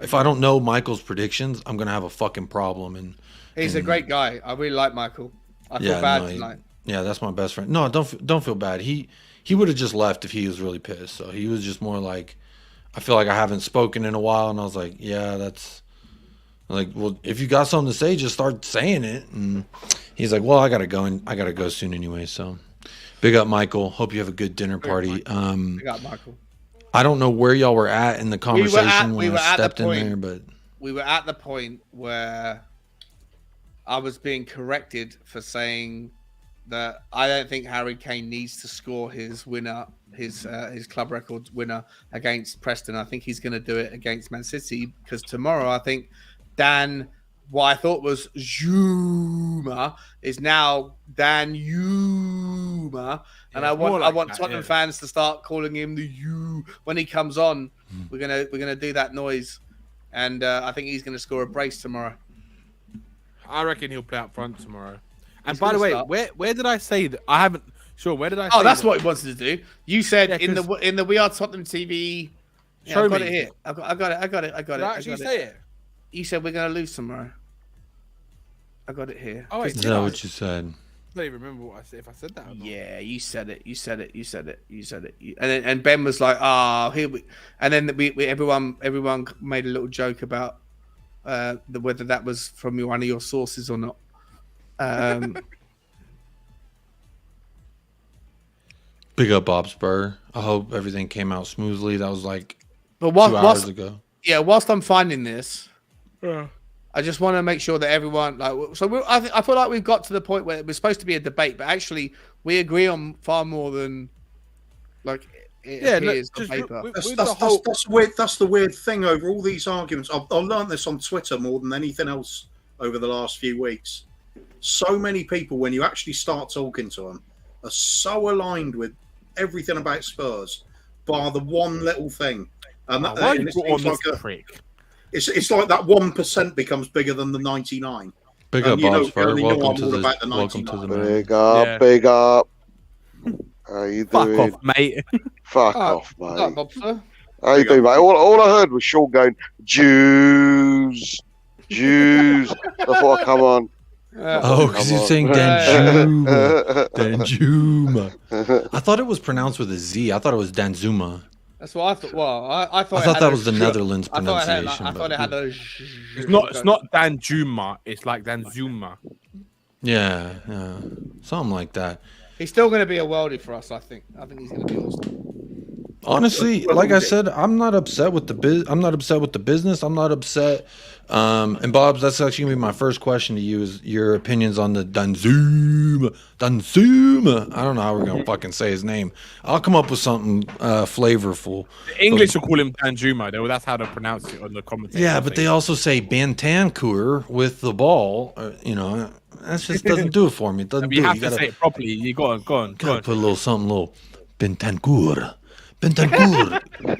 if I don't know Michael's predictions, I'm gonna have a fucking problem. And he's a great guy. I really like Michael. I feel bad tonight. Yeah, that's my best friend. No, don't feel bad. He would have just left if he was really pissed. So he was just more like, I feel like I haven't spoken in a while, and I was like, yeah, that's. Like, well, if you got something to say, just start saying it. And he's like, well, I gotta go, and I gotta go soon anyway. So, big up, Michael. Hope you have a good dinner party. Big up, Michael. I don't know where y'all were at in the conversation when I stepped in there, but we were at the point where I was being corrected for saying that I don't think Harry Kane needs to score his winner, his club record winner against Preston. I think he's going to do it against Man City because tomorrow I think Dan what I thought was Zuma is now Danjuma, and I want Tottenham fans to start calling him the U when he comes on. We're gonna do that noise, and I think he's gonna score a brace tomorrow. I reckon he'll play up front tomorrow. And by the way, where did I say that? I haven't. Sure, where did I? Oh, that's what he wanted to do. You said in the We Are Tottenham TV. Yeah, I've got it here. I got it. Did I actually say it? You said we're gonna lose tomorrow. I got it here. Oh, wait, is that what you said? I don't even remember what I said. If I said that or not. Yeah, you said it. And Ben was like, here we. And then everyone made a little joke about whether that was from one of your sources or not. Big up Bob Spur. I hope everything came out smoothly. That was like 2 hours ago. Yeah, whilst I'm finding this, I just want to make sure that everyone I feel like we've got to the point where it was supposed to be a debate, but actually we agree on far more than like it appears on paper. That's the weird thing over all these arguments. I've learned this on Twitter more than anything else over the last few weeks. So many people, when you actually start talking to them, are so aligned with everything about Spurs, bar the one little thing. And it's like that 1% becomes bigger than the 99. Big up, Bob Spur. Welcome to the big up. How you doing? Fuck off, mate. Fuck off, mate. Bob, how you doing, mate? All I heard was Sean going, Jews. I thought, come on. Because he's saying Danjuma. I thought it was pronounced with a Z. I thought it was Danjuma. That's what I thought. Well, I thought that was the Netherlands pronunciation. I thought it had a. It's not Danjuma. It's like Danjuma. Yeah, something like that. He's still going to be a worldie for us. I think he's going to be awesome. Honestly, like I said, I'm not upset with the business. I'm not upset. And Bob's, that's actually gonna be my first question to you: is your opinions on the Danjuma? I don't know how we're gonna fucking say his name. I'll come up with something flavorful. The English will call him Danjuma, though. That's how they pronounce it on the commentator. Yeah, but they also say Bantancourt with the ball. That just doesn't do it for me. It doesn't do you it. have You to gotta say it properly. You go on. Put a little something, Bantancourt,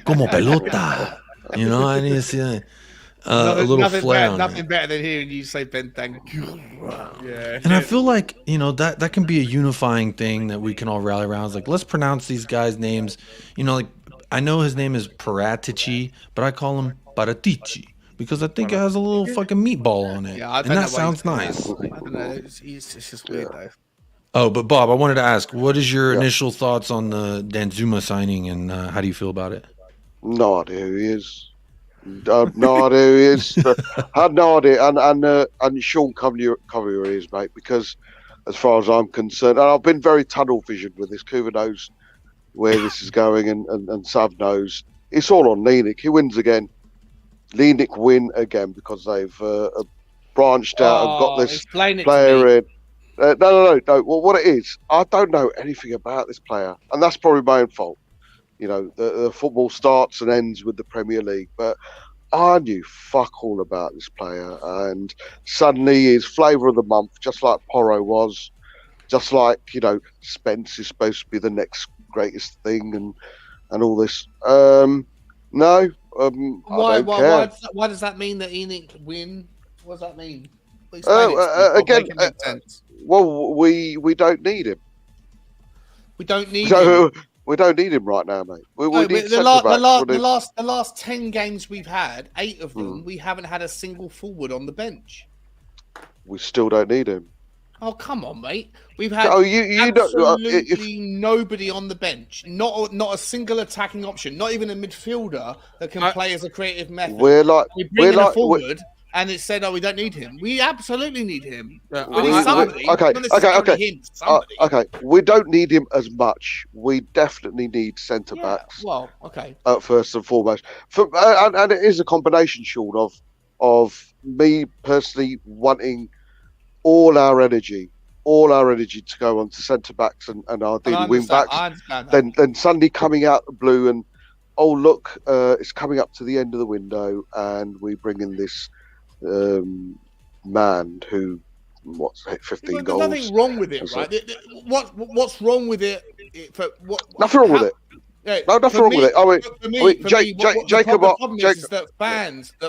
como pelota. I need to see that. A little flair. Nothing better than hearing you say Bantancourt. Yeah. And I feel like, that can be a unifying thing that we can all rally around. It's like, let's pronounce these guys' names. I know his name is Paratici, but I call him Paratici because I think it has a little fucking meatball on it. Yeah, and that sounds nice. I don't know. It's just weird, though. Oh, but Bob, I wanted to ask, what is your initial thoughts on the Danjuma signing, and how do you feel about it? No idea who he is. No idea who he is. I had no idea. And Sean, cover your ears, mate, because as far as I'm concerned, and I've been very tunnel visioned with this. Kuva knows where this is going, and Sav knows. It's all on Lienick. He wins again. Lienick win again because they've branched out and got this player in. No. Well, what it is, I don't know anything about this player, and that's probably my own fault. The football starts and ends with the Premier League, but I knew fuck all about this player, and suddenly he's flavour of the month, just like Porro was, just like Spence is supposed to be the next greatest thing, and all this. I don't care. Why does that mean that Enoch win? What does that mean? Again. Well, we don't need him. We don't need him. We don't need him right now, mate. We need the last 10 games we've had, 8 of them, we haven't had a single forward on the bench. We still don't need him. Oh, come on, mate. We've had nobody on the bench. Not a single attacking option. Not even a midfielder that can play as a creative method. We bring a forward. And it said, we don't need him. We absolutely need him. We need somebody. Okay. We don't need him as much. We definitely need centre-backs. Well, okay. First and foremost. And it is a combination, Sean, of me personally wanting all our energy to go on to centre-backs and ideally wing-backs. Then Sunday coming out the blue and, it's coming up to the end of the window and we bring in this man who hit 15 There's goals. nothing wrong with it, right? What's wrong with it? Nothing wrong with it. Yeah, No, nothing wrong with it. Jacob, the problem is that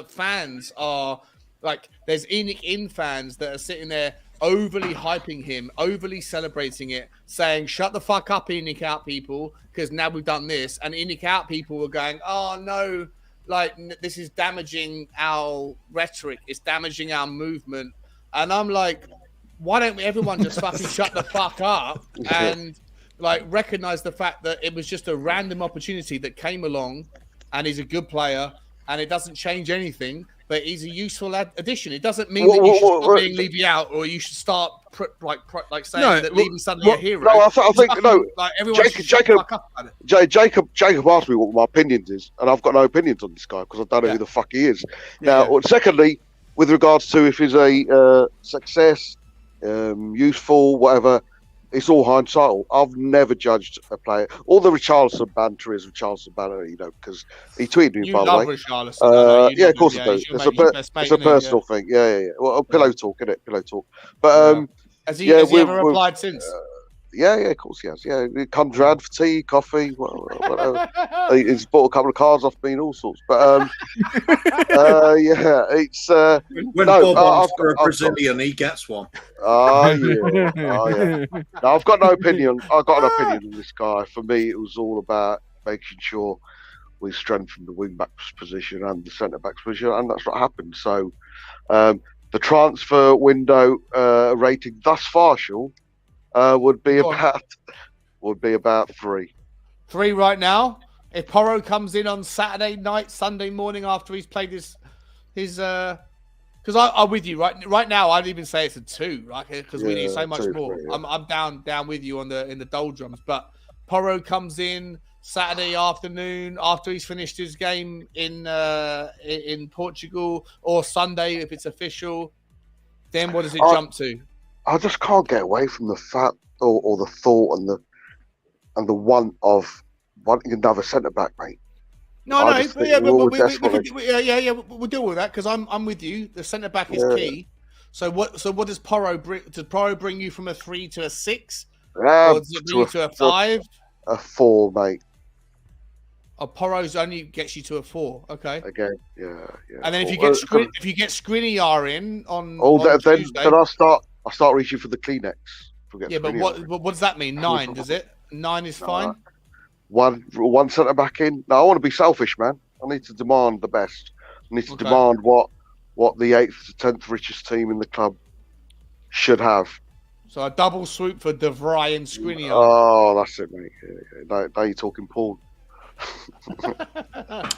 fans are like, there's ENIC in fans that are sitting there overly hyping him, overly celebrating it, saying, "Shut the fuck up, ENIC out people, because now we've done this." And ENIC out people were going, "Oh no, like this is damaging our rhetoric. It's damaging our movement." And I'm like, why don't we everyone just fucking shut the fuck up and like recognize the fact that it was just a random opportunity that came along, and he's a good player, and it doesn't change anything, but he's a useful addition. It doesn't mean that you should stop being Levy out, or you should start saying that Levy's suddenly a hero. No, I think no. Like everyone should shut the fuck up about it. Jacob asked me what my opinions is, and I've got no opinions on this guy because I don't know who the fuck he is. Secondly, with regards to if he's a success, useful, whatever, it's all hindsight. I've never judged a player. All the Richarlison banter is Richarlison banter, because he tweeted me, by the way. Richarlison. Yeah, of course I do. It's a personal thing. Yeah. Well, pillow talk, isn't it? Pillow talk. But has he ever replied since? Yeah, of course he has. Yeah, he comes round for tea, coffee, whatever. He's bought a couple of cars off me and all sorts. But yeah, it's when Bob asks for a Brazilian, he gets one. Oh yeah. No, I've got no opinion. I've got an opinion on this guy. For me, it was all about making sure we strengthened the wing back's position and the centre back's position, and that's what happened. So the transfer window rating thus far, Sean, would be about 3. 3 right now. If Porro comes in on Saturday night, Sunday morning after he's played his because I'm with you right now. I'd even say it's a 2, right? Because we need so much 2, more. 3, yeah. I'm down with you in the doldrums. But Porro comes in Saturday afternoon after he's finished his game in Portugal, or Sunday if it's official. Then what does it jump to? I just can't get away from the fact or the thought and the want of wanting another centre back, mate. No, we'll deal with that because I'm with you. The centre back is key. So what does Porro bring? Does Porro bring you from a 3 to a 6? Or does it bring you to a 5? A 4, mate. Oh, Porro's only gets you to a 4. Okay. Again, yeah. And then if you get Skriniar in on Tuesday, then I start reaching for the Kleenex. But what does that mean? 9, does it? 9 is fine. One centre back in. No, I want to be selfish, man. I need to demand the best. I need to demand what the 8th to 10th richest team in the club should have. So a double swoop for De Vrij and Skriniar. Oh, that's it, mate. Now you're talking porn.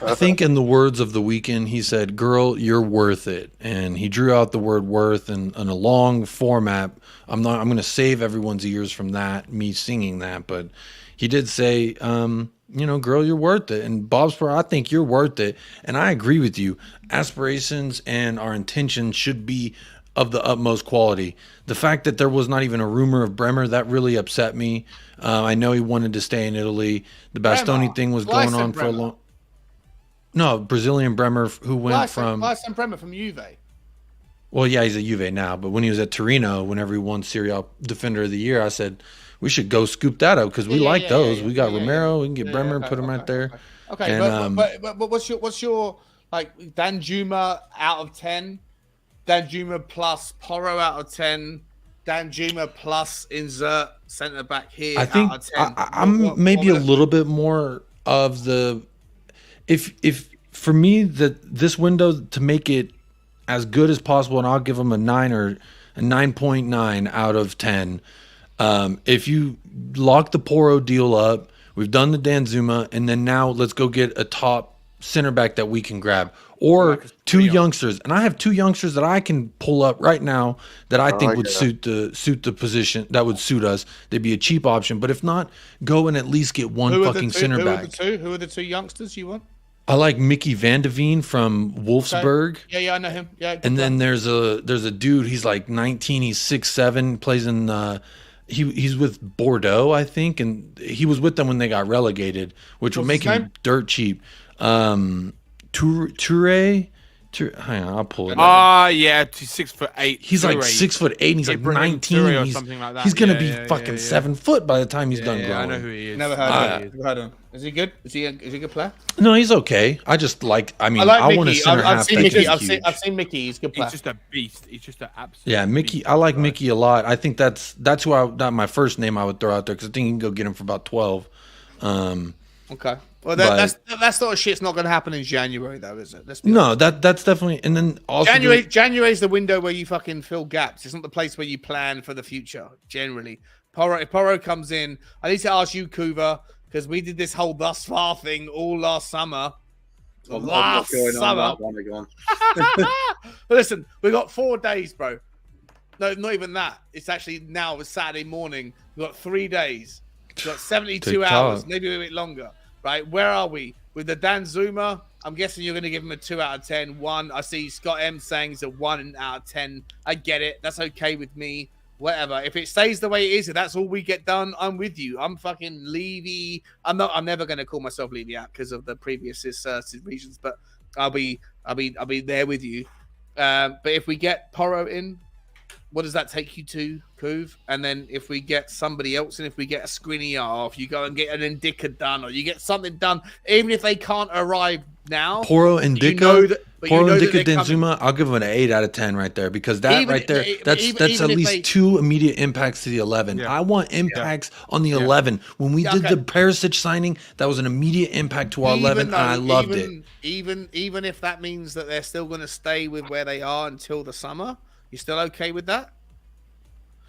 I think in the words of the weekend, he said, "Girl, you're worth it," and he drew out the word "worth" in a long format. I'm going to save everyone's ears from that, me singing that, but he did say, "Girl, you're worth it." And Bobspur, I think you're worth it, and I agree with you. Aspirations and our intentions should be of the utmost quality. The fact that there was not even a rumor of Bremer, that really upset me. I know he wanted to stay in Italy. The Bastoni thing was going on for a long. No, Brazilian Bremer who went from Bremer from Juve. Well, yeah, he's at Juve now, but when he was at Torino, whenever he won Serie A Defender of the Year, I said we should go scoop that up because we like those. We got Romero, we can get Bremer, put him right there. Okay, and, but what's your like Danjuma out of 10? Danjuma plus Porro out of 10. Danjuma plus insert centre back here. I think out of 10. I'm maybe a little bit more of the if for me this window to make it as good as possible, and I'll give them a 9 or a 9.9 out of 10. If you lock the Porro deal up, we've done the Danjuma, and then now let's go get a top center back that we can grab. Or 2 youngsters, and I have 2 youngsters that I can pull up right now that I think would suit the position, that would suit us. They'd be a cheap option, but if not, go and at least get one fucking center back. Who are the 2 youngsters you want? I like Mickey Van de Veen from Wolfsburg. Okay. Yeah, I know him. Yeah, and then there's a dude. He's like 19. He's 6'7". Plays in he's with Bordeaux, I think, and he was with them when they got relegated, which would make him dirt cheap. Toure, Hang on, I'll pull it. Yeah, he's 6'8". He's like 6'8", and he's like 19. Or something like that. He's gonna be fucking 7 foot by the time he's done growing. I know who he is. Never heard of him. Is he good? Is he a good player? No, he's okay. I just like. I like want a Mickey. center half. I've seen Mickey. He's a good player. He's just a beast. He's just an absolute. Yeah, Mickey. Beast. I like Mickey a lot. I think that's who my first name I would throw out there because I think you can go get him for about 12. Okay. Well, that sort of shit's not going to happen in January, though, is it? No, that's definitely. And then also January is the window where you fucking fill gaps. It's not the place where you plan for the future. Generally, if Porro comes in, I need to ask you, Kuva, because we did this whole thus far thing all last summer. Listen, we got 4 days, bro. No, not even that. It's actually now. It's Saturday morning. We got 3 days. We got 72 hours, maybe a bit longer. Right, where are we? With the Danjuma, I'm guessing you're going to give him a 2 out of 10. 1, I see Scott M saying it's a 1 out of 10. I get it. That's okay with me. Whatever. If it stays the way it is, if that's all we get done, I'm with you. I'm fucking Levy. I'm never going to call myself Levy out because of the previous reasons, but I'll be there with you. But if we get Porro in, what does that take you to, Kuv? And then if we get somebody else in, if we get a Skriniar, if you go and get an Indica done, or you get something done, even if they can't arrive now. Porro Indica, Danjuma, I'll give him an 8 out of 10 right there because that's at least 2 immediate impacts to the 11. Yeah. I want impacts on the 11. When we did the Perisic signing, that was an immediate impact to our 11, and I loved it. Even if that means that they're still going to stay with where they are until the summer, you still okay with that?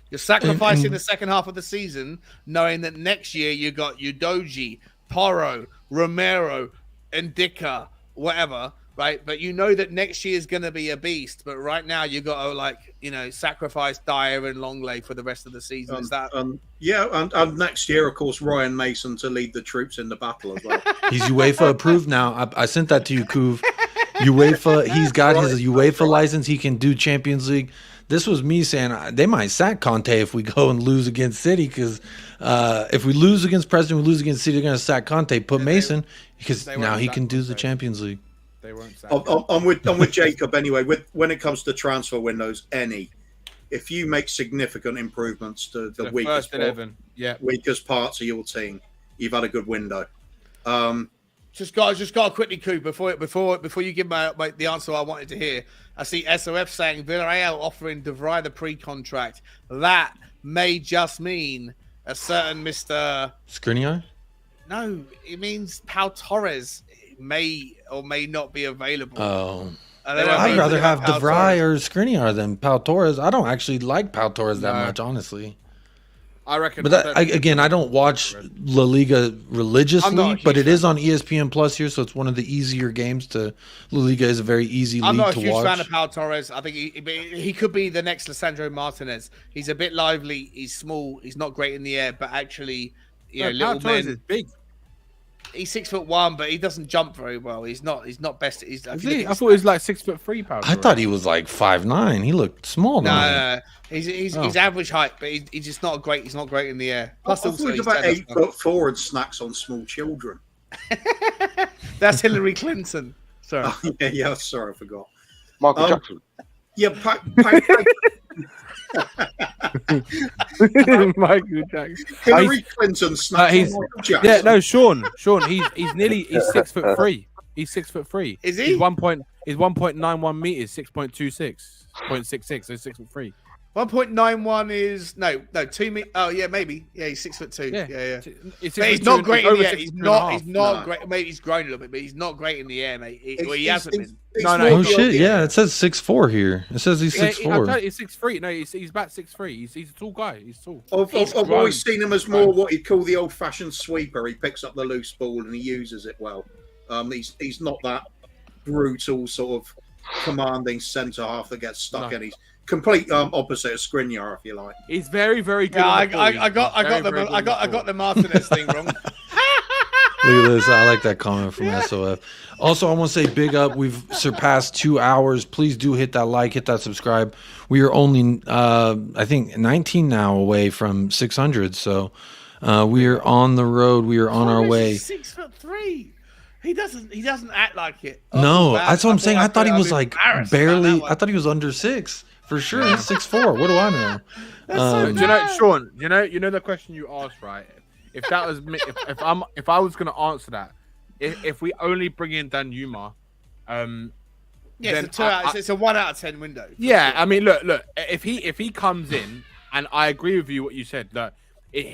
You're sacrificing the second half of the season, knowing that next year you got Udoji, Porro, Romero, Indica, whatever, right? But you know that next year is going to be a beast. But right now you got to sacrifice Dyer and Longley for the rest of the season. Is that? And next year, of course, Ryan Mason to lead the troops in the battle as well. He's UEFA approved now. I sent that to you, Kuv. UEFA, he's got his UEFA license. He can do Champions League. This was me saying they might sack Conte if we go and lose against City because if we lose against Preston, we lose against City, they're going to sack Conte. Put Mason because now he can do the Champions League. They won't sack. I'm with Jacob anyway. when it comes to transfer windows, if you make significant improvements to the weakest 11, weakest parts of your team, you've had a good window. Just got to quickly, Coop, before you give the answer I wanted to hear. I see SOF saying Villarreal offering De Vrij the pre-contract. That may just mean a certain Mr. Skriniar? No, it means Pau Torres may or may not be available. Oh. I'd rather have De Vrij or Skriniar than Pau Torres. I don't actually like Pau Torres that much, honestly. I reckon. But I don't watch La Liga religiously, but it is on ESPN Plus here, so it's one of the easier games to. La Liga is a very easy league to watch. I'm not a huge fan of Pau Torres. I think he could be the next Lisandro Martinez. He's a bit lively. He's small. He's not great in the air, but actually, little Torres is big. He's 6'1", but he doesn't jump very well. He's not best. I thought he was like 6'3". I thought he was like 5'9". He looked small. No. He's average height, but he's just not great. He's not great in the air. Plus, also, he's about 8'4" and snacks on small children. That's Hillary Clinton. Sorry. Sorry, I forgot. Michael Jackson. Yeah, Michael Jackson. Hillary Clinton snacks on Michael Jackson. Yeah, no, Sean, he's 6'3". He's 6'3". Is he? He's 1.91 meters, 6.26, 0.66. So 6'3". 1.91 is no 2 meters. Oh yeah, maybe. Yeah, he's 6'2". Yeah. But he's not great in the air. He's not great. Maybe he's grown a little bit, but he's not great in the air, mate. He hasn't been. Oh shit! Yeah, it says 6'4" here. It says he's 6'4". He's 6'3". No, he's about 6'3". He's a tall guy. He's tall. I've always seen him as more what you'd call the old-fashioned sweeper. He picks up the loose ball and he uses it well. He's not that brutal sort of commanding centre half that gets stuck in. He's complete opposite of Skriniar, if you like. He's very, very good. Yeah, I got the Martinez thing wrong. Look at this. I like that comment from SOF. Also, I want to say big up. We've surpassed 2 hours. Please do hit that like, hit that subscribe. We are only, I think, 19 now away from 600. So we are on the road. We are on our way. 6'3". He doesn't act like it. No, bad. that's what I'm saying. I thought he was like embarrassed about barely. that one. I thought he was under 6 for sure. He's 6'4". What do I know? That's so Do you know, bad. Sean? You know the question you asked, right? If that was me, if I was going to answer that, if we only bring in Danjuma, Yeah, then it's a 1 out of 10 window. yeah, I mean, look, if he comes in, and I agree with you what you said, that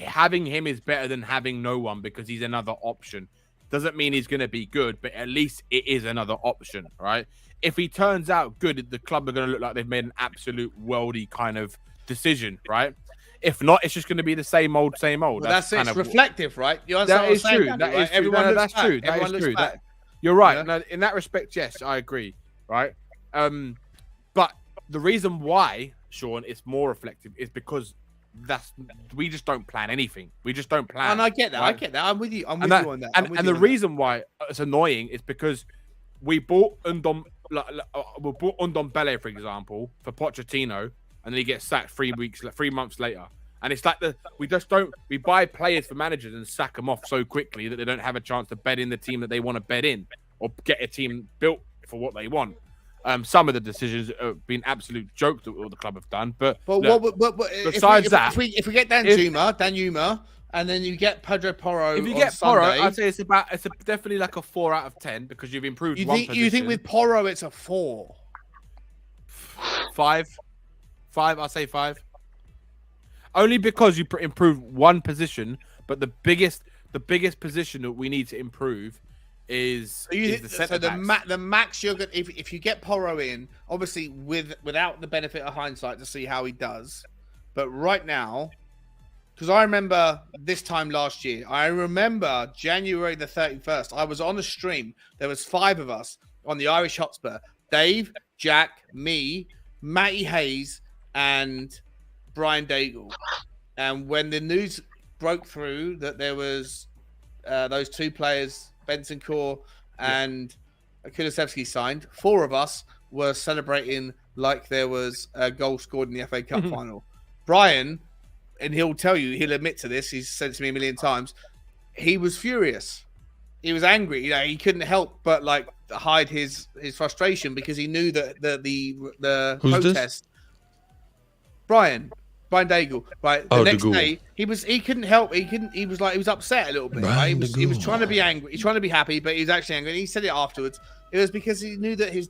having him is better than having no one because he's another option. Doesn't mean he's going to be good, but at least it is another option, right? If he turns out good, the club are going to look like they've made an absolute worldy kind of decision, right? If not, it's just going to be the same old, same old. Well, that's it. kind It's of reflective, right? You That understand is what I'm true. saying, That Danny, is right? true. Everyone No, looks that's back. true. That Everyone is looks true. back. You're right. Yeah. No, in that respect, yes, I agree. Right. But the reason why, Sean, it's more reflective is because we just don't plan anything. We just don't plan. And I get that. right? I get that. I'm with you. I'm with And you on that. And the reason why it's annoying is because we bought Ndombele, for example, for Pochettino, and then he gets sacked 3 months later. And it's like we buy players for managers and sack them off so quickly that they don't have a chance to bed in the team that they want to bed in or get a team built for what they want. Some of the decisions have been absolute joke that all the club have done, but besides that, if we get Danjuma, and then you get Pedro Porro, if you on get Porro, Sunday, I'd say it's definitely like a 4 out of 10 because you've improved you one think position. you think with Porro it's a 4? 5? I'll say 5. Only because you improved one position, but the biggest position that we need to improve is the centre backs. The max you're going if you get Porro in, obviously without the benefit of hindsight to see how he does, but right now, because I remember this time last year, I remember January the 31st, I was on a stream. There was 5 of us on the Irish Hotspur: Dave, Jack, me, Matty Hayes, and Brian Daigle. And when the news broke through that there was those 2 players, Bentancur and Kulusevski, signed, 4 of us were celebrating like there was a goal scored in the FA Cup final. Brian, and he'll admit to this, he's said it to me a million times, he was furious. He was angry. You know, he couldn't help but like hide his frustration because he knew that the Who's protest. This? Brian Daigle, right? The next Daigle. day, he couldn't help. He was upset a little bit. Right? He was trying to be angry. He's trying to be happy, but he was actually angry. And he said it afterwards. It was because he knew that his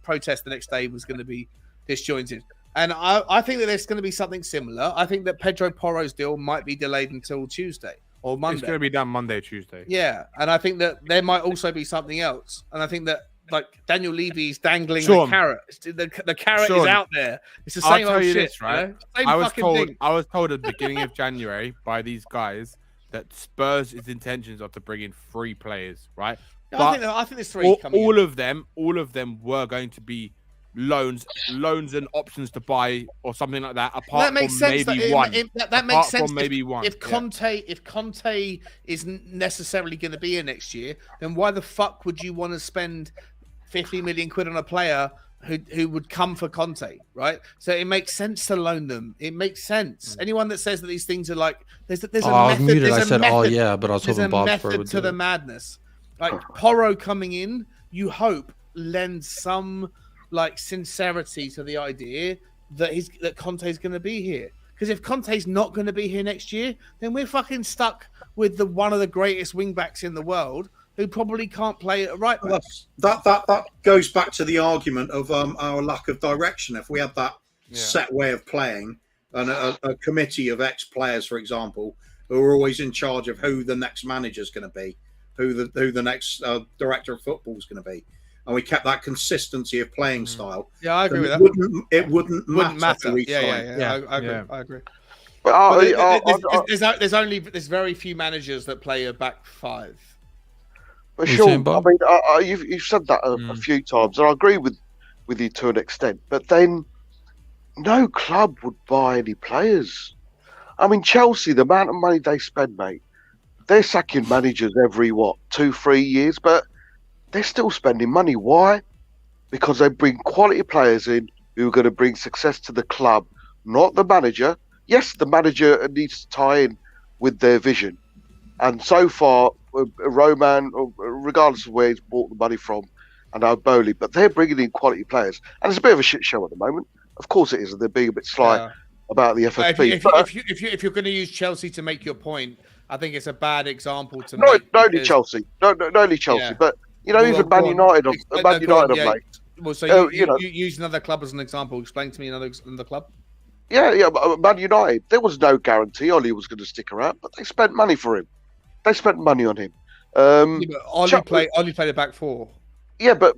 protest the next day was going to be disjointed. And I think that there's going to be something similar. I think that Pedro Porro's deal might be delayed until Tuesday or Monday. It's going to be done Monday, Tuesday. Yeah, and I think that there might also be something else. And I think that like Daniel Levy's dangling Sean, the carrot. The carrot Sean, is out there. It's the I'll same tell old you shit, this, right? You know? Same I was fucking thing. told at the beginning of January by these guys that Spurs' intentions are to bring in 3 players, right? I think there's 3 coming. All of them were going to be loans and options to buy or something like that. Apart That makes from sense. maybe one. That makes sense. From maybe one. If Conte isn't necessarily going to be here next year, then why the fuck would you want to spend 50 million quid on a player who would come for Conte, right? So it makes sense to loan them. It makes sense. Anyone that says that these things are like there's a method. I was muted. There's I a said, method, "Oh yeah," but I was there's hoping a Bob's method would to do the it. madness. Like Porro coming in, you hope lends some like sincerity to the idea that Conte's going to be here. Because if Conte's not going to be here next year, then we're fucking stuck with one of the greatest wing backs in the world who probably can't play at right back. That goes back to the argument of our lack of direction. If we had that set way of playing and a committee of ex-players, for example, who are always in charge of who the next manager is going to be, who the next director of football is going to be, and we kept that consistency of playing style. Yeah, I agree with that. It wouldn't matter. I agree. But There's very few managers that play a back 5. But You Sean, saying, I Bob? mean, you've said that a few times, and I agree with you to an extent. But then, no club would buy any players. I mean, Chelsea, the amount of money they spend, mate, they're sacking managers every 2-3 years, but they're still spending money. Why? Because they bring quality players in who are going to bring success to the club, not the manager. Yes, the manager needs to tie in with their vision, And so far, Roman, regardless of where he's bought the money from, and Bowley, but they're bringing in quality players, and it's a bit of a shit show at the moment. Of course, it is. They're being a bit sly about the FFP. If you're going to use Chelsea to make your point, I think it's a bad example to make. Not only Chelsea, not only Chelsea, but even Man United. Man United of late. Well, so you use another club as an example. Explain to me another club. Yeah, Man United. There was no guarantee Ollie was going to stick around, but they spent money for him. They spent money on him. Ollie played a back four. Yeah, but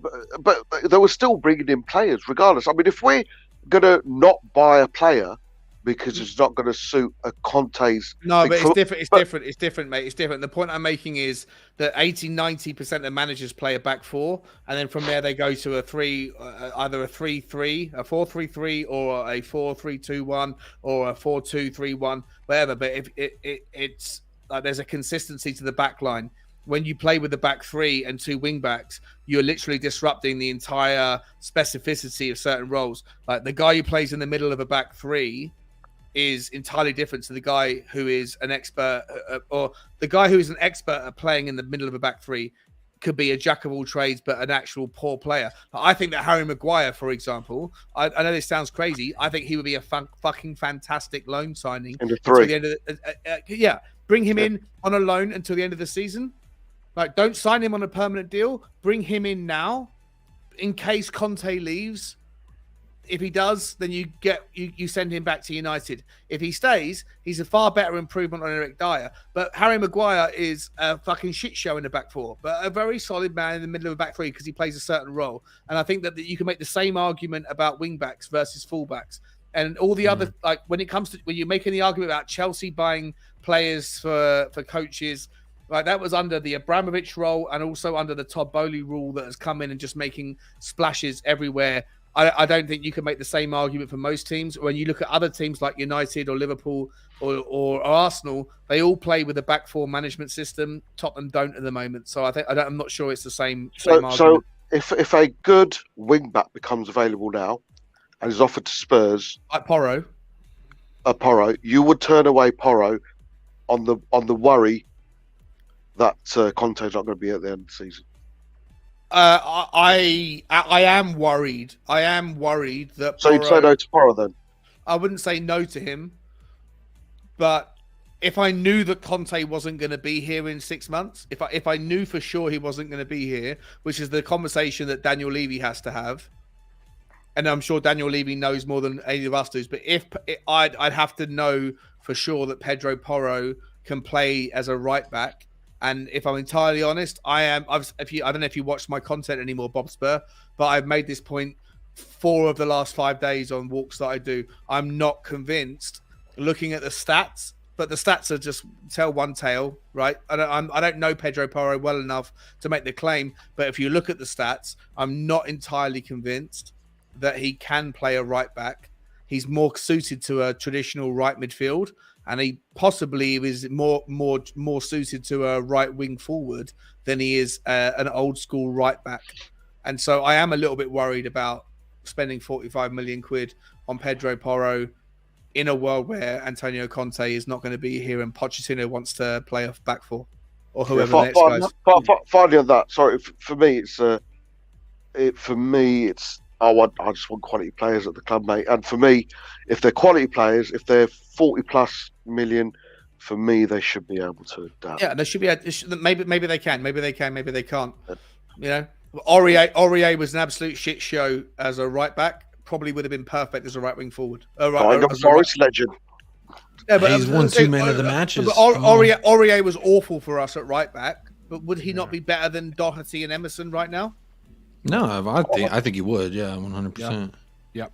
they were still bringing in players regardless. I mean, if we're going to not buy a player because it's not going to suit a Conte's... No, but it's different. It's different, mate. It's different. The point I'm making is that 80-90% of managers play a back four, and then from there they go to a three, either a 3-3, a 4-3-3, or a 4-3-2-1, or a 4-2-3-1, whatever. But if it's like there's a consistency to the back line. When you play with the back three and two wing backs, you're literally disrupting the entire specificity of certain roles. Like the guy who plays in the middle of a back three is entirely different to the guy who is an expert, or the guy who is an expert at playing in the middle of a back three could be a jack of all trades, but an actual poor player. I think that Harry Maguire, for example, I know this sounds crazy. I think he would be a fucking fantastic loan signing. Until the end of bring him in on a loan until the end of the season. Like, don't sign him on a permanent deal. Bring him in now, in case Conte leaves. If he does, then you send him back to United. If he stays, he's a far better improvement on Eric Dyer. But Harry Maguire is a fucking shit show in the back four, but a very solid man in the middle of a back three because he plays a certain role. And I think that you can make the same argument about wing backs versus fullbacks. And all the other, like when you're making the argument about Chelsea buying players for coaches. Like that was under the Abramovich role and also under the Todd Bowley rule that has come in and just making splashes everywhere. I don't think you can make the same argument for most teams. When you look at other teams like United or Liverpool or Arsenal, they all play with a back four management system. Tottenham don't at the moment. So I'm not sure it's the same argument. So if a good wing back becomes available now and is offered to Spurs, like Porro, you would turn away Porro on the worry that Conte's not going to be at the end of the season. I am worried. I am worried that. So you'd say no to Porro then? I wouldn't say no to him, but if I knew that Conte wasn't going to be here in 6 months, if I knew for sure he wasn't going to be here, which is the conversation that Daniel Levy has to have, and I'm sure Daniel Levy knows more than any of us do. But I'd have to know for sure that Pedro Porro can play as a right back. And if I'm entirely honest, I don't know if you watch my content anymore, Bob Spur, but I've made this point 4 of the last 5 days on walks that I do. I'm not convinced looking at the stats, but the stats are just tell one tale, right? I don't know Pedro Porro well enough to make the claim, but if you look at the stats, I'm not entirely convinced that he can play a right back. He's more suited to a traditional right midfield. And he possibly is more suited to a right wing forward than he is an old school right back. And so I am a little bit worried about spending 45 million quid on Pedro Porro in a world where Antonio Conte is not going to be here and Pochettino wants to play off back four or whoever the next guys. Finally on that, sorry, for me it's I just want quality players at the club, mate. And for me, if they're quality players, if they're 40 plus million, for me, they should be able to adapt. Yeah, they should be. Maybe they can. Maybe they can. Maybe they can't. You know, Aurier was an absolute shit show as a right back. Probably would have been perfect as a right wing forward. Forest legend. Yeah, but he's won 2 men of the matches. But Aurier was awful for us at right back. But would he not be better than Doherty and Emerson right now? No, I think he would. Yeah, 100%. Yep.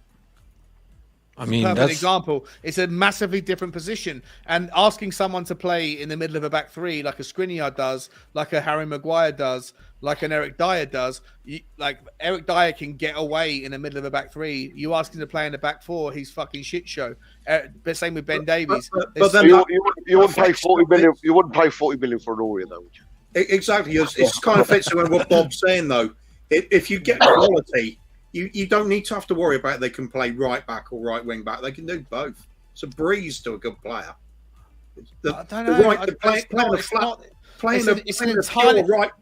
I mean, perfect example. It's a massively different position, and asking someone to play in the middle of a back three like a Skriniar does, like a Harry Maguire does, like an Eric Dyer does. Like Eric Dyer can get away in the middle of a back three. You ask him to play in the back four, he's fucking shit show. But same with Ben Davies. But then you wouldn't pay 40 million. You wouldn't pay 40 million for an Aurier, though, would you? Exactly. It's kind of fits with what Bob's saying, though. If you get quality, you don't need to have to worry about they can play right back or right wing back. They can do both. It's a breeze to a good player. I don't know. It's an entirely right back.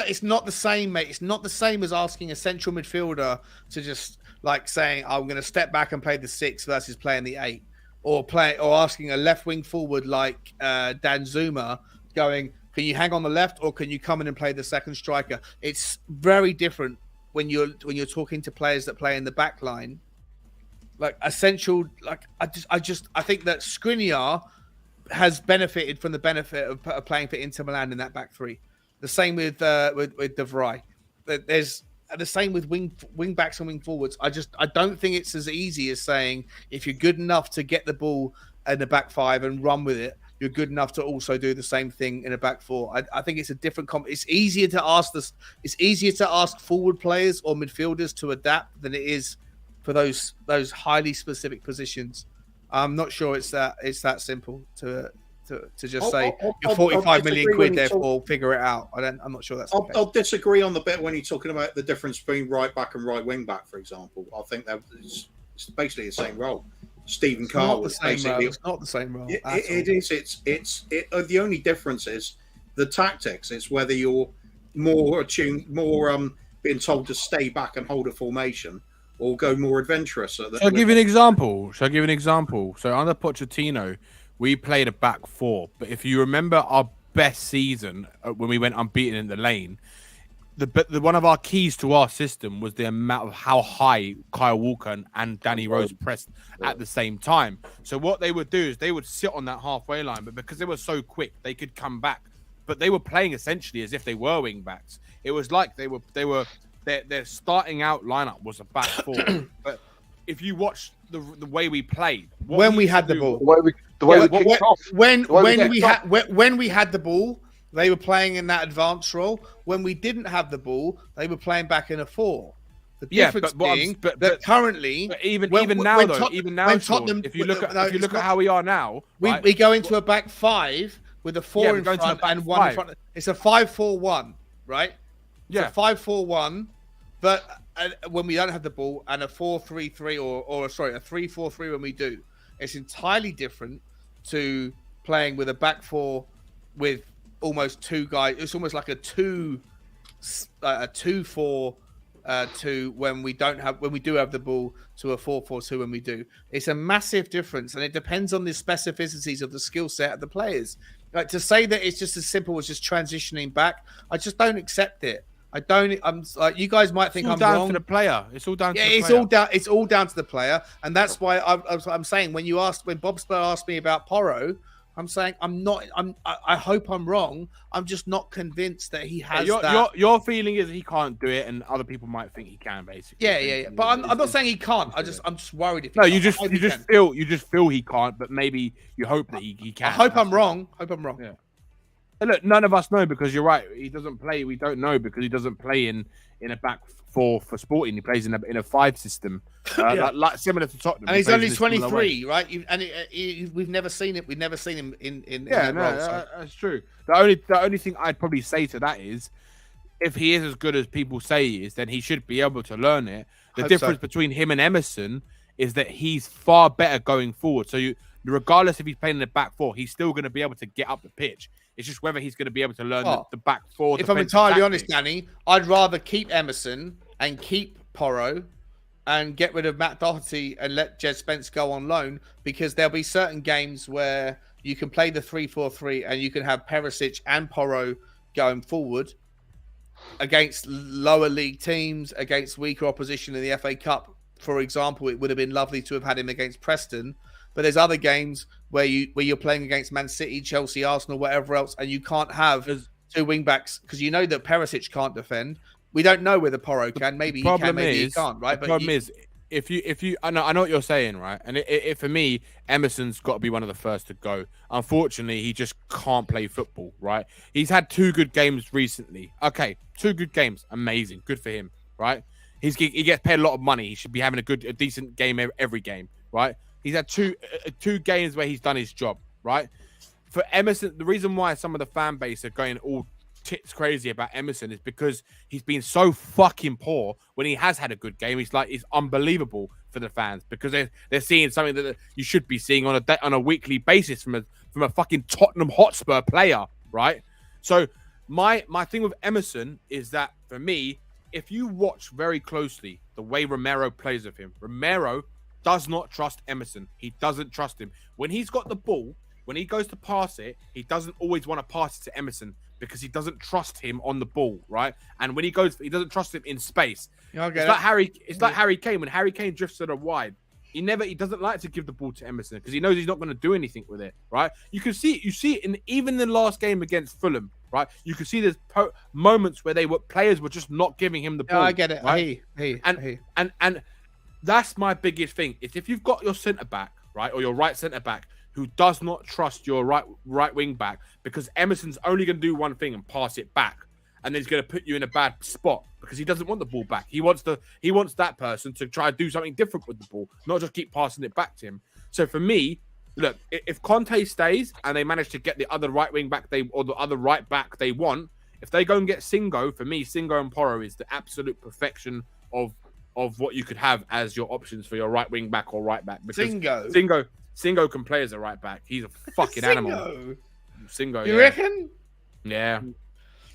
It's not the same, mate. It's not the same as asking a central midfielder to just like saying, "I'm going to step back and play the 6 versus playing the 8," or asking a left wing forward like Danjuma going, "Can you hang on the left, or can you come in and play the second striker?" It's very different when you're talking to players that play in the back line. Like essential, like I think that Skriniar has benefited from the benefit of playing for Inter Milan in that back 3. The same with De Vrij. There's the same with wing backs and wing forwards. I don't think it's as easy as saying if you're good enough to get the ball in the back 5 and run with it, you're good enough to also do the same thing in a back 4. I think it's a different. It's easier to ask this. It's easier to ask forward players or midfielders to adapt than it is for those highly specific positions. I'm not sure it's that simple to just say you're 45 million quid, therefore figure it out. I'm not sure that's. I'll disagree on the bit when you're talking about the difference between right back and right wing back, for example. I think that it's basically the same role. Stephen Carr was basically. It's not the same role. It is. It's the only difference is the tactics. It's whether you're more attuned, being told to stay back and hold a formation, or go more adventurous. Shall I give you an example? So under Pochettino, we played a back 4. But if you remember our best season when we went unbeaten in the lane, the one of our keys to our system was the amount of how high Kyle Walker and Danny Rose pressed at the same time. So what they would do is they would sit on that halfway line, but because they were so quick, they could come back. But they were playing essentially as if they were wing backs. It was like their starting out lineup was a back 4. But if you watch the way we played, when we had the ball, when we had the ball, they were playing in that advanced role. When we didn't have the ball, they were playing back in a 4. The difference being that currently, even now, if you look at how we are now, we go into a back 5 with a 4 in front and 1 in front. It's a 5-4-1, right? Yeah, it's a 5-4-1, but when we don't have the ball, and a 4-3-3 or a 3-4-3 when we do, it's entirely different to playing with a back 4 with almost 2 guys. It's almost like a 2-4-2 when we do have the ball, to a 4-4-2 when we do. It's a massive difference, and it depends on the specificities of the skill set of the players. Like, to say that it's just as simple as just transitioning back, I just don't accept it. I'm like, you guys might think I'm wrong. It's all down to the player. It's all down to the player. It's all down to the player, and that's why I'm saying when Bob Spur asked me about Porro, I'm saying I hope I'm wrong. I'm just not convinced that he has that. Your feeling is he can't do it, and other people might think he can, basically. Yeah. But I'm not saying he can't. I'm just worried if he can't. You just feel he can't, but maybe you hope that he can. I hope I'm wrong. Yeah. And look, none of us know, because you're right. He doesn't play. We don't know because he doesn't play in a back 4 for Sporting. He plays in a 5 system, like similar to Tottenham. And he's only 23, right? We've never seen it. We've never seen him in that role. So. That's true. The only thing I'd probably say to that is, if he is as good as people say he is, then he should be able to learn it. The difference between him and Emerson is that he's far better going forward. So regardless if he's playing in the back 4, he's still going to be able to get up the pitch. It's just whether he's going to be able to learn the back 4. If I'm entirely honest, Danny, I'd rather keep Emerson and keep Porro and get rid of Matt Doherty and let Jed Spence go on loan, because there'll be certain games where you can play the 3-4-3 and you can have Perisic and Porro going forward against lower league teams, against weaker opposition in the FA Cup. For example, it would have been lovely to have had him against Preston. But there's other games where you're playing against Man City, Chelsea, Arsenal, whatever else, and you can't have 2 wing backs because you know that Perisic can't defend. We don't know whether Porro can. Maybe he can, maybe he can't. Right? The problem is, if you, I know what you're saying, right? And for me, Emerson's got to be one of the first to go. Unfortunately, he just can't play football, right? He's had 2 good games recently. Okay, 2 good games, amazing, good for him, right? He gets paid a lot of money. He should be having a decent game every game, right? He's had two games where he's done his job, right? For Emerson, the reason why some of the fan base are going all tits crazy about Emerson is because he's been so fucking poor when he has had a good game. It's unbelievable. for the fans because they're seeing something that you should be seeing on a weekly basis from a fucking Tottenham Hotspur player, right? So my thing with Emerson is that for me, if you watch very closely the way Romero plays with him, Romero does not trust Emerson. He doesn't trust him. When he's got the ball, when he goes to pass it, he doesn't always want to pass it to Emerson because he doesn't trust him on the ball, right? And when he doesn't trust him in space. It's like Harry Kane. When Harry Kane drifts to the wide, he doesn't like to give the ball to Emerson because he knows he's not going to do anything with it, right? You see it even in the last game against Fulham, right? You can see there's moments where players were just not giving him the ball. I get it. Right? And that's my biggest thing. Is if you've got your centre back, right, or your right centre back who does not trust your right wing back because Emerson's only going to do one thing and pass it back, and then he's going to put you in a bad spot because he doesn't want the ball back. He wants that person to try to do something different with the ball, not just keep passing it back to him. So for me, look, if Conte stays and they manage to get the other right wing back or the other right back they want, if they go and get Singo, for me, Singo and Porro is the absolute perfection of what you could have as your options for your right wing back or right back. Because Singo can play as a right back. He's a fucking animal. Singo, you reckon? Yeah.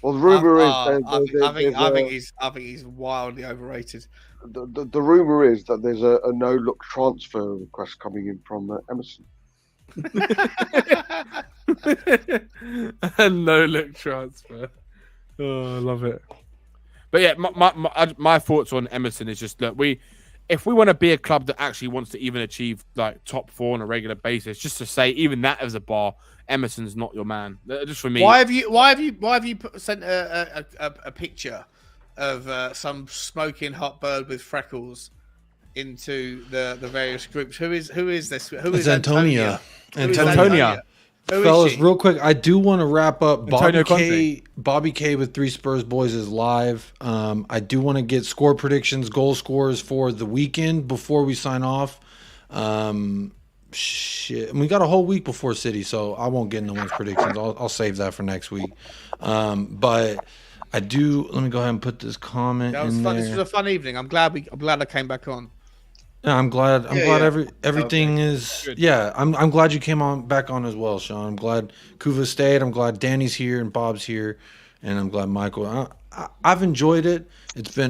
Well, the rumor is, I think he's wildly overrated. The rumor is that there's a no-look transfer request coming in from Emerson. A no-look transfer. Oh, I love it. But yeah, my thoughts on Emerson is just that if we want to be a club that actually wants to even achieve like top 4 on a regular basis, just to say even that as a bar, Emerson's not your man. Just for me. Why have you sent a picture of some smoking hot bird with freckles into the various groups? Who is this? Who is Antonia? Antonia. Fellas, real quick, I do want to wrap up. Bobby K with 3 Spurs Boys is live. I do want to get score predictions, goal scores for the weekend before we sign off. Shit, and we got a whole week before City, so I won't get into one's predictions. I'll save that for next week. But I do. Let me go ahead and put this comment in there. This was a fun evening. I'm glad I came back on. Yeah, I'm glad everything is good. Yeah, I'm glad you came back on as well, Sean. I'm glad Kuva stayed. I'm glad Danny's here and Bob's here, and I'm glad Michael. I've enjoyed it.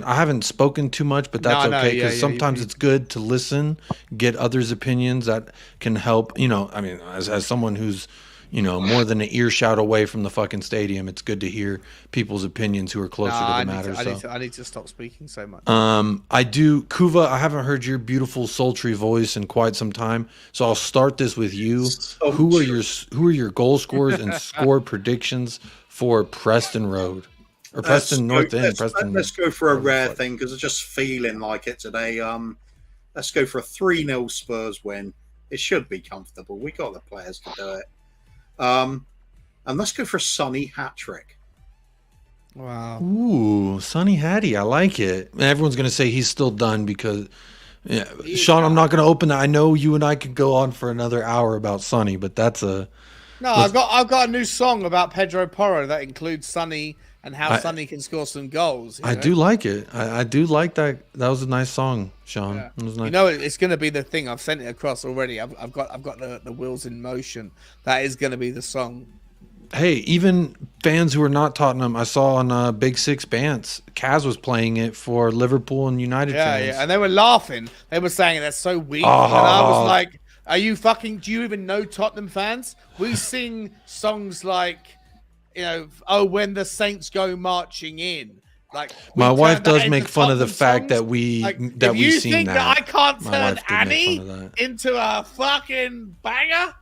I haven't spoken too much, but that's okay because sometimes it's good to listen, get others' opinions that can help. I mean, as someone who's more than an earshot away from the fucking stadium, it's good to hear people's opinions who are closer to the matter. I need to stop speaking so much. I do, Kuva. I haven't heard your beautiful, sultry voice in quite some time, so I'll start this with you. Who are your goal scorers and score predictions for Preston Road or Preston North End? Let's go for a rare thing because I'm just feeling like it today. Let's go for a 3-0 Spurs win. It should be comfortable. We got the players to do it. And let's go for a Sonny hat-trick. Wow. Ooh, Sonny Hattie. I like it. And everyone's going to say he's still done because, Sean, I'm not going to open that. I know you and I could go on for another hour about Sonny, but that's a... No, I've got a new song about Pedro Porro that includes Sonny and how Sonny can score some goals. I do like it. I do like that. That was a nice song, Sean. Yeah. It was nice. It's going to be the thing. I've sent it across already. I've got the wheels in motion. That is going to be the song. Hey, even fans who are not Tottenham, I saw on Big Six Bants, Kaz was playing it for Liverpool and United fans. Yeah, and they were laughing. They were saying that's so weak. And I was like, do you even know Tottenham fans? We sing songs like, when the Saints go marching in. Like my wife does make fun of the fact that we've seen that. If you think that I can't turn Annie into a fucking banger?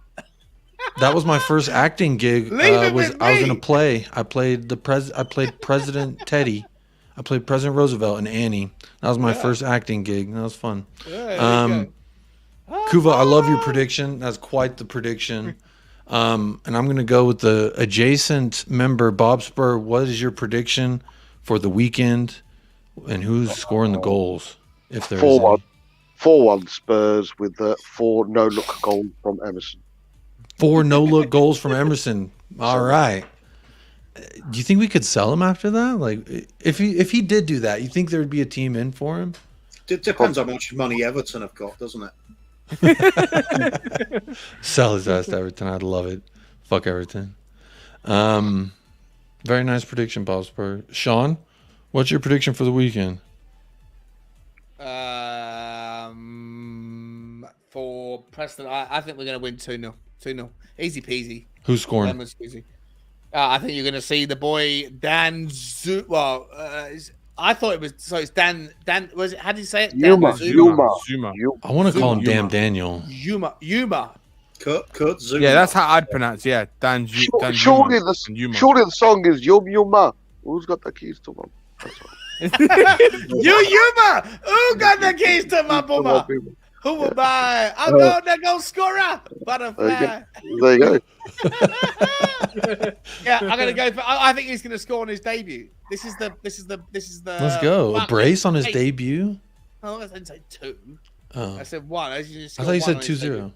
That was my first acting gig. I was in a play. I played President Teddy. I played President Roosevelt and Annie. That was my first acting gig. That was fun. Kuva, I love your prediction. That's quite the prediction. And I'm going to go with the adjacent member, Bob Spur. What is your prediction for the weekend, and who's scoring the goals? If there's 4-1 Spurs with 4 no-look goals from Emerson. 4 no-look goals from Emerson. All right. Do you think we could sell him after that? Like, if he did do that, you think there would be a team in for him? It depends how much money Everton have got, doesn't it? Sell his ass to Everton. I'd love it. Fuck Everton. Very nice prediction, Bob Spur. Sean, what's your prediction for the weekend? For Preston, I think we're going to win 2-0. 2-0. Easy peasy. Who's scoring? I think you're going to see the boy Danjuma. Well, I thought it was. So it's Dan. Was it? How do you say it? Yuma. I want to call him Damn Daniel. Yuma. Kurt Zuma. Yeah, that's how I'd pronounce. Yeah, Danjuma. Surely the song is Yuma. Who's got the keys to them? Yuma. Who got the keys to my boomer? Who will buy? I'm going to go scorer. Butterfly. There you go. Yeah, I'm gonna go for. I think he's gonna score on his debut. This is the. Let's go. A brace on his debut. Oh, I didn't say 2. Oh. I said 1. I thought you said 2-0.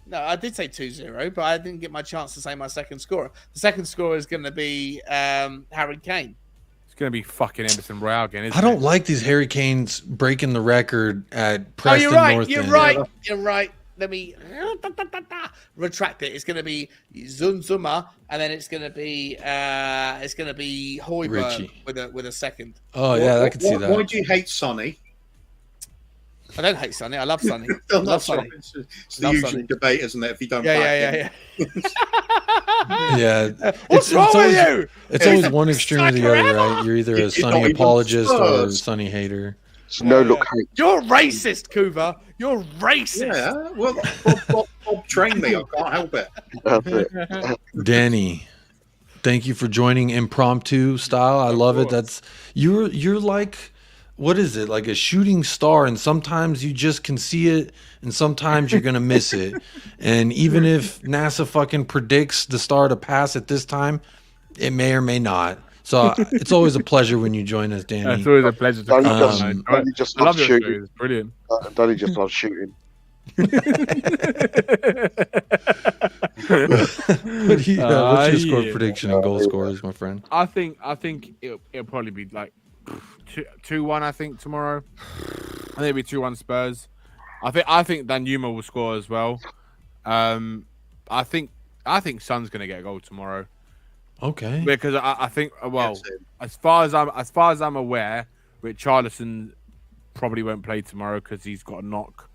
No, I did say 2-0, but I didn't get my chance to say my second scorer. The second scorer is going to be Harry Kane. It's going to be fucking Emerson Royale again, isn't I don't like these Harry Kanes breaking the record at Preston North You're End. right. Let me retract it. It's going to be Danjuma, and then it's going to be Hotspur with a second. Oh yeah, I could see that. Why do you hate Sonny? I don't hate Sonny. I love Sonny. I love Sonny. It's the usual debate, isn't it? If you don't Yeah. Yeah. What's wrong with you? It's always one extreme or the other, right? You're either a Sonny apologist or a Sonny hater. It's no look hate. You're racist, Kuva. You're racist. Yeah, well, Bob trained me. I can't help it. That's it. Danny, thank you for joining impromptu style. I love it. That's you're like, what is it? Like a shooting star, and sometimes you just can see it, and sometimes you're gonna miss it. And even if NASA fucking predicts the star to pass at this time, it may or may not. So it's always a pleasure when you join us, Danny. It's always a pleasure to come on. Danny just I love loves your shooting. show. It's brilliant. Danny just loves shooting. What's your score prediction and goal scorers, my friend? I think it'll probably be like 2-1. I think tomorrow. I think it'll be 2-1 Spurs. I think Danjuma will score as well. I think Son's gonna get a goal tomorrow. Okay. Because I think as far as I'm aware, Richarlison probably won't play tomorrow because he's got a knock.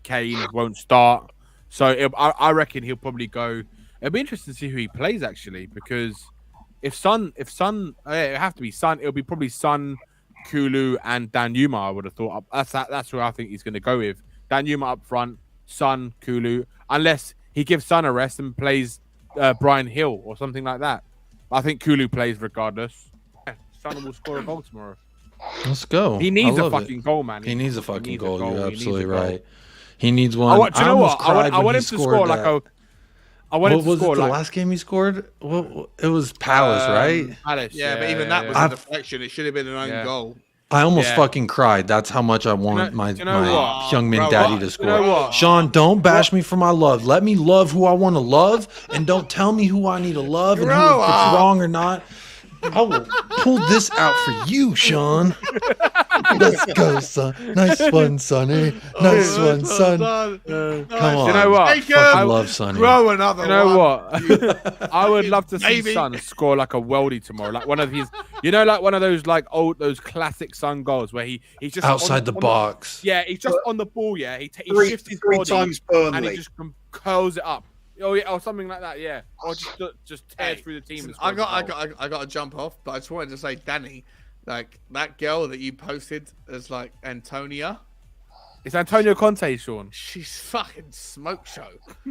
Kane won't start, so I reckon he'll probably go. It'll be interesting to see who he plays actually, because if Son, it have to be Son. It'll be probably Son, Kulu, and Danjuma. I would have thought that's who I think he's going to go with. Danjuma up front, Son, Kulu, unless he gives Son a rest and plays Brian Hill or something like that. I think Kulu plays regardless. Son will score a goal tomorrow. Let's go. He needs a fucking goal, man. He needs a fucking goal. You're absolutely right. He needs one. Do you know what? I want him to score like a. I want him to score the like last game he scored? Well, it was Palace, right? Palace, Yeah, but even that was a deflection. It should have been an own goal. I almost fucking cried. That's how much I want my young man daddy to score. You know what? Sean, don't bash me for my love. Let me love who I want to love, and don't tell me who I need to love and if it's wrong or not. I will pull this out for you, Sean. Let's go, son. Nice one, Sonny. Nice one, son. Come on. You know what? I love Sonny. Throw another You know what? I would love to see Son score like a worldie tomorrow, like one of his, like one of those like those classic Son goals where he's just outside the box. He's just on the ball. Yeah, he shifts his three body times Burnley. and he just curls it up. Oh yeah, or something like that. Yeah, or just tears through the team. I got to jump off, but I just wanted to say, Danny, like that girl that you posted as like Antonia. It's Antonio Conte, Sean. She's fucking smoke show.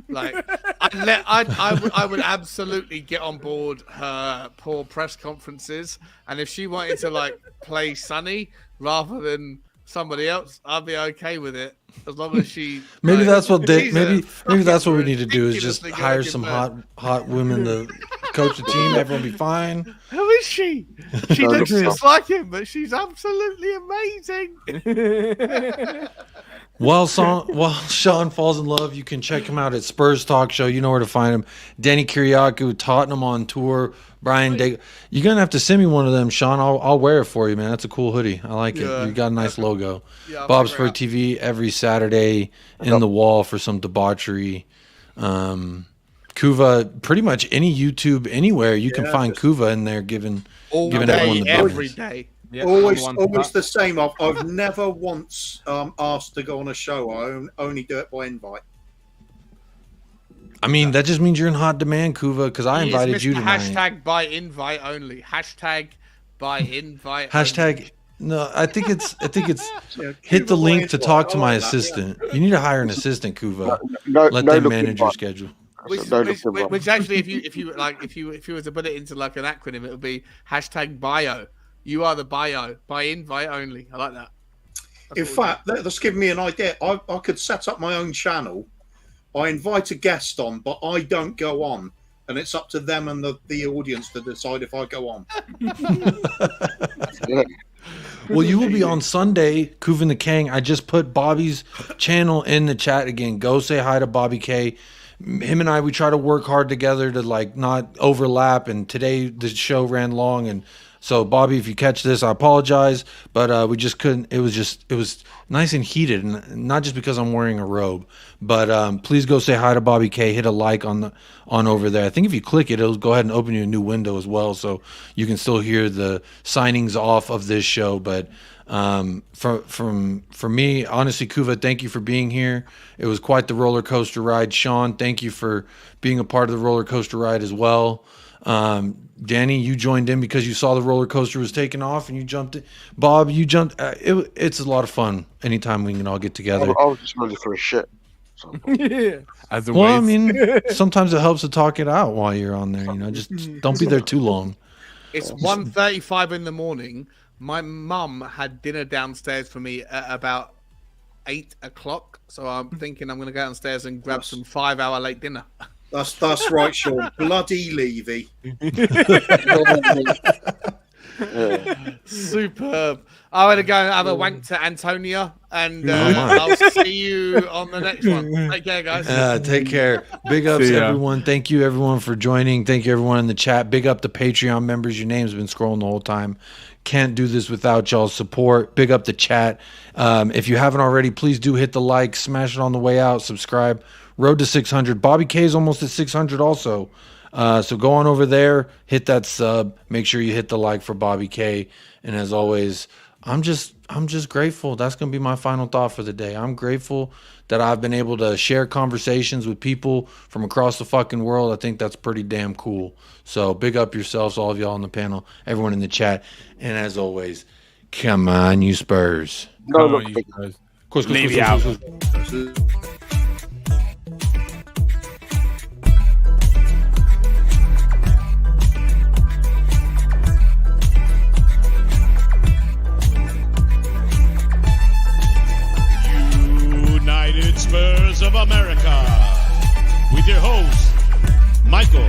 Like I would absolutely get on board her poor press conferences, and if she wanted to like play Sonny rather than somebody else, I'd be okay with it as long as she. Maybe that's what maybe that's what we need to do is just hire some hot women to coach the team. Everyone be fine. Who is she? She looks just like him, but she's absolutely amazing. While Sean falls in love, you can check him out at Spurs Talk Show. You know where to find him. Danny Kiriakou, Tottenham on tour. Brian Day. You're gonna have to send me one of them, Sean. I'll wear it for you, man. That's a cool hoodie. I like it. You got a nice logo. Yeah, Bob's for TV every Saturday in the wall for some debauchery. Kuva, pretty much any YouTube anywhere you can find Kuva in there giving everyone the every business. day. Yeah, always the same. I've never once asked to go on a show. I only do it by invite. I mean, that just means you're in hot demand, Kuva, because I invited you tonight. Hashtag by invite only. Hashtag by invite. Hashtag. No, I think it's hit the link to talk to my assistant. You need to hire an assistant, Kuva. Let them manage your schedule. Which actually, if you were to put it into like an acronym, it would be hashtag bio. You are the bio. By invite only. I like that. In fact, that's given me an idea. I could set up my own channel. I invite a guest on, but I don't go on. And it's up to them and the audience to decide if I go on. Well, you will be on Sunday, Kuvin the King. I just put Bobby's channel in the chat again. Go say hi to Bobby K. Him and I, we try to work hard together to like not overlap. And today the show ran long, and so Bobby, if you catch this, I apologize, but we just couldn't. It was nice and heated, and not just because I'm wearing a robe, but please go say hi to Bobby K. Hit a like on over there. I think if you click it, it'll go ahead and open you a new window as well, so you can still hear the signings off of this show. But for me, honestly, Kuva, thank you for being here. It was quite the roller coaster ride. Sean, thank you for being a part of the roller coaster ride as well. Danny, you joined in because you saw the roller coaster was taking off and you jumped in. Bob, you jumped. It's a lot of fun anytime we can all get together. I was just ready for a shit. So. As well, I mean, sometimes it helps to talk it out while you're on there. You know, just don't be there too long. It's 1:35 in the morning. My mum had dinner downstairs for me at about 8 o'clock. So I'm thinking I'm going to go downstairs and grab some 5-hour late dinner. That's right, Sean. Bloody Levy. Superb. I'm going to go and have a wank to Antonia, and I'll see you on the next one. Take care, guys. Take care. Big ups, everyone. Thank you, everyone, for joining. Thank you, everyone in the chat. Big up the Patreon members. Your name's been scrolling the whole time. Can't do this without y'all's support. Big up the chat. If you haven't already, please do hit the like, smash it on the way out, subscribe. Road to 600. Bobby K is almost at 600 also. So go on over there, hit that sub. Make sure you hit the like for Bobby K. And as always, I'm just grateful. That's going to be my final thought for the day. I'm grateful that I've been able to share conversations with people from across the fucking world. I think that's pretty damn cool. So big up yourselves, all of y'all on the panel, everyone in the chat. And as always, come on, you Spurs. No, you Spurs. Course, Navy out. United Spurs of America with your host, Michael